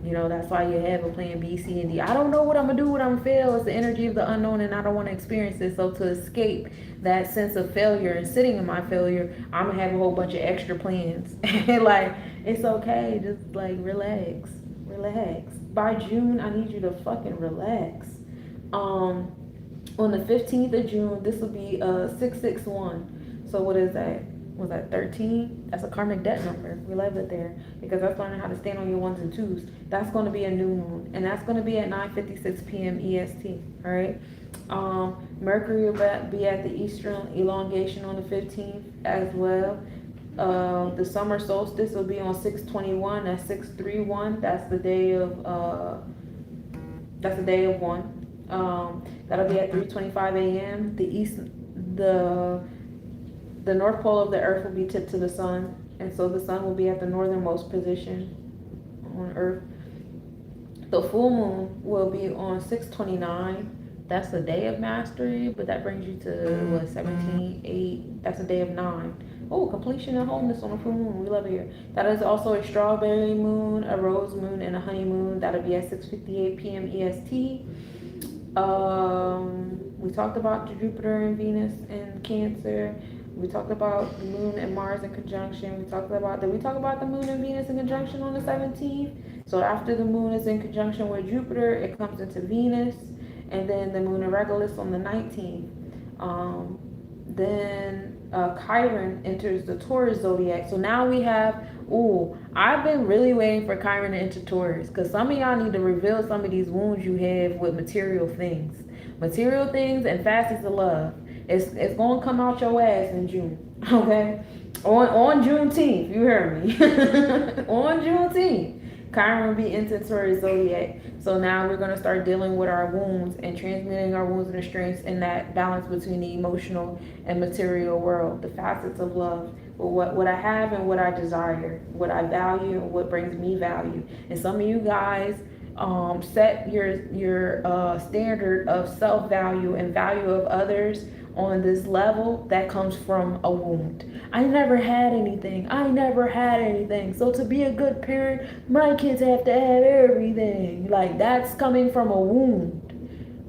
You know, that's why you have a plan B, C, and D. I don't know what I'm gonna do, what I'm gonna fail. It's the energy of the unknown, and I don't want to experience it. So to escape that sense of failure and sitting in my failure, I'm gonna have a whole bunch of extra plans. Like, it's okay, just like relax, relax. By June, I need you to fucking relax. On the 15th of June, this will be 661. So what is that? Was that 13? That's a karmic debt number. We love it there because that's learning how to stand on your ones and twos. That's going to be a new moon, and that's going to be at 9:56 p.m. EST. All right. Mercury will be at the Eastern elongation on the 15th as well. The summer solstice will be on 6/21. That's 6/31. That's the day of one. That'll be at 3:25 a.m. The north pole of the earth will be tipped to the sun, and so the sun will be at the northernmost position on earth. The full moon will be on 6/29. That's the day of mastery, but that brings you to what, 17, 8. That's a day of 9. Oh, completion and wholeness on a full moon. We love it here. That is also a strawberry moon, a rose moon, and a honey moon. That'll be at 6:58 p.m. EST. We talked about Jupiter and Venus and Cancer. We talked about the moon and Mars in conjunction. Did we talk about the moon and Venus in conjunction on the 17th? So after the moon is in conjunction with Jupiter, it comes into Venus, and then the moon in Regulus on the 19th. Then Chiron enters the Taurus zodiac. So now we have, I've been really waiting for Chiron to enter Taurus, because some of y'all need to reveal some of these wounds you have with material things. Material things and facets of love. It's going to come out your ass in June, okay? On Juneteenth, you heard me. On Juneteenth, Chiron will be into Taurus zodiac. So now we're going to start dealing with our wounds and transmitting our wounds and the strengths in that balance between the emotional and material world, the facets of love, what I have and what I desire, what I value and what brings me value. And some of you guys set your standard of self-value and value of others on this level that comes from a wound. I never had anything. So to be a good parent, my kids have to have everything. Like, that's coming from a wound.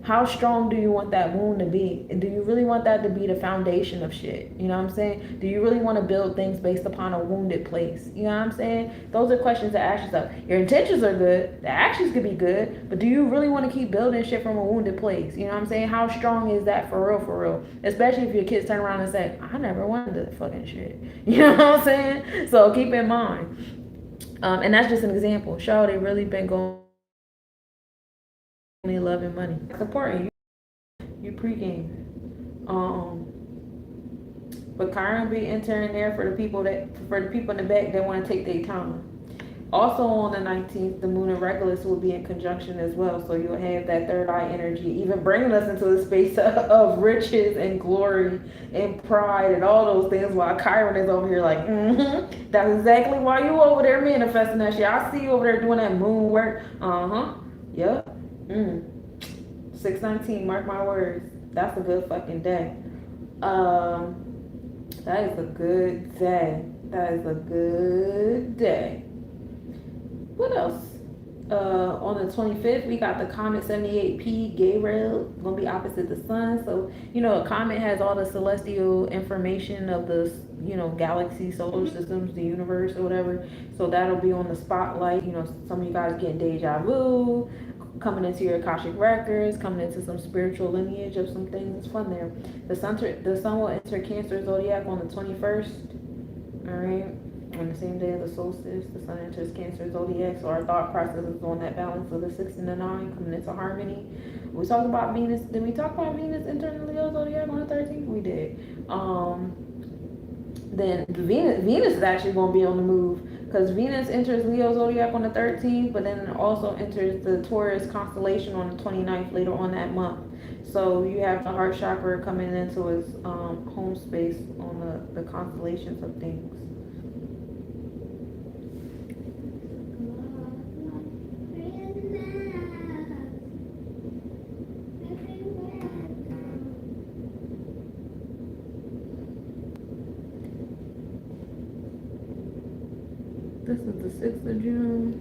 How strong do you want that wound to be? Do you really want that to be the foundation of shit? You know what I'm saying? Do you really want to build things based upon a wounded place? You know what I'm saying? Those are questions to ask yourself. Your intentions are good. The actions could be good. But do you really want to keep building shit from a wounded place? You know what I'm saying? How strong is that for real, for real? Especially if your kids turn around and say, I never wanted that fucking shit. You know what I'm saying? So keep in mind. And that's just an example. Show they really been going love and money. It's important. You pregame. But Chiron will be entering there for the people in the back that want to take their time. Also on the 19th, the moon in Regulus will be in conjunction as well. So you'll have that third eye energy, even bringing us into the space of riches and glory and pride and all those things, while Chiron is over here like, that's exactly why you over there manifesting that shit. I see you over there doing that moon work. Yep. 6/19, mark my words. That's a good fucking day. That is a good day. What else? On the 25th, we got the comet 78P Gabriel gonna be opposite the sun. So, a comet has all the celestial information of the, galaxy, solar systems, the universe, or whatever. So that'll be on the spotlight. Some of you guys getting deja vu, coming into your Akashic records, coming into some spiritual lineage of some things. It's fun there. The sun will enter Cancer zodiac on the 21st. All right. On the same day of the solstice, the sun enters Cancer zodiac. So our thought process is on that balance of the 6 and the 9 coming into harmony. We talked about Venus. Did we talk about Venus entering Leo zodiac on the 13th? We did. Then Venus is actually going to be on the move, because Venus enters Leo zodiac on the 13th, but then it also enters the Taurus constellation on the 29th later on that month. So you have the heart chakra coming into its home space on the constellations of things. This is the 6th of June.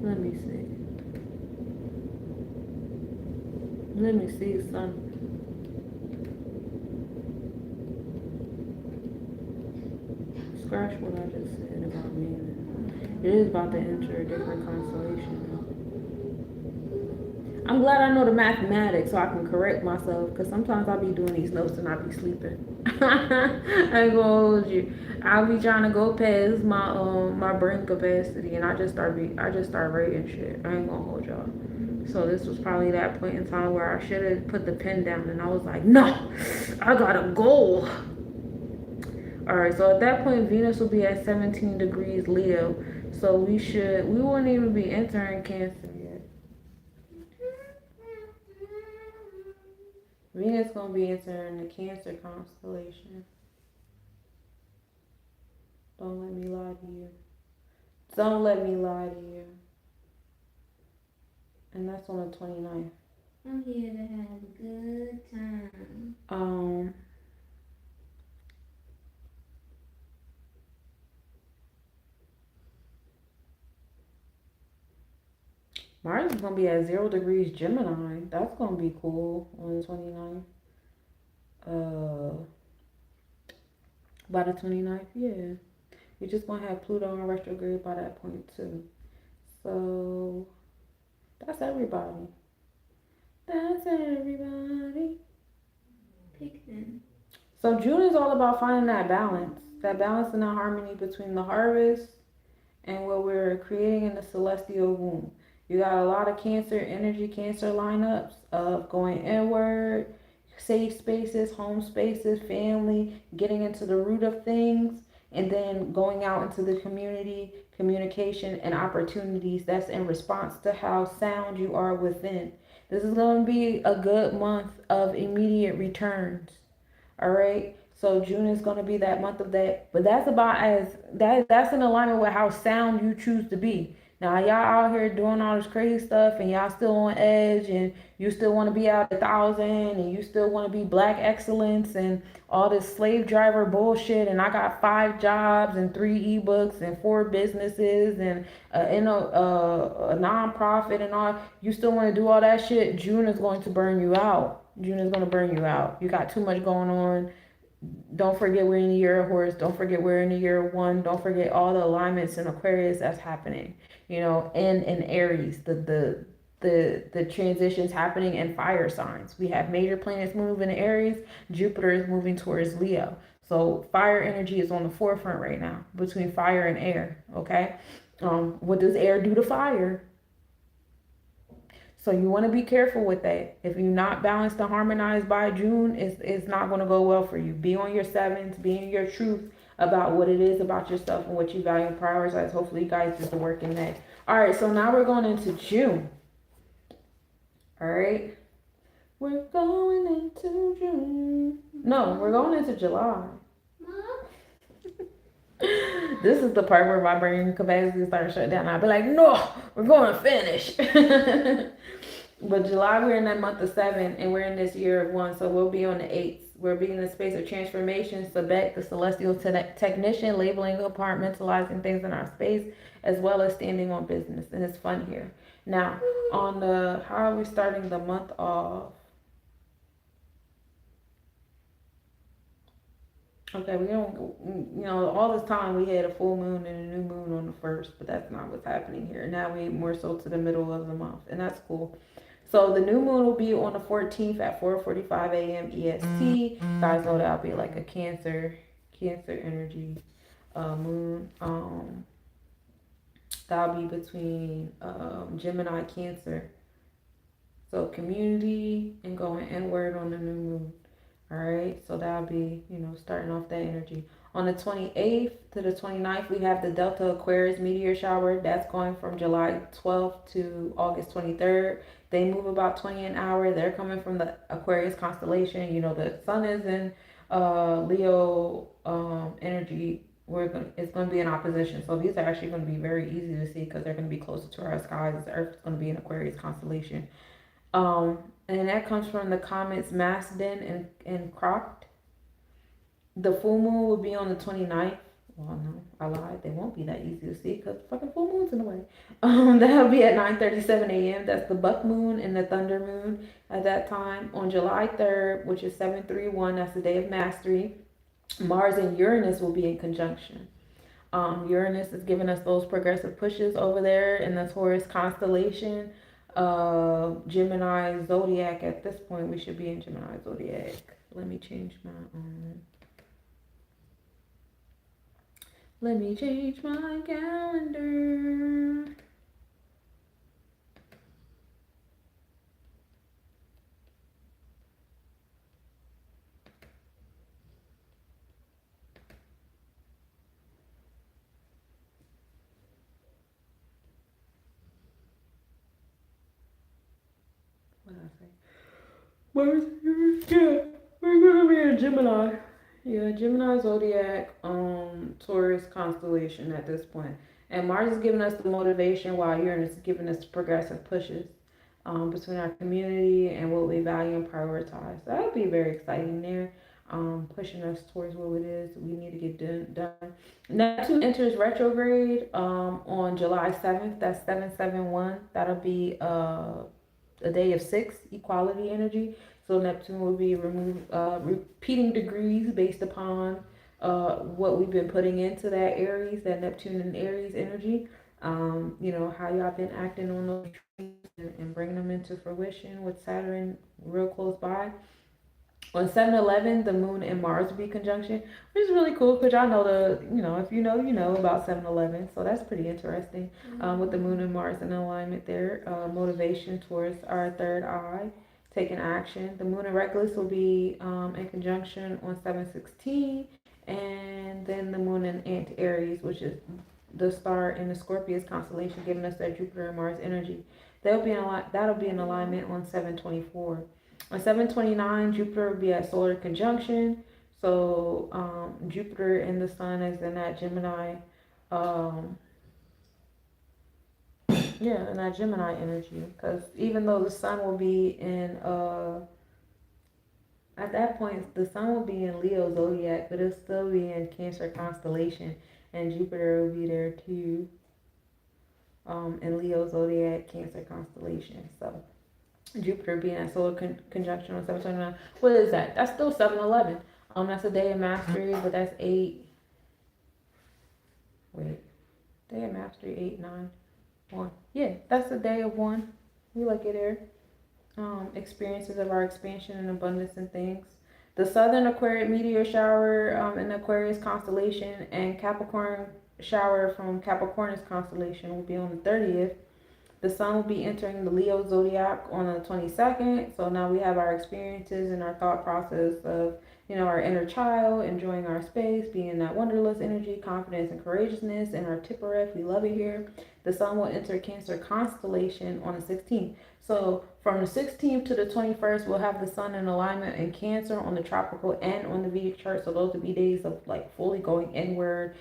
Let me see. Let me see something. Scratch what I just said about Venus. It is about to enter a different constellation now. I'm glad I know the mathematics so I can correct myself because sometimes I'll be doing these notes and I'll be sleeping. I ain't gonna hold you. I'll be trying to go past my brain capacity and I just start writing shit. I ain't gonna hold y'all. So this was probably that point in time where I should have put the pen down and I was like, no, I got a goal. All right, so at that point, Venus will be at 17 degrees Leo. So we won't even be entering Cancer yet. Venus gonna be entering the Cancer constellation. Don't let me lie to you. Don't let me lie to you. And that's on the 29th. I'm here to have a good time. Mars is gonna be at 0 degrees Gemini. That's gonna be cool on the 29th. By the 29th, yeah. You're just gonna have Pluto in retrograde by that point too. So that's everybody. That's everybody. Pick them. So June is all about finding that balance and that harmony between the harvest and what we're creating in the celestial womb. You got a lot of Cancer energy, Cancer lineups of going inward, safe spaces, home spaces, family, getting into the root of things, and then going out into the community, communication, and opportunities that's in response to how sound you are within. This is going to be a good month of immediate returns. All right. So June is going to be that month of that, but that's about that's in alignment with how sound you choose to be. Now y'all out here doing all this crazy stuff and y'all still on edge and you still want to be out 1,000 and you still want to be black excellence and all this slave driver bullshit and I got 5 jobs and 3 ebooks and 4 businesses and a nonprofit and all. You still want to do all that shit. June is going to burn you out. June is going to burn you out. You got too much going on. Don't forget we're in the year of horse. Don't forget we're in the year of 1. Don't forget all the alignments in Aquarius that's happening. You know, and in Aries, the transitions happening in fire signs. We have major planets moving in Aries. Jupiter is moving towards Leo. So fire energy is on the forefront right now between fire and air. Okay. What does air do to fire? So you want to be careful with that. If you're not balanced and harmonized by June, it's not going to go well for you. Be on your 7s, be in your truth about what it is about yourself and what you value and prioritize. Hopefully you guys did the work in that. All right, so now we're going into June. All right. We're going into June. No, we're going into July. This is the part where my brain capacity starts shutting down. I'll be like, no, we're going to finish. But July, we're in that month of 7, and we're in this year of 1, so we'll be on the 8th. We're being in a space of transformation, Sebek, the celestial technician, labeling, compartmentalizing things in our space, as well as standing on business, and it's fun here. Now, on the, how are we starting the month off? Okay, we don't, all this time we had a full moon and a new moon on the 1st, but that's not what's happening here. Now we more so to the middle of the month, and that's cool. So the new moon will be on the 14th at 4:45 a.m. EST. Guys know that'll be like a Cancer energy moon. That'll be between Gemini, Cancer. So community and going inward on the new moon. All right, so that'll be, starting off that energy. On the 28th to the 29th, we have the Delta Aquarius meteor shower. That's going from July 12th to August 23rd. They move about 20 an hour. They're coming from the Aquarius constellation. The sun is in Leo energy. It's going to be in opposition. So these are actually going to be very easy to see because they're going to be closer to our skies. The Earth is going to be in Aquarius constellation. And that comes from the comets Masden and Crocked. The full moon will be on the 29th, Well, no, I lied. They won't be that easy to see because fucking full moon's in the way. That'll be at 9:37 a.m. That's the buck moon and the thunder moon at that time. On July 3rd, which is 731, that's the day of mastery. Mars and Uranus will be in conjunction. Uranus is giving us those progressive pushes over there in the Taurus constellation. Gemini zodiac. At this point, we should be in Gemini zodiac. Let me change my Let me change my calendar. What did I say? Where's yeah, we're gonna be in Gemini. Yeah, Gemini zodiac, Taurus constellation at this point. And Mars is giving us the motivation while Uranus is giving us progressive pushes between our community and what we value and prioritize. So that would be very exciting there, pushing us towards what it is we need to get done. Neptune enters retrograde on July 7th. That's 771. That'll be a day of six, equality energy. So Neptune will be repeating degrees based upon what we've been putting into that Aries, that Neptune and Aries energy. How y'all been acting on those dreams and bringing them into fruition with Saturn real close by. On 7-11, the moon and Mars will be conjunction, which is really cool because y'all know if you know, you know about 7-11. So that's pretty interesting with the moon and Mars in alignment there. Motivation towards our third eye, taking action. The moon and Reckless will be in conjunction on 7-16. And then the moon in Anti-Aries, which is the star in the Scorpius constellation, giving us that Jupiter and Mars energy. That'll be in alignment on 7-24. On 7-29, Jupiter will be at solar conjunction. So Jupiter and the Sun is in that Gemini, in that Gemini energy. Because even though the Sun will be in, at that point, the Sun will be in Leo zodiac, but it'll still be in Cancer constellation, and Jupiter will be there too, in Leo zodiac, Cancer constellation. So Jupiter being at solar conjunction on 7-29. What is that? That's still 7-11. That's a day of mastery, but that's 8. Wait. Day of mastery, 8, 9, 1. Yeah, that's a day of 1. We look at there. Experiences of our expansion and abundance and things. The southern Aquarius meteor shower in the Aquarius constellation and Capricorn shower from Capricornus constellation will be on the 30th. The Sun will be entering the Leo zodiac on the 22nd. So now we have our experiences and our thought process of, our inner child, enjoying our space, being in that wonderlust energy, confidence and courageousness, and our Tippereth. We love it here. The Sun will enter Cancer constellation on the 16th. So from the 16th to the 21st, we'll have the Sun in alignment in Cancer on the tropical and on the Vedic chart. So those will be days of like fully going inward,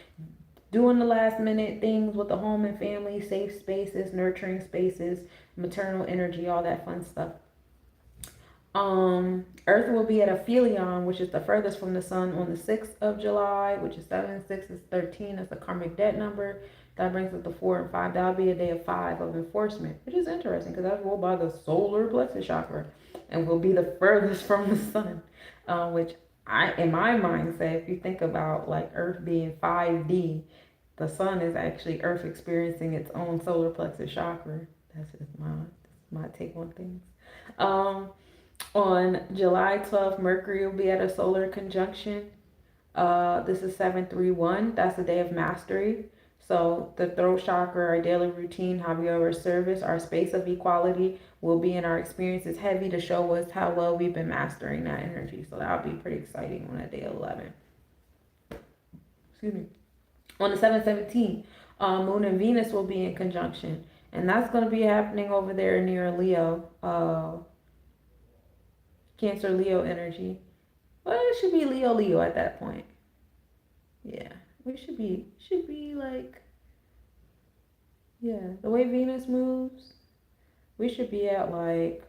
doing the last minute things with the home and family, safe spaces, nurturing spaces, maternal energy, all that fun stuff. Earth will be at aphelion, which is the furthest from the Sun, on the 6th of July, which is 7, 6 is 13. That's the karmic debt number. That brings us to 4 and 5. That'll be a day of 5 of enforcement, which is interesting because that's ruled by the solar plexus chakra and will be the furthest from the Sun, which in my mindset, if you think about like Earth being 5D, the Sun is actually Earth experiencing its own solar plexus chakra. That's just my take on things. On July 12th, Mercury will be at a solar conjunction. This is 731. That's the day of mastery. So the throat chakra, our daily routine, how we are service, our space of equality will be in our experiences heavy to show us how well we've been mastering that energy. So that'll be pretty exciting on that day 11. Excuse me. On the 7-17, Moon and Venus will be in conjunction. And that's going to be happening over there near Leo, Cancer Leo energy. Well, it should be Leo at that point. Yeah, we should be like, the way Venus moves, we should be at like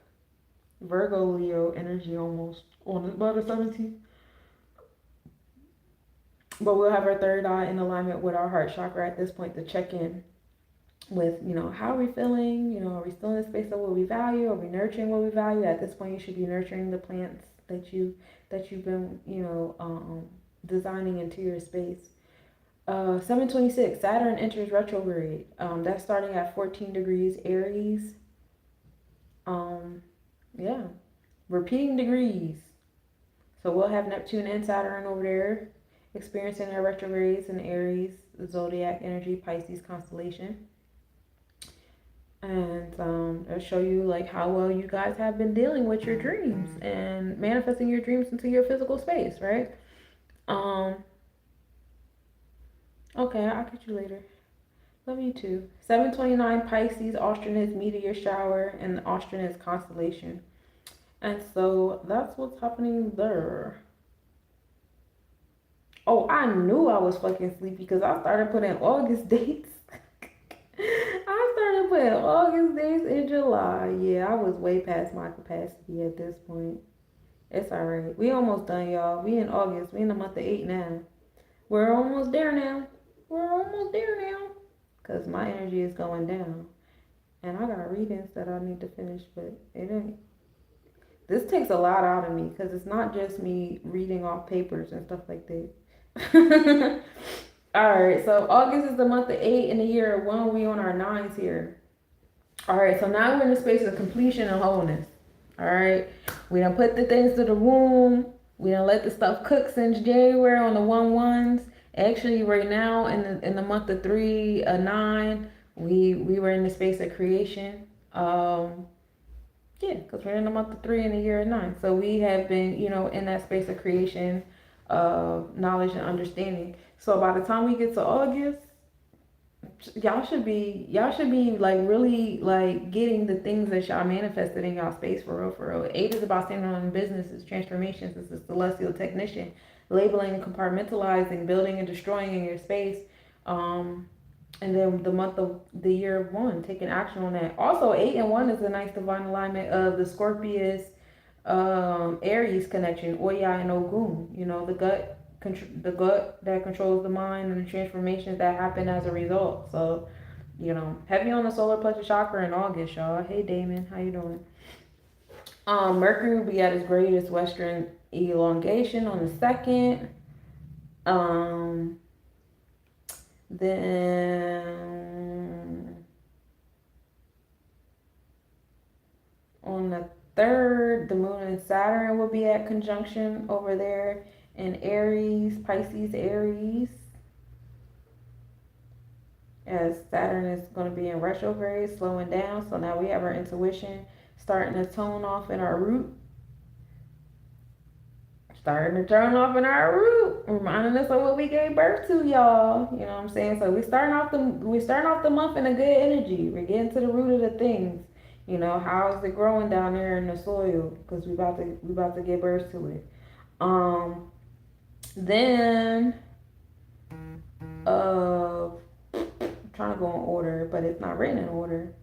Virgo Leo energy almost on about the 17th. But we'll have our third eye in alignment with our heart chakra at this point to check in with, how are we feeling? Are we still in the space of what we value? Are we nurturing what we value? At this point, you should be nurturing the plants that you've been, designing into your space. 726, Saturn enters retrograde. That's starting at 14 degrees Aries. Yeah, repeating degrees. So we'll have Neptune and Saturn over there experiencing their retrogrades in Aries, the zodiac energy, Pisces constellation. And it'll show you like how well you guys have been dealing with your dreams and manifesting your dreams into your physical space, right? Okay, I'll catch you later. Love you too. 729 Pisces, Austrian meteor shower, and the Austrian constellation. And so that's what's happening there. Oh, I knew I was fucking sleepy because I started putting August dates. I started putting August dates in July. Yeah, I was way past my capacity at this point. It's alright. We almost done, y'all. We in August. We in the month of 8 now. We're almost there now. We're almost there now. Because my energy is going down. And I got readings that I need to finish, but it ain't. This takes a lot out of me because it's not just me reading off papers and stuff like that. Alright, so August is the month of 8 in the year of 1. We on our 9s here. Alright, so now we're in the space of completion and wholeness. Alright, we done put the things to the womb. We done let the stuff cook since January on the 1/1s. Actually, right now in the month of 3, 9, we were in the space of creation. Yeah, because we're in the month of 3 in the year of 9. So we have been, in that space of creation, knowledge and understanding. So by the time we get to August, y'all should be like really like getting the things that y'all manifested in y'all space for real, for real. 8 is about standing on business, it's transformations, it's a celestial technician, labeling, compartmentalizing, building and destroying in your space. And then the year of 1, taking action on that. Also, 8 and 1 is a nice divine alignment of the Scorpius, Aries connection, Oya and Ogun. The gut that controls the mind and the transformations that happen as a result. So, heavy on the solar plexus chakra in August, y'all. Hey, Damon, how you doing? Mercury will be at its greatest western elongation on the 2nd. Then on the 3rd, the moon and Saturn will be at conjunction over there in Aries, Pisces, Aries. As Saturn is going to be in retrograde, slowing down. So now we have our intuition starting to tone off in our root. Starting to turn off in our root, reminding us of what we gave birth to, y'all. You know what I'm saying? So we're starting off the month in a good energy. We're getting to the root of the things. How is it growing down there in the soil? Because we about to give birth to it. Then I'm trying to go in order, but it's not written in order.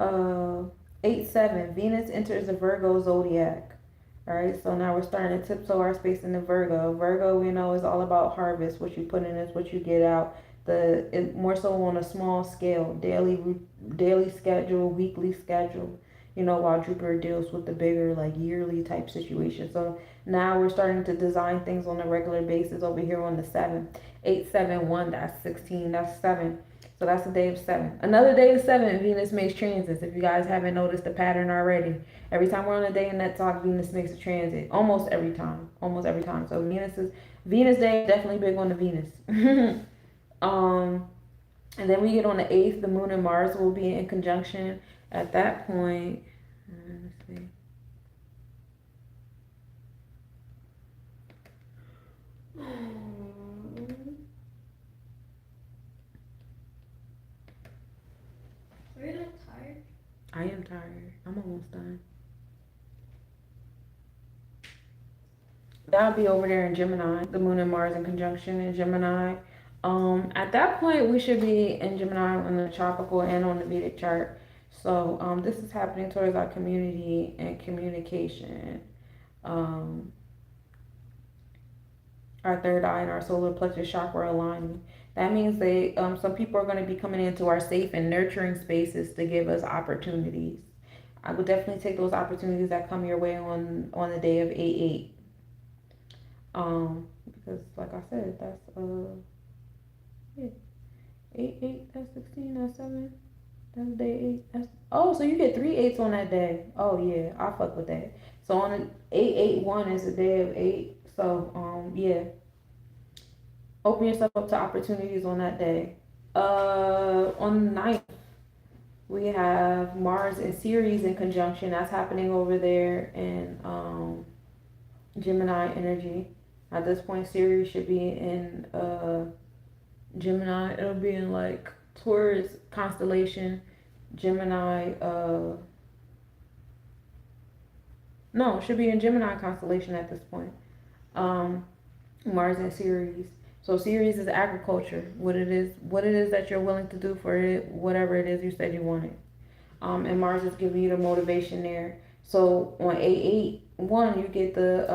8/7, Venus enters the Virgo zodiac. All right, so now we're starting to tiptoe our space into Virgo. Virgo, we know, is all about harvest. What you put in is what you get out. More so on a small scale, daily schedule, weekly schedule. While Jupiter deals with the bigger, like yearly type situation. So now we're starting to design things on a regular basis over here on the 7th. 8/7/1, that's 16, that's 7. So that's the day of 7. Another day of 7, Venus makes transits. If you guys haven't noticed the pattern already, every time we're on a day in that talk, Venus makes a transit. Almost every time. So Venus day is definitely big on the Venus. And then we get on the 8th, the moon and Mars will be in conjunction at that point. Let's see. Are you not tired? I am tired. I'm almost done. That'll be over there in Gemini, the moon and Mars in conjunction in Gemini. At that point, we should be in Gemini on the tropical and on the Vedic chart. So this is happening towards our community and communication. our third eye and our solar plexus chakra aligning. That means some people are going to be coming into our safe and nurturing spaces to give us opportunities. I would definitely take those opportunities that come your way on the day of 8/8. Because like I said, that's yeah, 8/8. That's 16. That's 7. That's day 8. So you get 3/8 on that day. Oh yeah, I fuck with that. So on an 8/8/1 is a day of 8. So yeah, open yourself up to opportunities on that day. On the 9th, we have Mars and Ceres in conjunction. That's happening over there in Gemini energy. At this point, Ceres should be in Gemini. It'll be in like Taurus constellation. Gemini. No, it should be in Gemini constellation at this point. Mars and Ceres. So Ceres is agriculture. What it is that you're willing to do for it, whatever it is you said you wanted. And Mars is giving you the motivation there. So on 8/8/1, you get the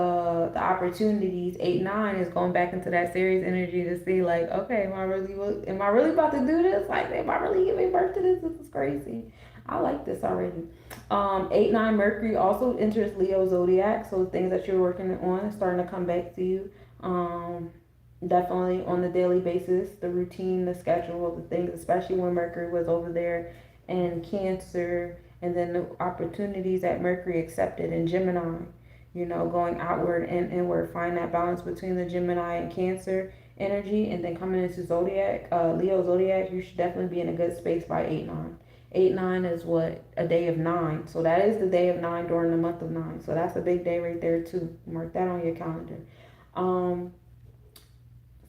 opportunities. 8/9 is going back into that Ceres energy to see like, okay, am I really about to do this? Like, am I really giving birth to this? This is crazy. I like this already. 8/9 Mercury also enters Leo zodiac, so things that you're working on are starting to come back to you. Definitely on the daily basis, the routine, the schedule of the things, especially when Mercury was over there in Cancer, and then the opportunities that Mercury accepted in Gemini, going outward and inward. Find that balance between the Gemini and Cancer energy, and then coming into Zodiac, Leo Zodiac, you should definitely be in a good space by 8/9. 8/9 is what? A day of 9. So that is the day of 9 during the month of 9. So that's a big day right there too. Mark that on your calendar.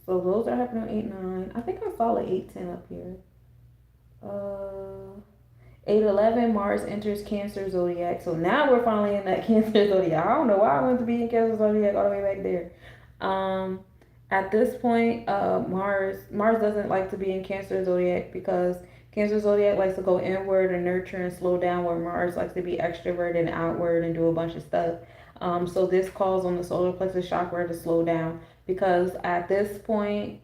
So those are happening on 8/9. I think I saw like 8/10 up here. 8/11 Mars enters Cancer zodiac. So now we're finally in that Cancer zodiac. I don't know why I wanted to be in Cancer zodiac all the way back there. At this point, Mars doesn't like to be in Cancer zodiac because Cancer zodiac likes to go inward and nurture and slow down, where Mars likes to be extrovert and outward and do a bunch of stuff. So this calls on the solar plexus chakra to slow down, because at this point,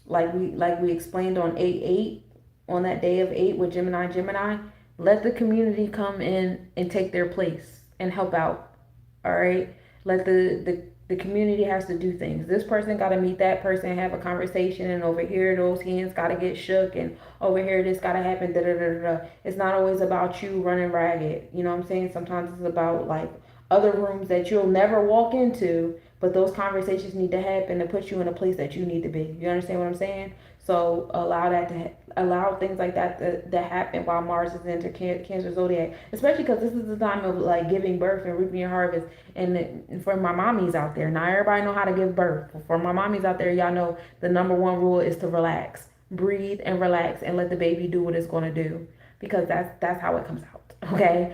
like we explained on 8/8, on that day of 8 with Gemini, let the community come in and take their place and help out. All right, let the community has to do things. This person got to meet that person, have a conversation, and over here those hands got to get shook, and over here this got to happen. Da, da, da, da, da. It's not always about you running ragged. You know what I'm saying? Sometimes it's about like other rooms that you'll never walk into, but those conversations need to happen to put you in a place that you need to be. You understand what I'm saying? So allow things like that to happen while Mars is into Cancer zodiac, especially because this is the time of like giving birth and reaping your harvest. And for my mommies out there, not everybody know how to give birth. For my mommies out there, y'all know the number one rule is to relax, breathe, and relax, and let the baby do what it's going to do, because that's how it comes out. Okay.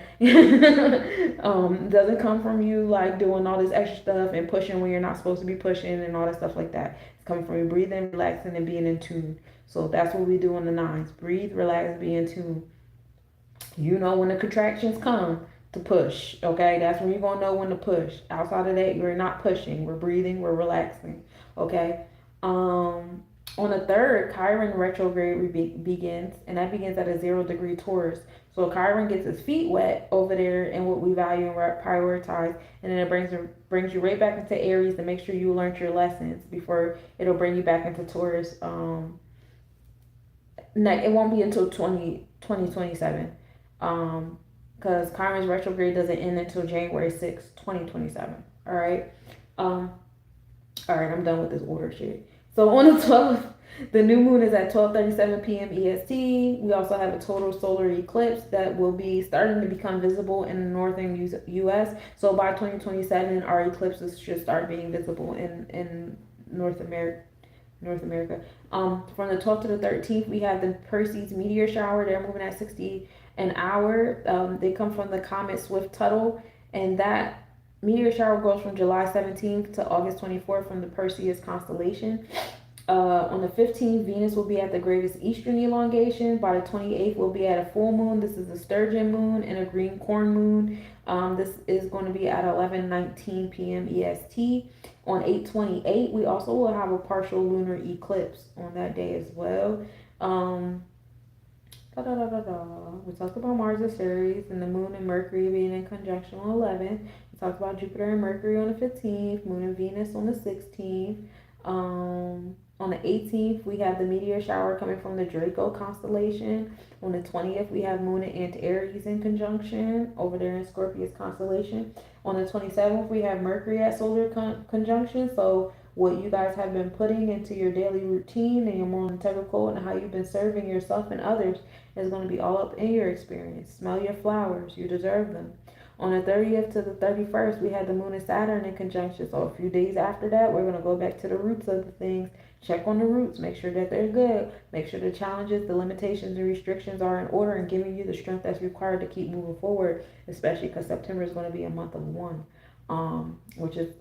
Doesn't come from you like doing all this extra stuff and pushing when you're not supposed to be pushing and all that stuff like that. It's coming from you breathing, relaxing, and being in tune. So that's what we do on the 9s. Breathe, relax, be in tune. You know when the contractions come to push. Okay, that's when you're gonna know when to push. Outside of that, you're not pushing. We're breathing, we're relaxing. Okay. On the 3rd, Chiron retrograde begins, and that begins at a 0 degree Taurus. So Chiron gets his feet wet over there in what we value and prioritize, and then it brings you right back into Aries to make sure you learned your lessons before it'll bring you back into Taurus. It won't be until 2027, because Chiron's retrograde doesn't end until January 6th, 2027. All right. All right, I'm done with this order shit. So on the 12th, the new moon is at 12:37 p.m. EST. We also have a total solar eclipse that will be starting to become visible in the northern U.S. So by 2027, our eclipses should start being visible in North America. From the 12th to the 13th, we have the Perseus meteor shower. They're moving at 60 an hour. They come from the comet Swift-Tuttle, and that meteor shower goes from July 17th to August 24th from the Perseus constellation. On the 15th, Venus will be at the greatest eastern elongation. By the 28th, we'll be at a full moon. This is a sturgeon moon and a green corn moon. This is going to be at 11:19 p.m. EST. On 8/28, we also will have a partial lunar eclipse on that day as well. Um, we talked about Mars and Ceres and the Moon and Mercury being in conjunction on 11th. We talked about Jupiter and Mercury on the 15th, Moon and Venus on the 16th. On the 18th, we have the meteor shower coming from the Draco constellation. On the 20th, we have Moon and Antares in conjunction over there in Scorpius constellation. On the 27th, we have Mercury at solar conjunction. So what you guys have been putting into your daily routine and your moral integral code and how you've been serving yourself and others is going to be all up in your experience. Smell your flowers. You deserve them. On the 30th to the 31st, we had the Moon and Saturn in conjunction. So a few days after that, we're going to go back to the roots of the things. Check on the roots. Make sure that they're good. Make sure the challenges, the limitations, and restrictions are in order and giving you the strength that's required to keep moving forward, especially because September is going to be a month of one, which is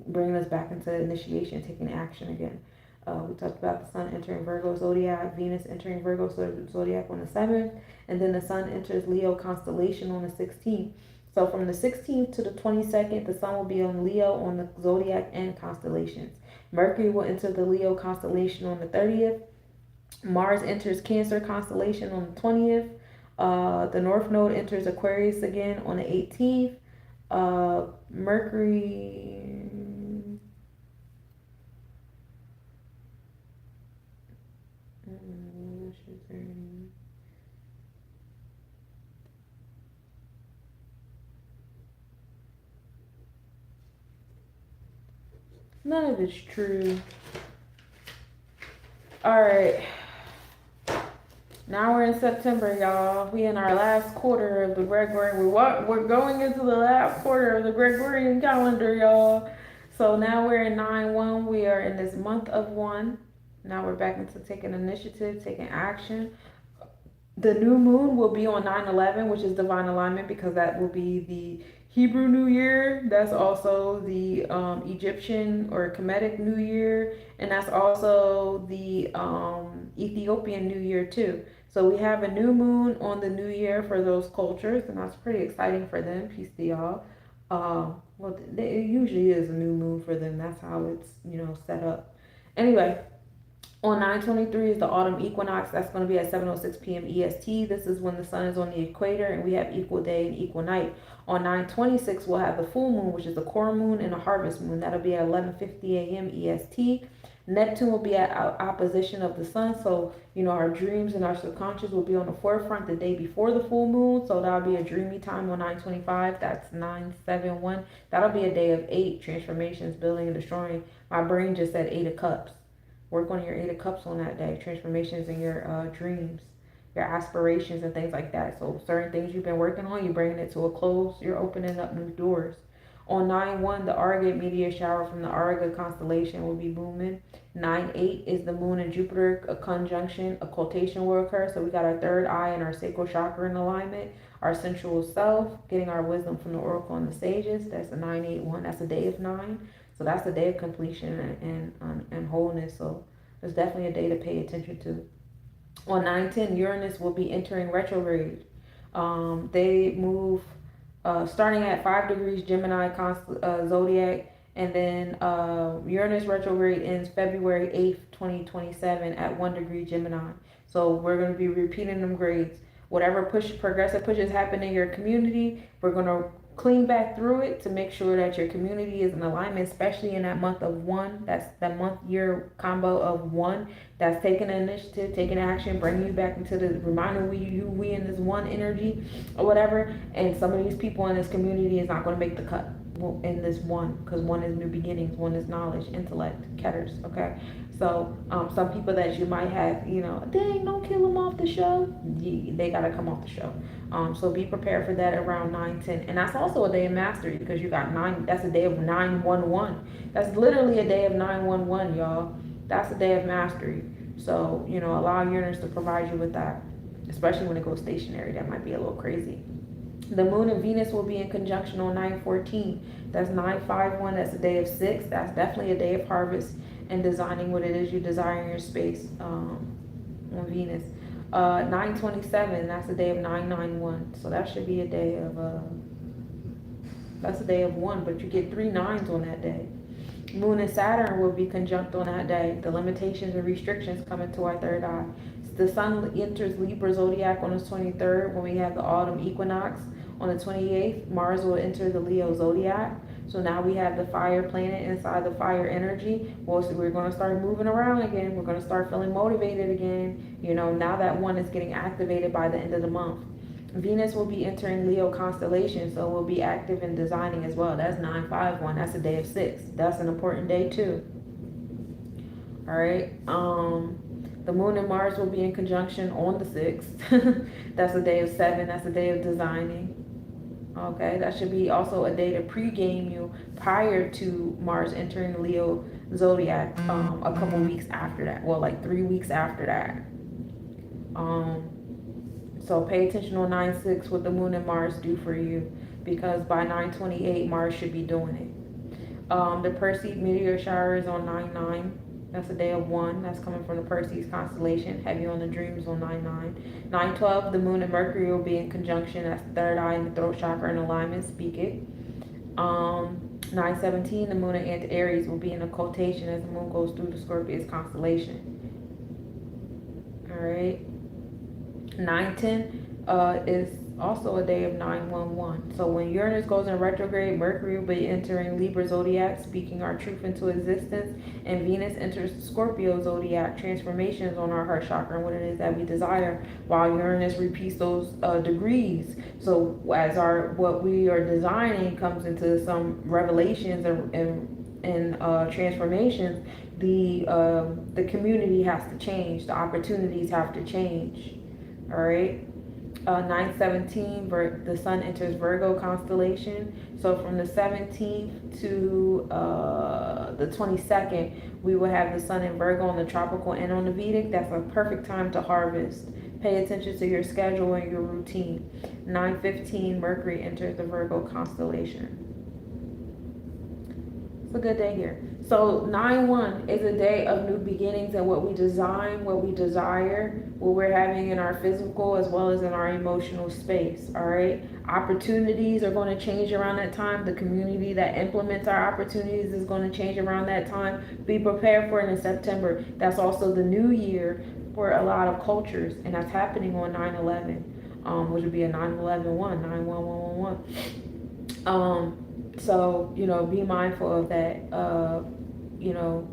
bringing us back into initiation, taking action again. We talked about the Sun entering Virgo zodiac, Venus entering Virgo zodiac on the 7th, and then the Sun enters Leo constellation on the 16th. So from the 16th to the 22nd, the Sun will be on Leo on the zodiac and constellations. Mercury will enter the Leo constellation on the 30th. Mars enters Cancer constellation on the 20th. The North Node enters Aquarius again on the 18th. Mercury. None of it's true. All right. Now we're in September, y'all. We in our last quarter of the Gregorian. We're going into the last quarter of the Gregorian calendar, y'all. So now we're in 9/1. We are in this month of one. Now we're back into taking initiative, taking action. The new moon will be on 9/11, which is divine alignment, because that will be the Hebrew New Year. That's also the Egyptian or Kemetic New Year, and that's also the Ethiopian New Year too. So we have a new moon on the New Year for those cultures, and that's pretty exciting for them. Peace to y'all. Well, it usually is a new moon for them. That's how it's set up. Anyway. On 9/23 is the autumn equinox. That's going to be at 7:06 p.m. EST. This is when the sun is on the equator and we have equal day and equal night. On 9/26, we'll have the full moon, which is the core moon, and a harvest moon. That'll be at 11:50 a.m. EST. Neptune will be at opposition of the sun. So, our dreams and our subconscious will be on the forefront the day before the full moon. So that'll be a dreamy time on 9/25. That's 9/7/1. That'll be a day of 8 transformations, building and destroying. My brain just said 8 of cups. Work on your 8 of cups on that day. Transformations in your dreams, your aspirations, and things like that. So certain things you've been working on, you're bringing it to a close. You're opening up new doors. On 9/1, the Argate meteor shower from the Arga constellation will be booming. 9/8 is the Moon and Jupiter a conjunction. Occultation will occur. So we got our third eye and our sacral chakra in alignment. Our sensual self, getting our wisdom from the oracle and the sages. That's a 9/8/1. That's a day of 9. So that's a day of completion and wholeness. So it's definitely a day to pay attention to. On 9/10, Uranus will be entering retrograde. They move starting at 5 degrees Gemini zodiac, and then Uranus retrograde ends February 8th, 2027 at 1 degree Gemini. So we're going to be repeating them grades. Whatever progressive pushes happen in your community, we're going to clean back through it to make sure that your community is in alignment, especially in that month of one. That's that month-year combo of one. That's taking an initiative, taking action, bringing you back into the reminder we in this one energy or whatever. And some of these people in this community is not going to make the cut in this one, because one is new beginnings, one is knowledge, intellect, ketters. Okay, so some people that you might have, dang, don't kill them off the show. They gotta come off the show. So be prepared for that around 9/10, and that's also a day of mastery, because you got 9. That's a day of 911. That's literally a day of 911, y'all. That's a day of mastery. So allow Uranus to provide you with that, especially when it goes stationary. That might be a little crazy. The Moon and Venus will be in conjunction on 9/14. That's 9/5/1. That's a day of 6. That's definitely a day of harvest. and designing what it is you desire in your space on Venus. 927, that's the day of 991. So that should be a day of that's a day of one, but you get 3 9s on that day. Moon and Saturn will be conjunct on that day. The limitations and restrictions come into our third eye. The sun enters Libra zodiac on the 23rd when we have the autumn equinox. On the 28th, Mars will enter the Leo zodiac. So now we have the fire planet inside the fire energy. Well, so we're going to start moving around again. We're going to start feeling motivated again. You know, now that one is getting activated by the end of the month. Venus will be entering Leo constellation, so we'll be active in designing as well. That's 951. That's a day of 6. That's an important day too. All right. The moon and Mars will be in conjunction on the 6th. That's a day of 7. That's a day of designing. Okay, that should be also a day to pre-game you prior to Mars entering the Leo zodiac a couple weeks after that. Well, like 3 weeks after that. So pay attention on 9/6 what the moon and Mars do for you, because by 9/28 Mars should be doing it. The Perseid meteor shower is on 9/9. That's a day of 1. That's coming from the Perseus constellation. Heavy on the dreams on 9/9. 9/12, the moon and Mercury will be in conjunction. That's the third eye and the throat chakra in alignment. Speak it. 9/17, the moon and Aries will be in occultation as the moon goes through the Scorpius constellation. All right. 9/10 is also a day of 9/11. So when Uranus goes in retrograde, Mercury will be entering Libra zodiac, speaking our truth into existence, and Venus enters Scorpio zodiac, transformations on our heart chakra and what it is that we desire, while Uranus repeats those degrees. So as what we are designing comes into some revelations and transformations, the community has to change, the opportunities have to change. All right. 9/17, the sun enters Virgo constellation. So from the 17th to the 22nd, we will have the sun in Virgo on the tropical and on the Vedic. That's a perfect time to harvest. Pay attention to your schedule and your routine. 9/15, Mercury enters the Virgo constellation. It's a good day here. So 9/1 is a day of new beginnings and what we design, what we desire, what we're having in our physical as well as in our emotional space. All right. Opportunities are going to change around that time. The community that implements our opportunities is going to change around that time. Be prepared for it in September. That's also the new year for a lot of cultures, and that's happening on 9/11, which would be a 9/11/1, 9/1/1/1. So, you know, be mindful of that, you know,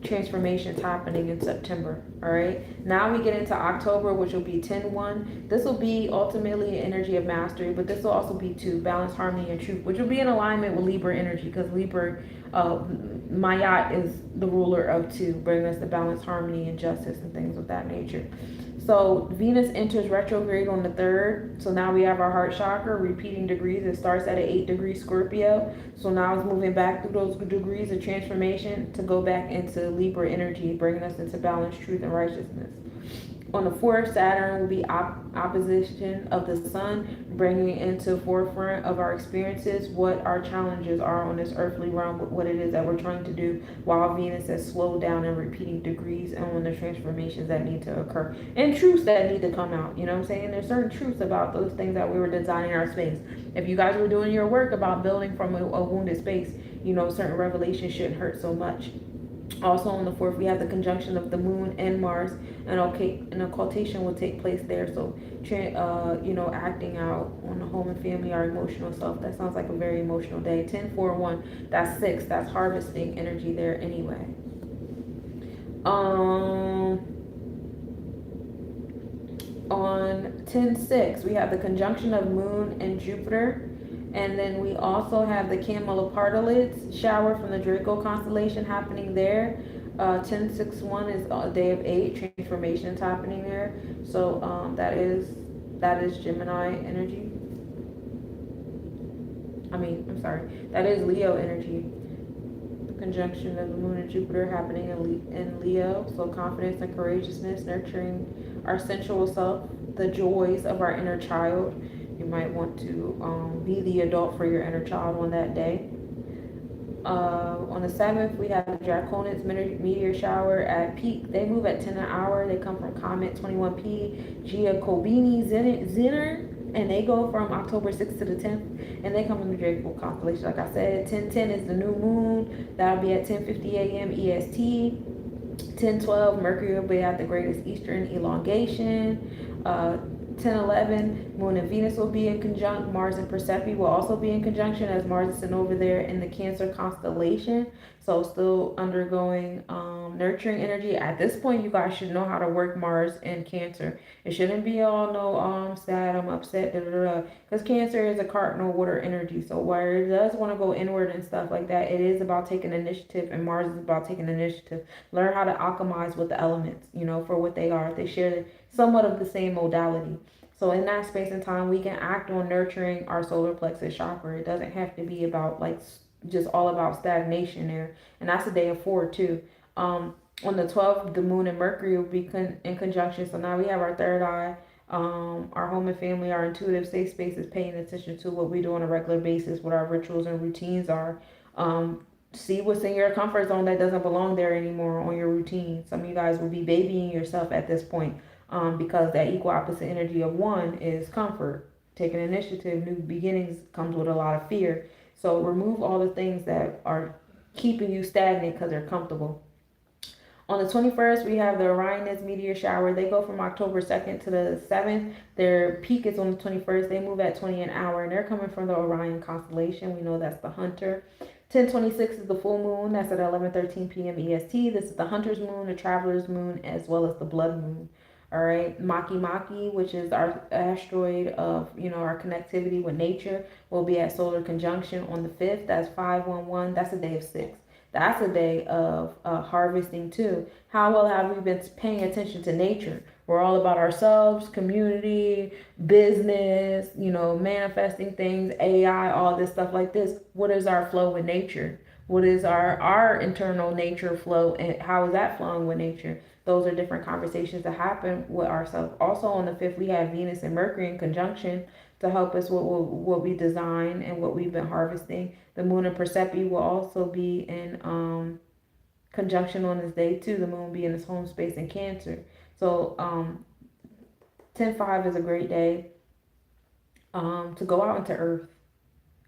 transformations happening in September. All right. Now we get into October, which will be 10/1. This will be ultimately an energy of mastery, but this will also be 2, balance, harmony, and truth, which will be in alignment with Libra energy, because Libra, Mayat is the ruler of 2, bringing us the balance, harmony, and justice and things of that nature. So Venus enters retrograde on the 3rd. So now we have our heart chakra repeating degrees. It starts at an 8-degree Scorpio. So now it's moving back through those degrees of transformation to go back into Libra energy, bringing us into balance, truth, and righteousness. On the 4th, Saturn will be opposition of the sun, bringing into forefront of our experiences what our challenges are on this earthly realm, what it is that we're trying to do, while Venus has slowed down and repeating degrees and on the transformations that need to occur and truths that need to come out. You know what I'm saying? There's certain truths about those things that we were designing our space. If you guys were doing your work about building from a wounded space, you know, certain revelations shouldn't hurt so much. Also on the 4th, we have the conjunction of the moon and Mars, and an occultation will take place there. So, you know, acting out on the home and family, our emotional self. That sounds like a very emotional day. 10/4/1, that's 6. That's harvesting energy there anyway. On 10/6, we have the conjunction of Moon and Jupiter. And then we also have the Camelopardalis shower from the Draco constellation happening there. 10/6/1 is a day of 8 transformations happening there. So that is Gemini energy. That is Leo energy. The conjunction of the Moon and Jupiter happening in Leo. So confidence and courageousness, nurturing our sensual self, the joys of our inner child. You might want to be the adult for your inner child on that day. On the 7th, we have the Draconids meteor shower at peak. They move at 10 an hour. They come from Comet 21P, Giacobini Zinner, and they go from October 6th to the 10th, and they come from the Draco constellation. Like I said, 1010 is the new moon. That'll be at 10:50 a.m. EST. 1012, Mercury will be at the greatest eastern elongation. 1011, Moon and Venus will be in conjunct. Mars and Persephone will also be in conjunction, as Mars is sitting over there in the Cancer constellation. So still undergoing nurturing energy. At this point, you guys should know how to work Mars and Cancer. It shouldn't be all no I'm sad, I'm upset, because Cancer is a cardinal water energy. So where it does want to go inward and stuff like that, it is about taking initiative, and Mars is about taking initiative. Learn how to alchemize with the elements, for what they are. They share somewhat of the same modality. So in that space and time, we can act on nurturing our solar plexus chakra. It doesn't have to be about like just all about stagnation there. And that's a day of 4 too. On the 12th, the moon and Mercury will be in conjunction. So now we have our third eye, our home and family, our intuitive safe spaces, paying attention to what we do on a regular basis, what our rituals and routines are. See what's in your comfort zone that doesn't belong there anymore on your routine. Some of you guys will be babying yourself at this point, because that equal opposite energy of 1 is comfort. Taking initiative, new beginnings comes with a lot of fear. So remove all the things that are keeping you stagnant because they're comfortable. On the 21st, we have the Orionids meteor shower. They go from October 2nd to the 7th. Their peak is on the 21st. They move at 20 an hour, and they're coming from the Orion constellation. We know that's the Hunter. 1026 is the full moon. That's at 11:13 p.m. EST. This is the Hunter's moon, the Traveler's moon, as well as the Blood moon. All right, Maki, which is our asteroid of our connectivity with nature, will be at solar conjunction on the 5th. That's 511. That's a day of 6. That's a day of harvesting too. How well have we been paying attention to nature? We're all about ourselves, community, business, manifesting things, AI, all this stuff like this. What is our flow with nature? What is our internal nature flow, and how is that flowing with nature? Those are different conversations that happen with ourselves. Also on the 5th, we have Venus and Mercury in conjunction to help us with what we design and what we've been harvesting. The moon and Persephone will also be in conjunction on this day too. The moon be in its home space in Cancer. So 10/5 is a great day to go out into Earth.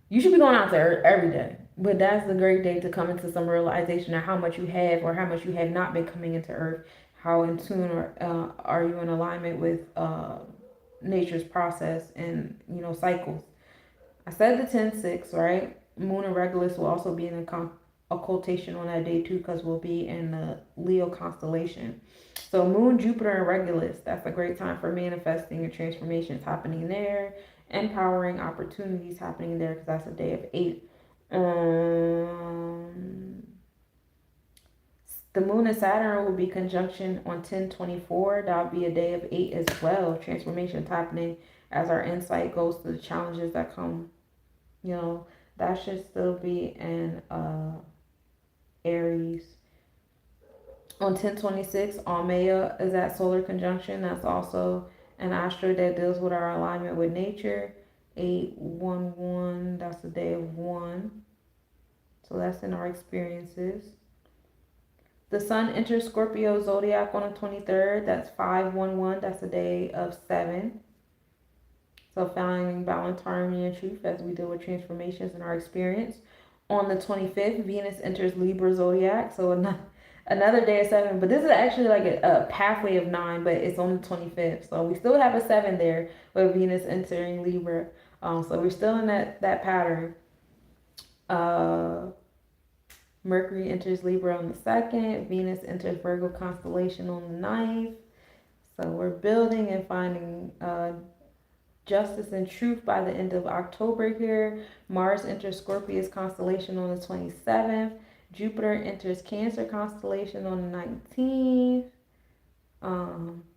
You should be going out to Earth every day, but that's a great day to come into some realization of how much you have or how much you have not been coming into Earth. How in tune are you in alignment with nature's process and cycles. I said the 10/6, right? Moon and Regulus will also be in a occultation on that day too, because we'll be in the Leo constellation. So Moon, Jupiter, and Regulus, that's a great time for manifesting and transformations happening there, empowering opportunities happening there, because that's a day of 8. The moon and Saturn will be conjunction on 10/24. That'll be a day of 8 as well. Transformations happening as our insight goes to the challenges that come. That should still be in Aries. On 10/26, Almea is at solar conjunction. That's also an asteroid that deals with our alignment with nature. 811, that's the day of 1. So that's in our experiences. The sun enters Scorpio zodiac on the 23rd. That's 511. That's a day of 7. So finding balance, harmony, and truth as we deal with transformations in our experience. On the 25th, Venus enters Libra zodiac. So another day of 7. But this is actually like a pathway of 9, but it's on the 25th. So we still have a 7 there with Venus entering Libra. So we're still in that pattern. Mercury enters Libra on the 2nd. Venus enters Virgo constellation on the 9th. So we're building and finding justice and truth by the end of October here. Mars enters Scorpius constellation on the 27th. Jupiter enters Cancer constellation on the 19th.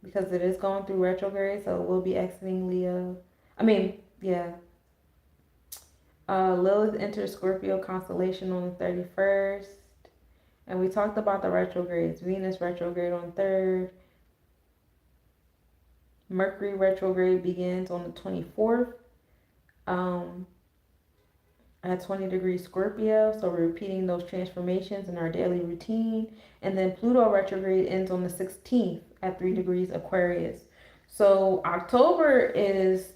Because it is going through retrograde, so we'll be exiting Leo. Lilith enters Scorpio constellation on the 31st. And we talked about the retrogrades. Venus retrograde on 3rd. Mercury retrograde begins on the 24th. at 20 degrees Scorpio. So we're repeating those transformations in our daily routine. And then Pluto retrograde ends on the 16th at 3 degrees Aquarius. So October is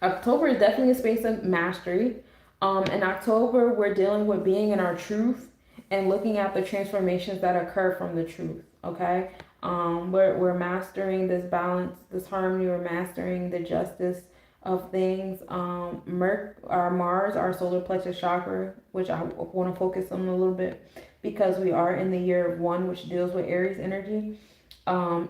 definitely a space of mastery. In October, we're dealing with being in our truth and looking at the transformations that occur from the truth. Okay, we're mastering this balance, this harmony. We're mastering the justice of things. Our Mars, our solar plexus chakra, which I want to focus on a little bit because we are in the year of one, which deals with Aries energy.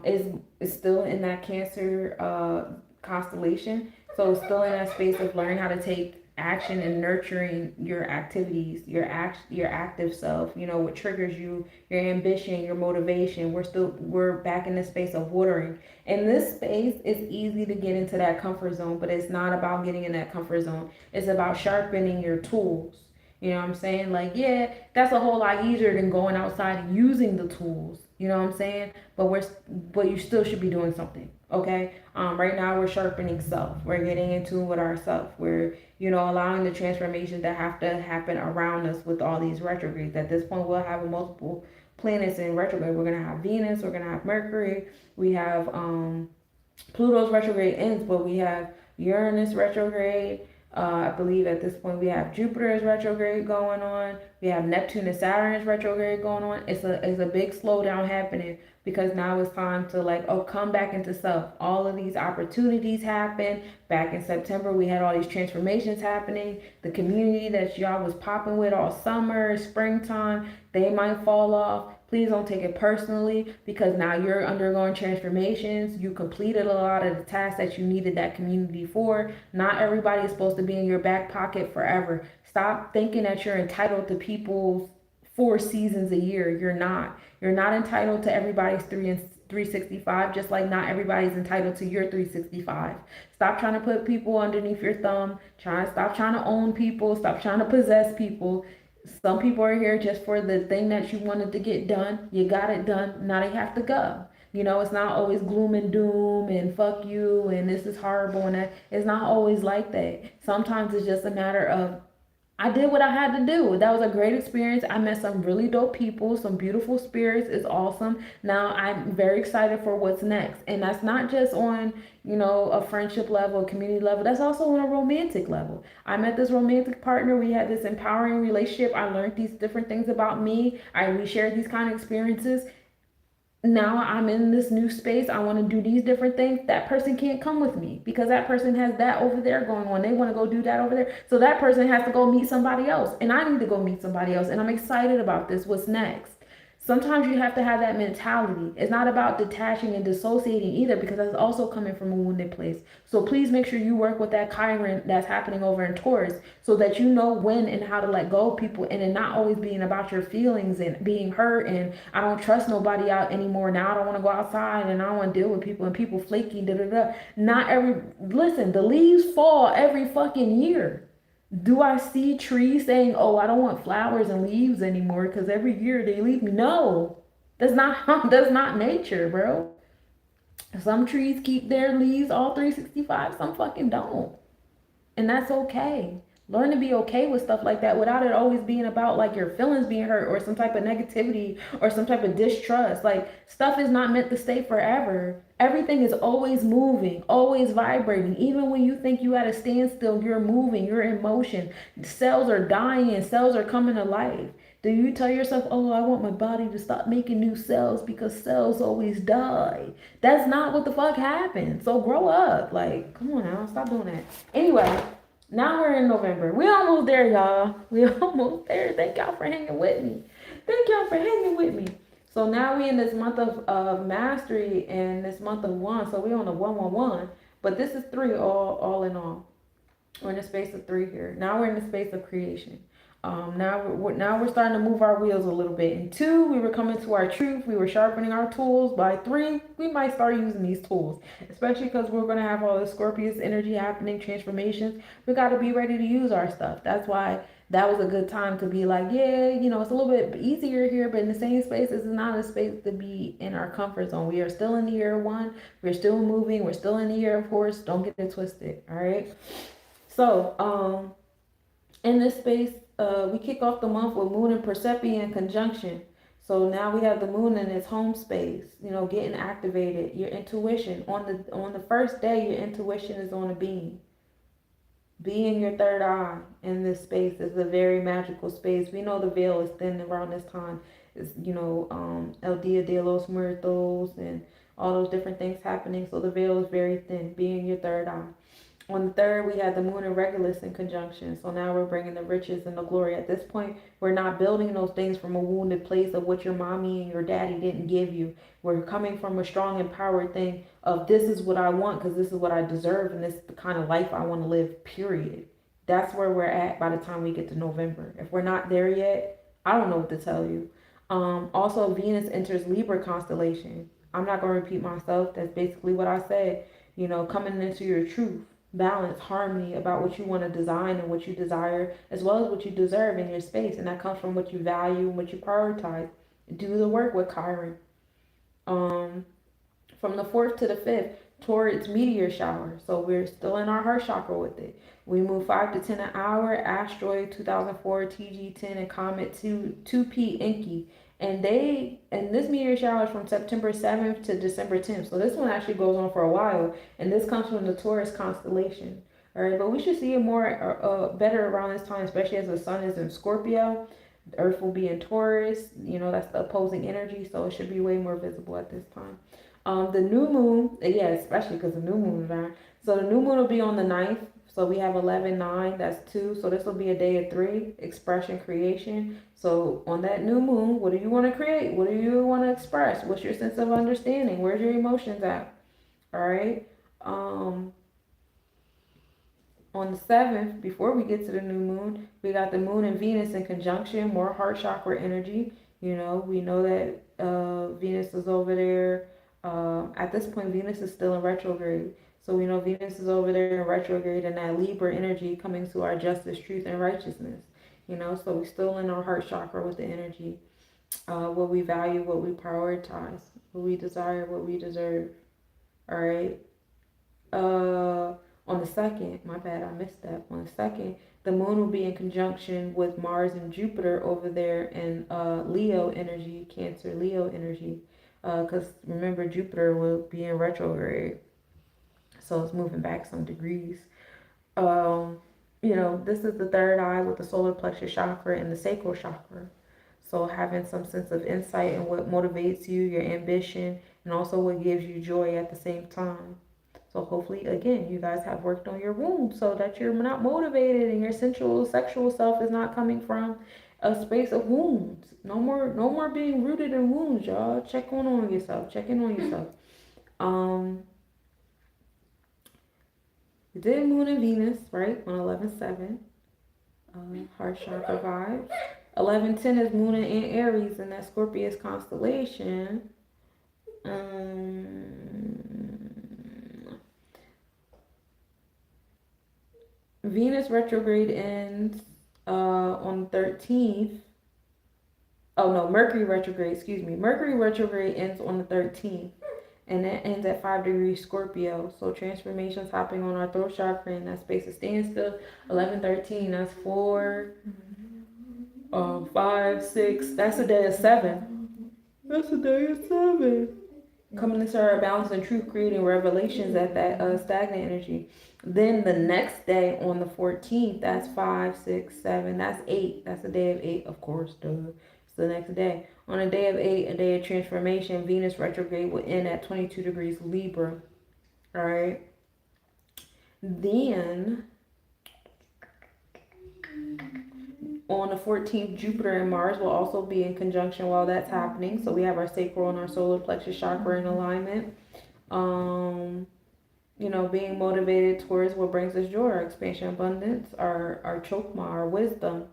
Is still in that Cancer constellation. So still in that space of learning how to take action and nurturing your activities, your active self, what triggers you, your ambition, your motivation. We're back in the space of watering. In this space, it's easy to get into that comfort zone, but it's not about getting in that comfort zone. It's about sharpening your tools. You know what I'm saying? Like, yeah, that's a whole lot easier than going outside and using the tools. You know what I'm saying? But you still should be doing something. Okay. Right now we're sharpening self. We're getting in tune with ourself. We're, allowing the transformations that have to happen around us with all these retrogrades. At this point, we'll have multiple planets in retrograde. We're gonna have Venus. We're gonna have Mercury. We have Pluto's retrograde ends, but we have Uranus retrograde. I believe at this point we have Jupiter's retrograde going on. We have Neptune and Saturn's retrograde going on. It's a big slowdown happening because now it's time to come back into self. All of these opportunities happen. Back in September we had all these transformations happening. The community that y'all was popping with all summer, springtime, they might fall off. Please don't take it personally because now you're undergoing transformations. You completed a lot of the tasks that you needed that community for. Not everybody is supposed to be in your back pocket forever. Stop thinking that you're entitled to people's 4 seasons a year. You're not. You're not entitled to everybody's 365, just like not everybody's entitled to your 365. Stop trying to put people underneath your thumb. Stop trying to own people. Stop trying to possess people. Some people are here just for the thing that you wanted to get done. You got it done. Now they have to go. It's not always gloom and doom and fuck you and this is horrible and that. It's not always like that. Sometimes it's just a matter of I did what I had to do. That was a great experience. I met some really dope people, some beautiful spirits. It's awesome. Now I'm very excited for what's next. And that's not just on, a friendship level, a community level. That's also on a romantic level. I met this romantic partner. We had this empowering relationship. I learned these different things about me. We shared these kind of experiences. Now I'm in this new space. I want to do these different things. That person can't come with me because that person has that over there going on. They want to go do that over there. So that person has to go meet somebody else. And I need to go meet somebody else. And I'm excited about this. What's next? Sometimes you have to have that mentality. It's not about detaching and dissociating either because that's also coming from a wounded place. So please make sure you work with that Chiron that's happening over in Taurus so that you know when and how to let go of people and it not always being about your feelings and being hurt and I don't trust nobody out anymore. Now I don't want to go outside and I don't want to deal with people and people flaky. Listen, the leaves fall every fucking year. Do I see trees saying, "Oh, I don't want flowers and leaves anymore because every year they leave me"? No, that's not that's not nature, bro. Some trees keep their leaves all 365. Some fucking don't, and that's okay. Learn to be okay with stuff like that without it always being about like your feelings being hurt or some type of negativity or some type of distrust. Like stuff is not meant to stay forever. Everything is always moving, always vibrating. Even when you think you at a standstill, you're moving, you're in motion. Cells are dying and cells are coming to life. Do you tell yourself, oh, I want my body to stop making new cells because cells always die? That's not what the fuck happened. So grow up. Like, come on now, stop doing that. Anyway. Now we're in November. We almost there, y'all. We almost there. Thank y'all for hanging with me. Thank y'all for hanging with me. So now we in this month of mastery and this month of one. So we on the 111. But this is 3 all in all. We're in the space of 3 here. Now we're in the space of creation. Now we're starting to move our wheels a little bit. In 2, we were coming to our truth. We were sharpening our tools. By 3, we might start using these tools, especially because we're going to have all the Scorpius energy happening, transformations. We got to be ready to use our stuff. That's why that was a good time to be like, yeah, it's a little bit easier here, but in the same space, this is not a space to be in our comfort zone. We are still in the year 1. We're still moving. We're still in the year of horse. Don't get it twisted. All right. So, In this space, we kick off the month with Moon and Persephone in conjunction. So now we have the Moon in its home space, getting activated. Your intuition on the first day, your intuition is on a beam. Being your third eye in this space is a very magical space. We know the veil is thin around this time. It's El Dia de los Muertos and all those different things happening. So the veil is very thin. Being your third eye. On the third, we had the Moon and Regulus in conjunction. So now we're bringing the riches and the glory. At this point, we're not building those things from a wounded place of what your mommy and your daddy didn't give you. We're coming from a strong, empowered thing of this is what I want because this is what I deserve and this is the kind of life I want to live, period. That's where we're at by the time we get to November. If we're not there yet, I don't know what to tell you. Also, Venus enters Libra constellation. I'm not going to repeat myself. That's basically what I said. Coming into your truth, balance, harmony about what you want to design and what you desire, as well as what you deserve in your space. And that comes from what you value and what you prioritize. Do the work with Chiron. Um, from the 4th to the 5th, towards meteor shower. So we're still in our heart chakra with it. We move 5 to 10 an hour, asteroid 2004, TG10, and comet 2P Enki. And this meteor shower is from September 7th to December 10th. So this one actually goes on for a while. And this comes from the Taurus constellation. All right, but we should see it more better around this time, especially as the sun is in Scorpio. The Earth will be in Taurus. That's the opposing energy. So it should be way more visible at this time. The new moon, yeah, especially because the new moon is around. So the new moon will be on the 9th. So we have 11/9, that's 2. So this will be a day of 3, expression, creation. So on that new moon, what do you want to create? What do you want to express? What's your sense of understanding? Where's your emotions at? All right. Um, on the 7th, before we get to the new moon, we got the moon and Venus in conjunction, more heart chakra energy. We know that Venus is over there. At this point, Venus is still in retrograde. So we know Venus is over there in retrograde and that Libra energy coming to our justice, truth, and righteousness. So we're still in our heart chakra with the energy. What we value, what we prioritize, what we desire, what we deserve. All right. On the 2nd, my bad, I missed that. On the 2nd, the moon will be in conjunction with Mars and Jupiter over there in Leo energy, Cancer Leo energy. Because remember, Jupiter will be in retrograde. So it's moving back some degrees. This is the third eye with the solar plexus chakra and the sacral chakra. So having some sense of insight in what motivates you, your ambition, and also what gives you joy at the same time. So hopefully, again, you guys have worked on your wounds so that you're not motivated and your sensual, sexual self is not coming from a space of wounds. No more being rooted in wounds, y'all. Check on yourself. Check in on yourself. We did Moon and Venus, right, on 11/7. Heart chakra vibes. 11/10 is Moon in Aries in that Scorpius constellation. Venus retrograde ends on the 13th. Oh no, Mercury retrograde, excuse me. Mercury retrograde ends on the 13th. And that ends at 5 degrees Scorpio. So transformations happening on our throat chakra in that space of standstill. 11/13, that's 4, 5, 6. That's a day of 7. That's a day of 7. Coming into our balance and truth, creating revelations at that stagnant energy. Then the next day on the 14th, that's 5, 6, 7. That's 8. That's a day of 8, of course, duh. It's the next day. On a day of 8, a day of transformation, Venus retrograde will end at 22 degrees Libra. All right. Then on the 14th, Jupiter and Mars will also be in conjunction while that's happening. So we have our sacral and our solar plexus chakra in alignment. Being motivated towards what brings us joy, our expansion, abundance, our chokma, our wisdom.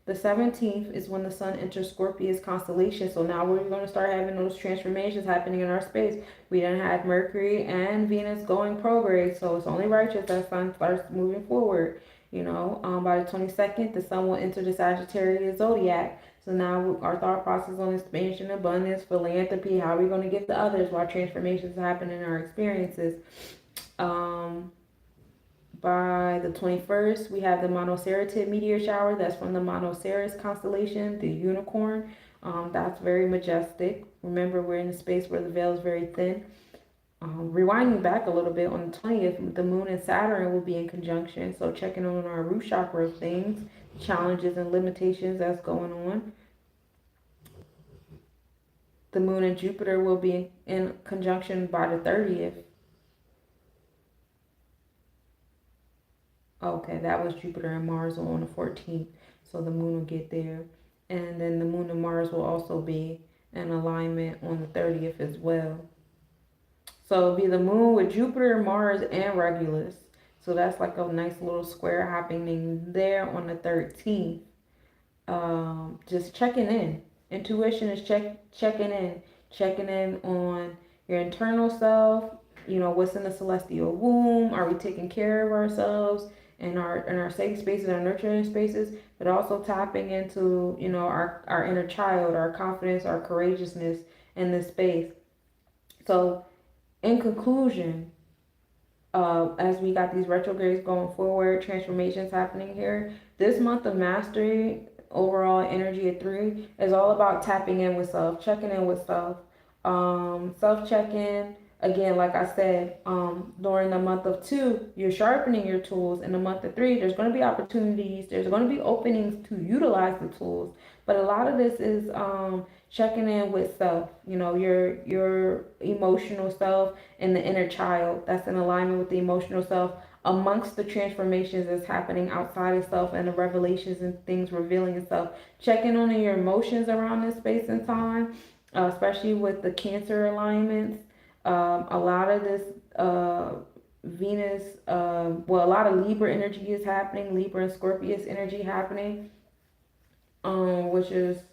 The 17th is when the sun enters Scorpius constellation. So now we're going to start having those transformations happening in our space. We done had Mercury and Venus going prograde. So it's only righteous that sun starts moving forward. By the 22nd, the sun will enter the Sagittarius zodiac. So now our thought process on expansion, abundance, philanthropy, how are we going to give to others while transformations happen in our experiences. By the 21st, we have the Monoceratid meteor shower. That's from the Monoceros constellation, the unicorn. That's very majestic. Remember, we're in a space where the veil is very thin. Rewinding back a little bit, on the 20th, the moon and Saturn will be in conjunction. So checking on our root chakra of things, challenges and limitations that's going on. The moon and Jupiter will be in conjunction by the 30th. Okay, that was Jupiter and Mars on the 14th. So the moon will get there. And then the moon and Mars will also be in alignment on the 30th as well. So it'll be the moon with Jupiter, Mars, and Regulus. So that's like a nice little square happening there on the 13th. Just checking in. Intuition is checking in on your internal self. You know, what's in the celestial womb. Are we taking care of ourselves in our safe spaces, our nurturing spaces, but also tapping into, you know, our inner child, our confidence, our courageousness in this space. So in conclusion, as we got these retrogrades going forward, transformations happening here, this month of mastery, overall energy at 3, is all about tapping in with self, checking in with self, self check-in. Again, like I said, during the month of 2, you're sharpening your tools. In the month of 3, there's going to be opportunities. There's going to be openings to utilize the tools. But a lot of this is checking in with self. You know, your emotional self and the inner child. That's in alignment with the emotional self amongst the transformations that's happening outside of self and the revelations and things revealing itself. Checking on your emotions around this space and time, especially with the Cancer alignments. A lot of this Venus, well, a lot of Libra energy is happening, Libra and Scorpius energy happening, which is,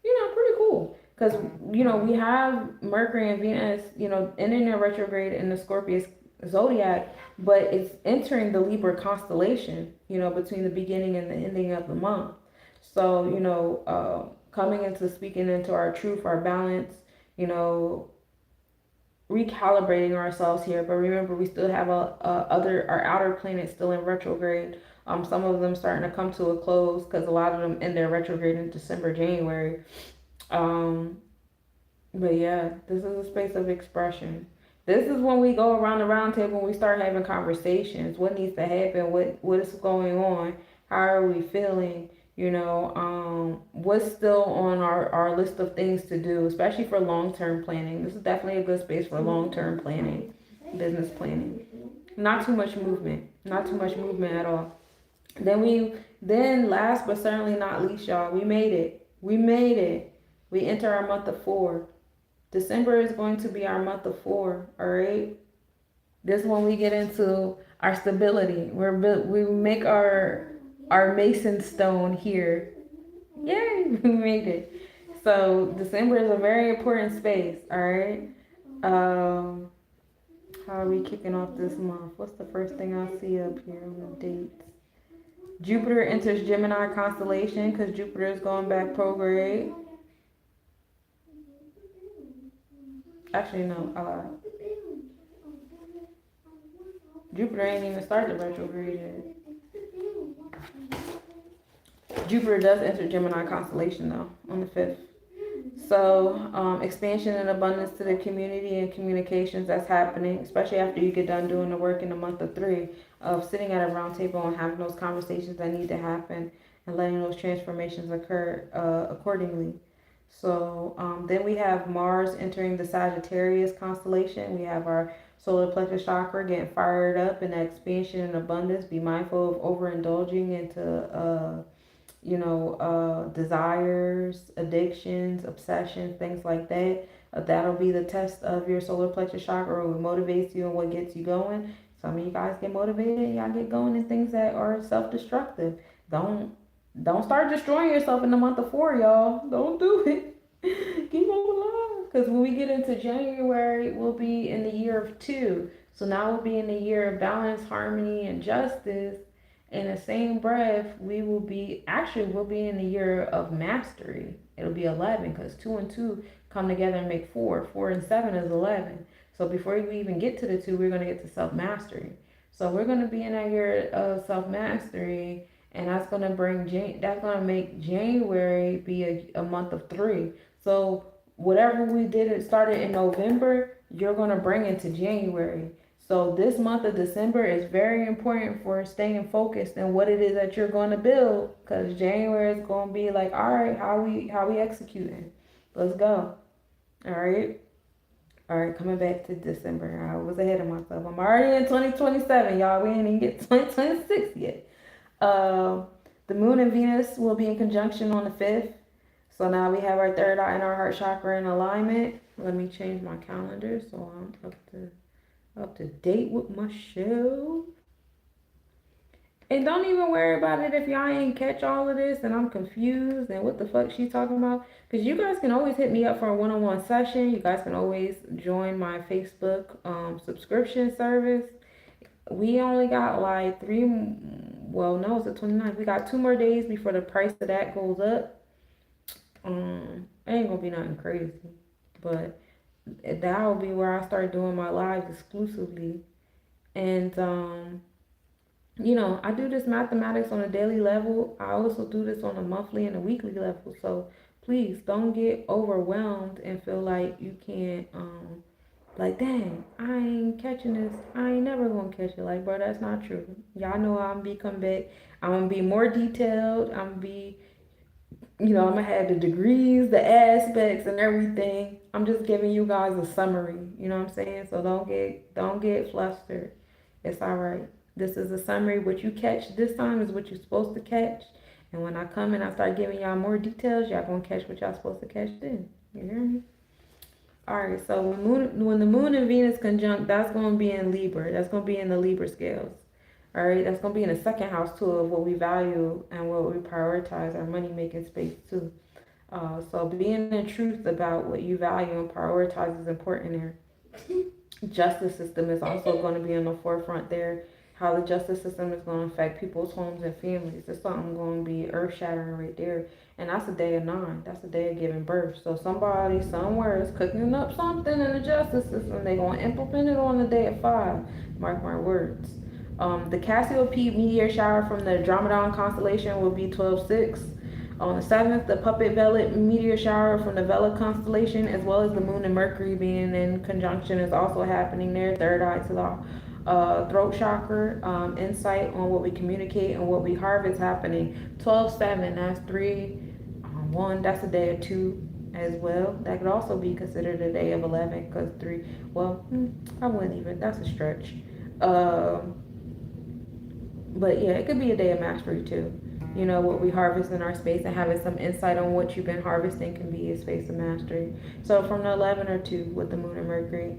you know, pretty cool. Because, you know, we have Mercury and Venus, you know, ending their retrograde in the Scorpius zodiac, but it's entering the Libra constellation, you know, between the beginning and the ending of the month. So, you know, coming into speaking into our truth, our balance, you know, recalibrating ourselves here. But remember, we still have our outer planets still in retrograde. Some of them starting to come to a close because a lot of them end their retrograde in December, January. But yeah, this is a space of expression. This is when we go around the round table and we start having conversations. What needs to happen? What is going on? How are we feeling? You know, what's still on our list of things to do, especially for long-term planning. This is definitely a good space for long-term planning, business planning. Not too much movement. Not too much movement at all. Then last but certainly not least, y'all, we made it. We made it. We enter our month of 4. December is going to be our month of 4, all right? This is when we get into our stability. We make our mason stone here. Yay, we made it. So December is a very important space, all right? How are we kicking off this month? What's the first thing I see up here on the dates? Jupiter enters Gemini constellation because Jupiter is going back prograde. Actually, no, I lied. Jupiter ain't even started retrograde yet. Jupiter does enter Gemini constellation though on the 5th. So expansion and abundance to the community and communications that's happening, especially after you get done doing the work in the month of 3 of sitting at a round table and having those conversations that need to happen and letting those transformations occur accordingly. So then we have Mars entering the Sagittarius constellation. We have our solar plexus chakra getting fired up in expansion and abundance. Be mindful of overindulging into desires, addictions, obsessions, things like that. That'll be the test of your solar plexus chakra, what motivates you and what gets you going. Some of you guys get motivated and y'all get going in things that are self-destructive. Don't start destroying yourself in the month of 4, y'all. Don't do it. Keep on alive. Because when we get into January, we'll be in the year of 2. So now we'll be in the year of balance, harmony, and justice. In the same breath, we'll be in the year of mastery. It'll be 11 because 2 and 2 come together and make 4. 4 and 7 is 11. So before we even get to the 2, we're going to get to self-mastery. So we're gonna be in that year of self mastery, and that's gonna that's gonna make January be a month of three. So whatever we did, it started in November, you're gonna bring into January. So this month of December is very important for staying focused and what it is that you're going to build, because January is going to be like, all right, how we executing? Let's go. All right. All right, coming back to December. I was ahead of myself. I'm already in 2027, y'all. We ain't even get 2026 yet. Uh, the moon and Venus will be in conjunction on the 5th. So now we have our third eye and our heart chakra in alignment. Let me change my calendar so I'm up to date with my show. And don't even worry about it if y'all ain't catch all of this and I'm confused and what the fuck she talking about. Because you guys can always hit me up for a one-on-one session. You guys can always join my Facebook subscription service. We only got like well, no, it's the 29th. We got 2 more days before the price of that goes up. It ain't gonna be nothing crazy. But that'll be where I start doing my lives exclusively. And I do this mathematics on a daily level. I also do this on a monthly and a weekly level. So please don't get overwhelmed and feel like you can't, like, dang, I ain't catching this. I ain't never gonna catch it. Like, bro, that's not true. Y'all know I'm gonna come back. I'm gonna be more detailed. I'm gonna be, I'm gonna have the degrees, the aspects, and everything. I'm just giving you guys a summary. You know what I'm saying? So don't get flustered. It's all right. This is a summary. What you catch this time is what you're supposed to catch. And when I come and I start giving y'all more details, y'all gonna catch what y'all supposed to catch then. You hear me? All right. So when the moon and Venus conjunct, that's gonna be in Libra. That's gonna be in the Libra scales. All right. That's gonna be in the second house too of what we value and what we prioritize, our money making space too. So being in truth about what you value and prioritize is important there. Justice system is also going to be in the forefront there. How the justice system is going to affect people's homes and families. It's something going to be earth shattering right there. And that's a day of 9. That's a day of giving birth. So somebody somewhere is cooking up something in the justice system. They're going to implement it on the day of 5. Mark my words. The Cassiopeia meteor shower from the Andromeda constellation will be 12/6. On the 7th, the Puppet Velvet meteor shower from the Vela constellation, as well as the Moon and Mercury being in conjunction, is also happening there. Third eye to the throat chakra, insight on what we communicate and what we harvest happening. 12/7, that's 3, 1, that's a day of 2 as well. That could also be considered a day of 11 because 3, well, I wouldn't even, that's a stretch. But yeah, it could be a day of mastery too. What we harvest in our space and having some insight on what you've been harvesting can be a space of mastery. So from the 11 or 2 with the moon and Mercury.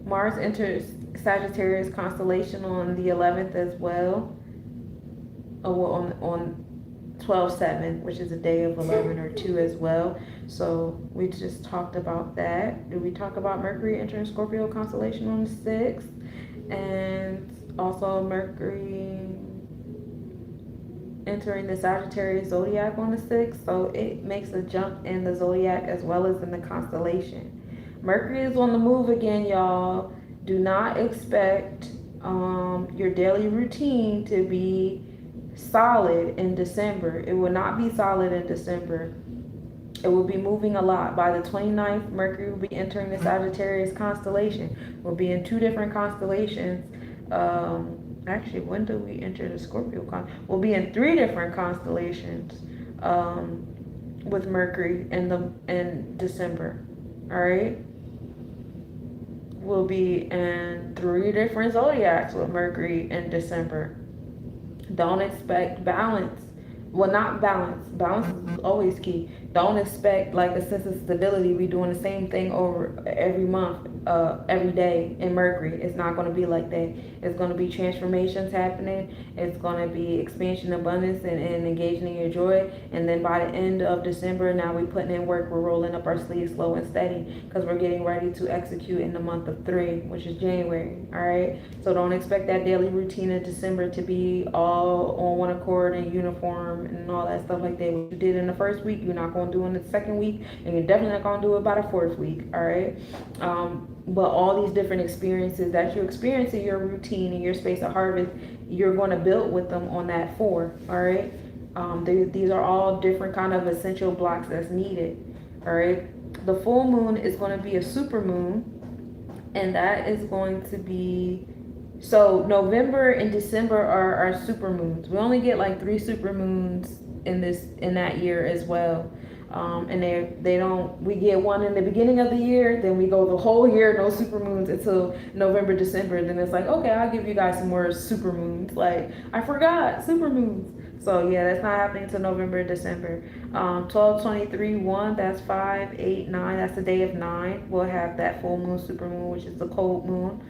Mars enters Sagittarius constellation on the 11th as well. On 12/7, which is a day of 11 or 2 as well. So we just talked about that. Did we talk about Mercury entering Scorpio constellation on the 6th? And also Mercury entering the Sagittarius zodiac on the 6th. So it makes a jump in the zodiac as well as in the constellation. Mercury is on the move again, y'all. Do not expect your daily routine to be solid in December. It will not be solid in December. It will be moving a lot. By the 29th, Mercury will be entering the Sagittarius constellation. We'll be in 2 different constellations. Actually, when do we enter the Scorpio We'll be in 3 different constellations with Mercury in December. All right. We'll be in 3 different zodiacs with Mercury in December. Don't expect balance. Well, not balance. Balance is always key. Don't expect like a sense of stability. We doing the same thing over every month, every day in Mercury. It's not going to be like that. It's going to be transformations happening. It's going to be expansion, abundance, and engaging in your joy. And then by the end of December, now we putting in work. We're rolling up our sleeves slow and steady because we're getting ready to execute in the month of 3, which is January. All right. So don't expect that daily routine in December to be all on one accord and uniform and all that stuff like that. What you did in the first week, you're not going gonna do in the second week, and you're definitely not gonna do it by the fourth week. All right. But all these different experiences that you experience in your routine in your space of harvest, you're going to build with them on that 4. All right. These are all different kind of essential blocks that's needed. All right. The full moon is going to be a super moon, and that is going to be, so November and December are our super moons. We only get like 3 super moons in that year as well. And they don't, we get one in the beginning of the year, then we go the whole year no super moons until November, December. Then it's like, okay, I'll give you guys some more super moons. Like, I forgot super moons. So yeah, that's not happening until November, December. 12, 23, 1, that's 5, 8, 9, that's the day of 9. We'll have that full moon, super moon, which is the cold moon.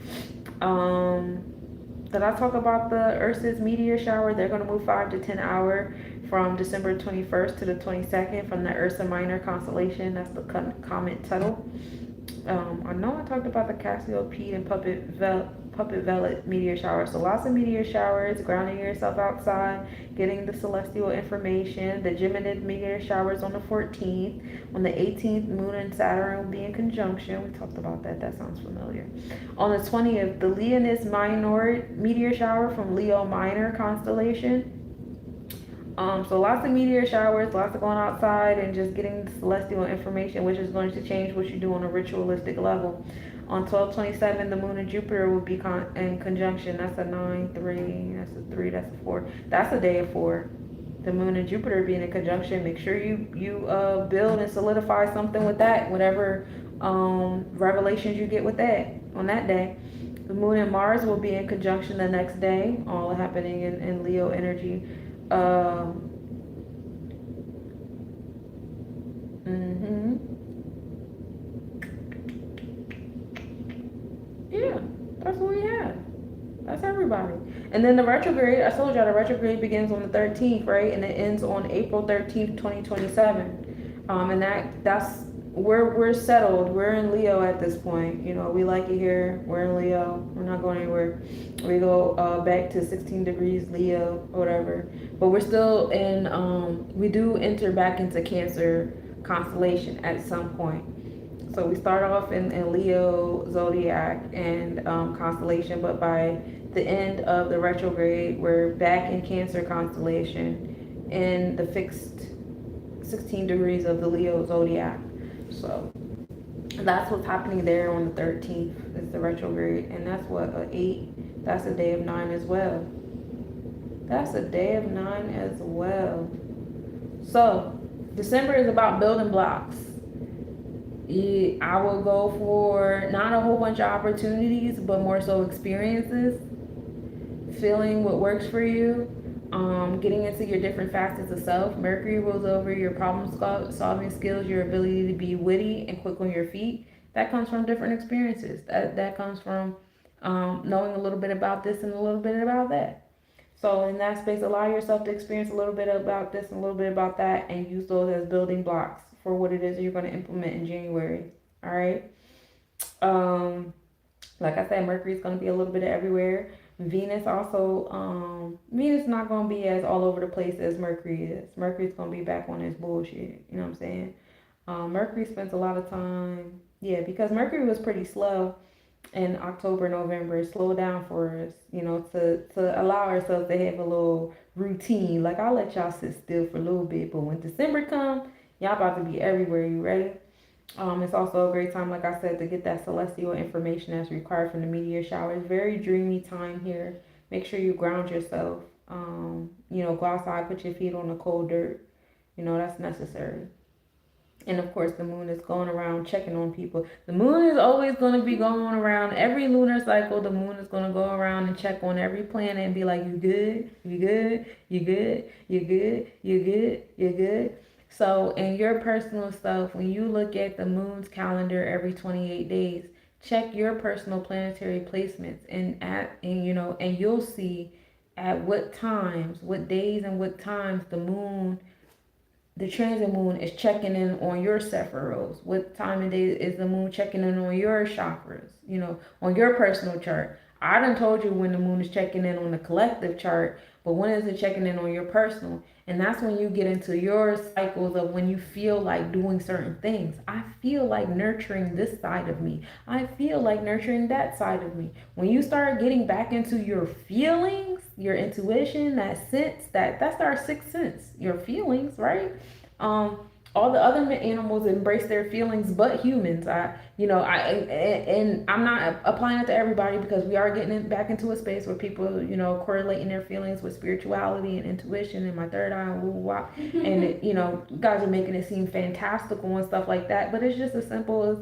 Did I talk about the Ursa's meteor shower? They're going to move 5 to 10 hour from December 21st to the 22nd from the Ursa Minor constellation. That's the comet Tuttle. I know I talked about the Cassiopeia and Puppet Velvet meteor showers. So lots of meteor showers, grounding yourself outside, getting the celestial information. The Geminid meteor showers on the 14th. On the 18th, Moon and Saturn will be in conjunction. We talked about that. That sounds familiar. On the 20th, the Leonis Minor meteor shower from Leo Minor constellation. So lots of meteor showers, lots of going outside and just getting celestial information, which is going to change what you do on a ritualistic level. On 12/27, the moon and Jupiter will be in conjunction. That's a 9, 3, that's a 3, that's a 4. That's a day of 4. The moon and Jupiter being in conjunction. Make sure you build and solidify something with that, whatever revelations you get with that on that day. The moon and Mars will be in conjunction the next day, all happening in Leo energy. Yeah, that's what we had. That's everybody. And then the retrograde, I told y'all the retrograde begins on the 13th, right? And it ends on April 13th, 2027. And that's we're settled. We're in Leo at this point. You know, we like it here. We're in Leo. We're not going anywhere. We go back to 16 degrees Leo or whatever. But we're still in, we do enter back into Cancer constellation at some point. So we start off in Leo zodiac and constellation, but by the end of the retrograde, we're back in Cancer constellation in the fixed 16 degrees of the Leo zodiac. So that's what's happening there on the 13th is the retrograde, and that's what 8. That's a day of 9 as well. That's a day of 9 as well. So December is about building blocks. I will go for not a whole bunch of opportunities, but more so experiences, feeling what works for you, getting into your different facets of self. Mercury rules over your problem solving skills, your ability to be witty and quick on your feet. That comes from different experiences. That comes from knowing a little bit about this and a little bit about that. So in that space, allow yourself to experience a little bit about this and a little bit about that, and use those as building blocks for what it is you're going to implement in January. All right. Like I said, Mercury is going to be a little bit everywhere. Venus also, Venus is not going to be as all over the place as Mercury is. Mercury's going to be back on his bullshit. You know what I'm saying? Mercury spends a lot of time, because Mercury was pretty slow in October, November. It slowed down for us, to allow ourselves to have a little routine. Like, I'll let y'all sit still for a little bit, but when December comes, y'all about to be everywhere. You ready? It's also a great time, like I said, to get that celestial information that's required from the meteor showers. Very dreamy time here. Make sure you ground yourself. Go outside, put your feet on the cold dirt. That's necessary. And of course, the moon is going around checking on people. The moon is always going to be going around. Every lunar cycle, the moon is going to go around and check on every planet and be like, you good? You good? You good? You good? You good? You good? So in your personal self, when you look at the moon's calendar every 28 days, check your personal planetary placements and you'll see at what times, what days and what times the transit moon is checking in on your Sephiros. What time of day is the moon checking in on your chakras, on your personal chart. I done told you when the moon is checking in on the collective chart, but when is it checking in on your personal? And that's when you get into your cycles of when you feel like doing certain things. I feel like nurturing this side of me. I feel like nurturing that side of me. When you start getting back into your feelings, your intuition, that sense, that's our sixth sense. Your feelings, right? Um, all the other animals embrace their feelings, but humans. And I'm not applying it to everybody because we are getting back into a space where people, correlating their feelings with spirituality and intuition and my third eye and woo wah, and guys are making it seem fantastical and stuff like that. But it's just as simple as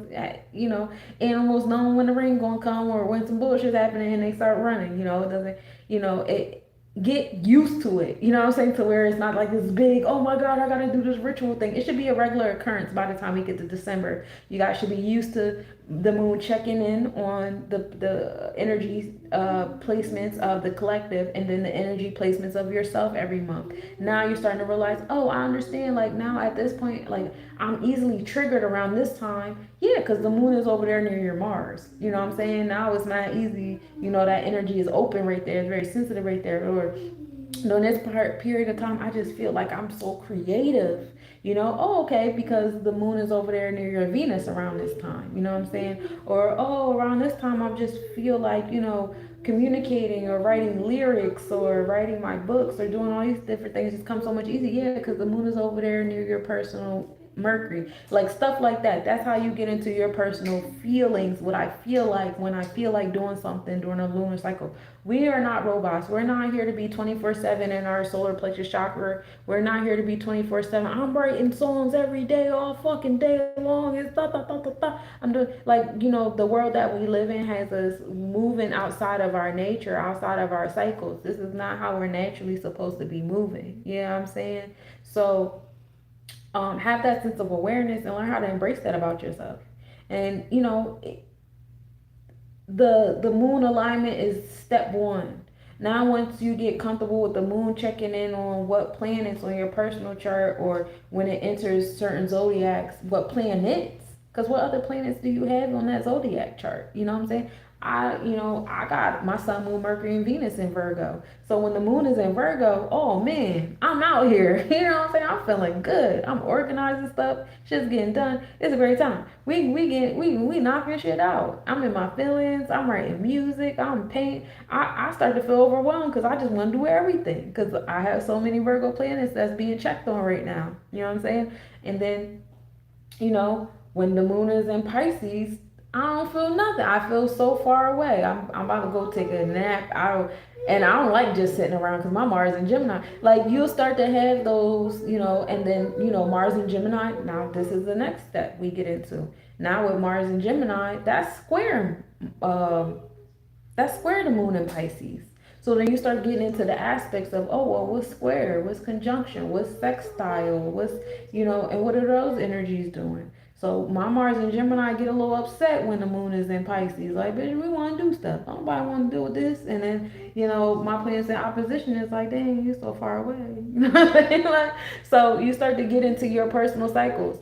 animals knowing when the rain gonna come or when some bullshit's happening and they start running. It doesn't. It get used to it. You know what I'm saying? To where it's not like this big, oh my God, I gotta do this ritual thing. It should be a regular occurrence by the time we get to December. You guys should be used to the moon checking in on the energy placements of the collective and then the energy placements of yourself every month. Now you're starting to realize, oh, I understand. Like now at this point, like I'm easily triggered around this time. Yeah, because the moon is over there near your Mars. You know what I'm saying? Now it's not easy. That energy is open right there. It's very sensitive right there. Or during this period of time, I just feel like I'm so creative. Oh, okay, because the moon is over there near your Venus around this time. You know what I'm saying? Or, oh, around this time, I just feel like, communicating or writing lyrics or writing my books or doing all these different things just come so much easier. Yeah, because the moon is over there near your personal Mercury, like stuff like that. That's how you get into your personal feelings. What I feel like when I feel like doing something during a lunar cycle. We are not robots. We're not here to be 24/7 in our solar plexus chakra. We're not here to be 24/7. I'm writing songs every day, all fucking day long. It's da da da da da. I'm doing the world that we live in has us moving outside of our nature, outside of our cycles. This is not how we're naturally supposed to be moving. You know what I'm saying? So have that sense of awareness and learn how to embrace that about yourself. And the moon alignment is step one. Now once you get comfortable with the moon checking in on what planets on your personal chart or when it enters certain zodiacs, what planets, because what other planets do you have on that zodiac chart? You know what I'm saying? I got my sun, moon, Mercury, and Venus in Virgo. So when the moon is in Virgo, oh man, I'm out here. You know what I'm saying? I'm feeling good. I'm organizing stuff. Shit's getting done. It's a great time. We knocking shit out. I'm in my feelings. I'm writing music. I'm painting. I start to feel overwhelmed because I just want to do everything because I have so many Virgo planets that's being checked on right now. You know what I'm saying? And then, when the moon is in Pisces, I don't feel nothing. I feel so far away. I'm about to go take a nap. I don't like just sitting around because my Mars and Gemini. Like you'll start to have those, and then Mars and Gemini. Now this is the next step we get into. Now with Mars and Gemini, that's square the moon in Pisces. So then you start getting into the aspects of, oh, well, what's square? What's conjunction? What's sextile? And what are those energies doing? So my Mars and Gemini get a little upset when the moon is in Pisces. Like, bitch, we want to do stuff. Nobody want to deal with this. And then, my planets in opposition is like, dang, you're so far away. You know what I'm saying? Like, so you start to get into your personal cycles.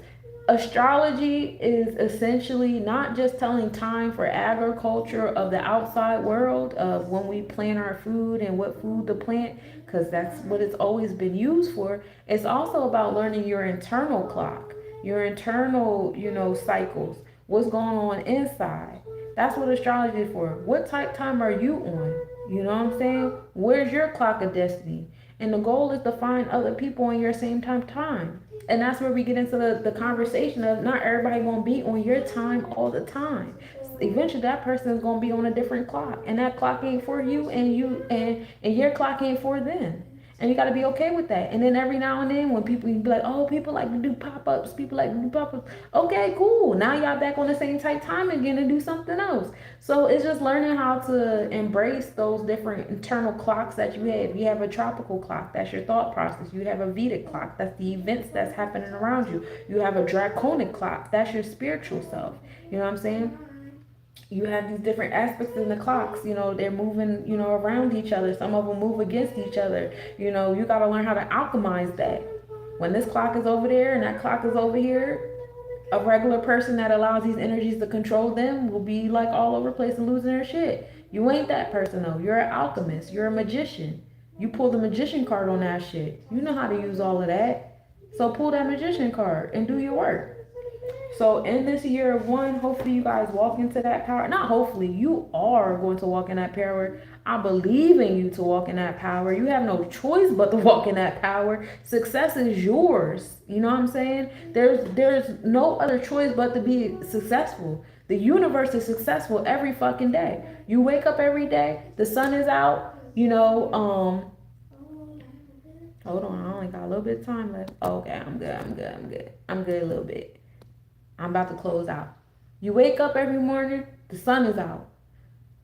Astrology is essentially not just telling time for agriculture of the outside world of when we plant our food and what food to plant, because that's what it's always been used for. It's also about learning your internal clock, your internal, cycles, what's going on inside. That's what astrology is for. What type time are you on? You know what I'm saying? Where's your clock of destiny? And the goal is to find other people on your same time. And that's where we get into the conversation of not everybody gonna be on your time all the time. Eventually that person is gonna be on a different clock. And that clock ain't for you and your clock ain't for them. And you got to be okay with that. And then every now and then when people be like, oh, people like to do pop-ups. People like to do pop-ups. Okay, cool. Now y'all back on the same type time again and do something else. So it's just learning how to embrace those different internal clocks that you have. You have a tropical clock. That's your thought process. You have a Vedic clock. That's the events that's happening around you. You have a draconic clock. That's your spiritual self. You know what I'm saying? You have these different aspects in the clocks, they're moving, around each other. Some of them move against each other. You got to learn how to alchemize that. When this clock is over there and that clock is over here, A regular person that allows these energies to control them will be like all over the place and losing their shit. You ain't that person though. You're an alchemist. You're a magician. You pull the magician card on that shit. You know how to use all of that. So pull that magician card and do your work. So in this year of one, hopefully you guys walk into that power. Not hopefully, you are going to walk in that power. I believe in you to walk in that power. You have no choice but to walk in that power. Success is yours. You know what I'm saying? There's no other choice but to be successful. The universe is successful every fucking day. You wake up every day, the sun is out, hold on, I only got a little bit of time left. Okay, I'm good a little bit. I'm about to close out. You wake up every morning, the sun is out.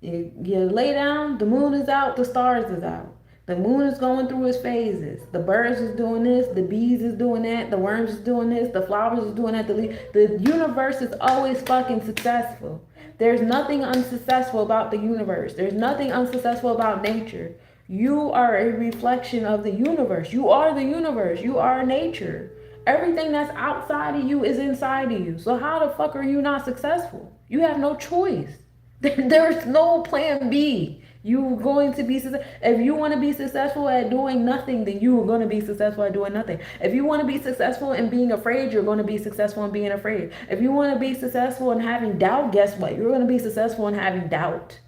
You lay down, the moon is out, the stars is out. The moon is going through its phases. The birds is doing this, the bees is doing that, the worms is doing this, the flowers is doing that. The universe is always fucking successful. There's nothing unsuccessful about the universe. There's nothing unsuccessful about nature. You are a reflection of the universe. You are the universe. You are nature. Everything that's outside of you is inside of you. So how the fuck are you not successful? You have no choice. There's no plan B. You're going to be successful. If you want to be successful at doing nothing, then you are going to be successful at doing nothing. If you want to be successful in being afraid, you're going to be successful in being afraid. If you want to be successful in having doubt, guess what? You're going to be successful in having doubt.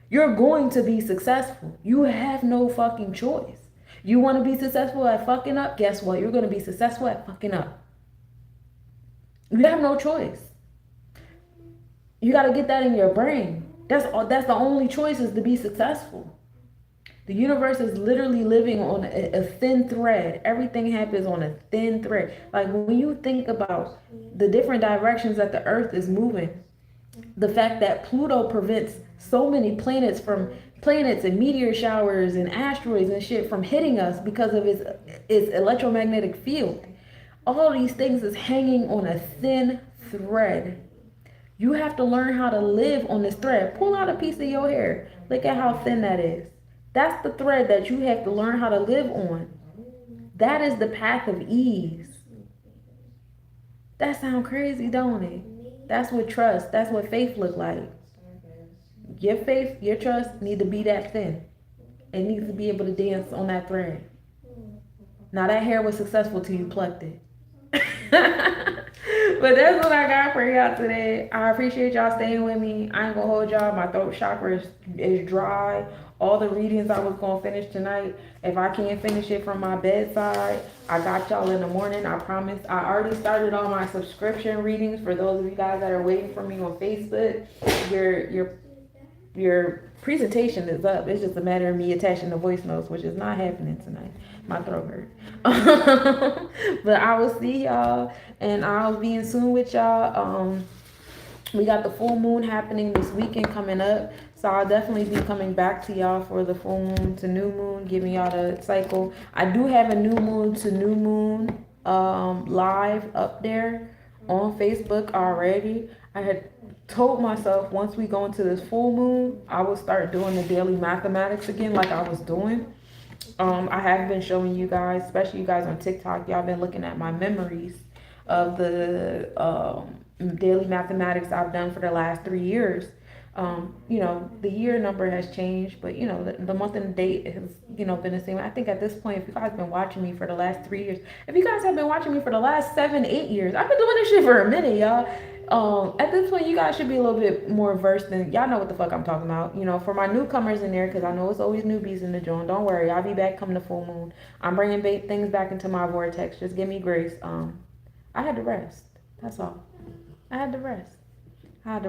You're going to be successful. You have no fucking choice. You want to be successful at fucking up? Guess what? You're going to be successful at fucking up. You have no choice. You got to get that in your brain. That's the only choice, is to be successful. The universe is literally living on a thin thread. Everything happens on a thin thread. Like when you think about the different directions that the earth is moving, the fact that Pluto prevents so many planets and meteor showers and asteroids and shit from hitting us because of its electromagnetic field. All these things is hanging on a thin thread. You have to learn how to live on this thread. Pull out a piece of your hair. Look at how thin that is. That's the thread that you have to learn how to live on. That is the path of ease. That sounds crazy, don't it? That's what trust, that's what faith look like. Your faith, your trust need to be that thin. It needs to be able to dance on that thread. Now that hair was successful till you plucked it. But that's what I got for y'all today. I appreciate y'all staying with me. I ain't gonna hold y'all. My throat chakra is dry. All the readings I was gonna finish tonight, if I can't finish it from my bedside, I got y'all in the morning. I promise. I already started all my subscription readings for those of you guys that are waiting for me on Facebook. Your presentation is up. It's just a matter of me attaching the voice notes, which is not happening tonight. My throat hurt. But I will see y'all, and I'll be in soon with y'all. We got the full moon happening this weekend coming up, so I'll definitely be coming back to y'all for the full moon to new moon, giving y'all the cycle. I do have a new moon to new moon live up there on Facebook already. I had told myself once we go into this full moon, I will start doing the daily mathematics again like I was doing. I have been showing you guys, especially you guys on TikTok, y'all been looking at my memories of the daily mathematics I've done for the last 3 years. The year number has changed, but the month and the date has, been the same. I think at this point, if you guys have been watching me for the last 3 years, if you guys have been watching me for the last 7, 8 years, I've been doing this shit for a minute, y'all. At this point, you guys should be a little bit more versed than y'all know what the fuck I'm talking about. For my newcomers in there, because I know it's always newbies in the joint. Don't worry, I'll be back come the full moon. I'm bringing things back into my vortex. Just give me grace. I had to rest. That's all. I had to rest. I had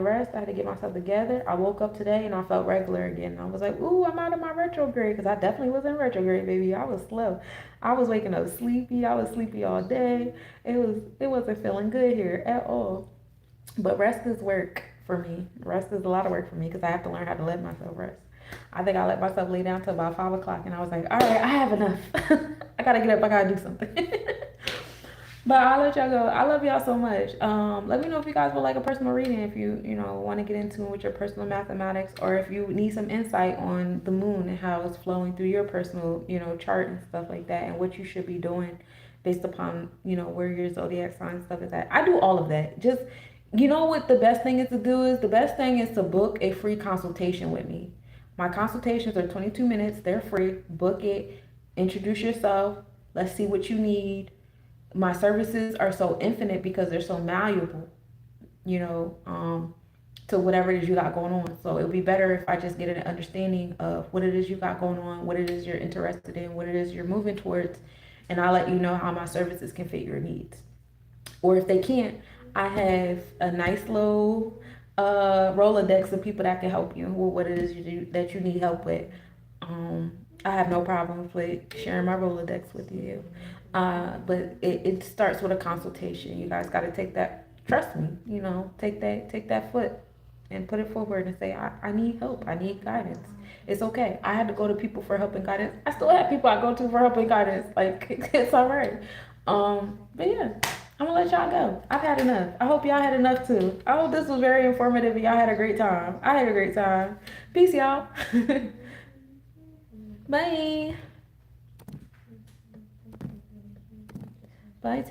to get myself together. I woke up today and I felt regular again. I was like, ooh, I'm out of my retrograde, because I definitely was in retrograde, baby. I was slow. I was waking up sleepy. I was sleepy all day. It wasn't feeling good here at all. But rest is work for me. Rest is a lot of work for me, because I have to learn how to let myself rest. I think I let myself lay down till about 5 o'clock, and I was like, all right, I have enough. I gotta get up. I gotta do something. But I'll let y'all go. I love y'all so much. Let me know if you guys would like a personal reading, if you want to get into it with your personal mathematics, or if you need some insight on the moon and how it's flowing through your personal chart and stuff like that, and what you should be doing based upon, where your zodiac sign stuff is at. I do all of that. Just, what the best thing is to do is the best thing is to book a free consultation with me. My consultations are 22 minutes. They're free. Book it. Introduce yourself. Let's see what you need. My services are so infinite because they're so malleable, you know, um, to whatever it is you got going on. So it would be better if I just get an understanding of what it is you got going on, what it is you're interested in, what it is you're moving towards, and I'll let you know how my services can fit your needs. Or if they can't, I have a nice little Rolodex of people that can help you with what it is that you need help with. I have no problems with sharing my Rolodex with you. But it starts with a consultation. You guys got to take that, trust me, take that foot and put it forward and say, I need help. I need guidance. It's okay. I had to go to people for help and guidance. I still have people I go to for help and guidance. Like, it's all right. But yeah, I'm gonna let y'all go. I've had enough. I hope y'all had enough too. I hope this was very informative and y'all had a great time. I had a great time. Peace, y'all. Bye. Bye.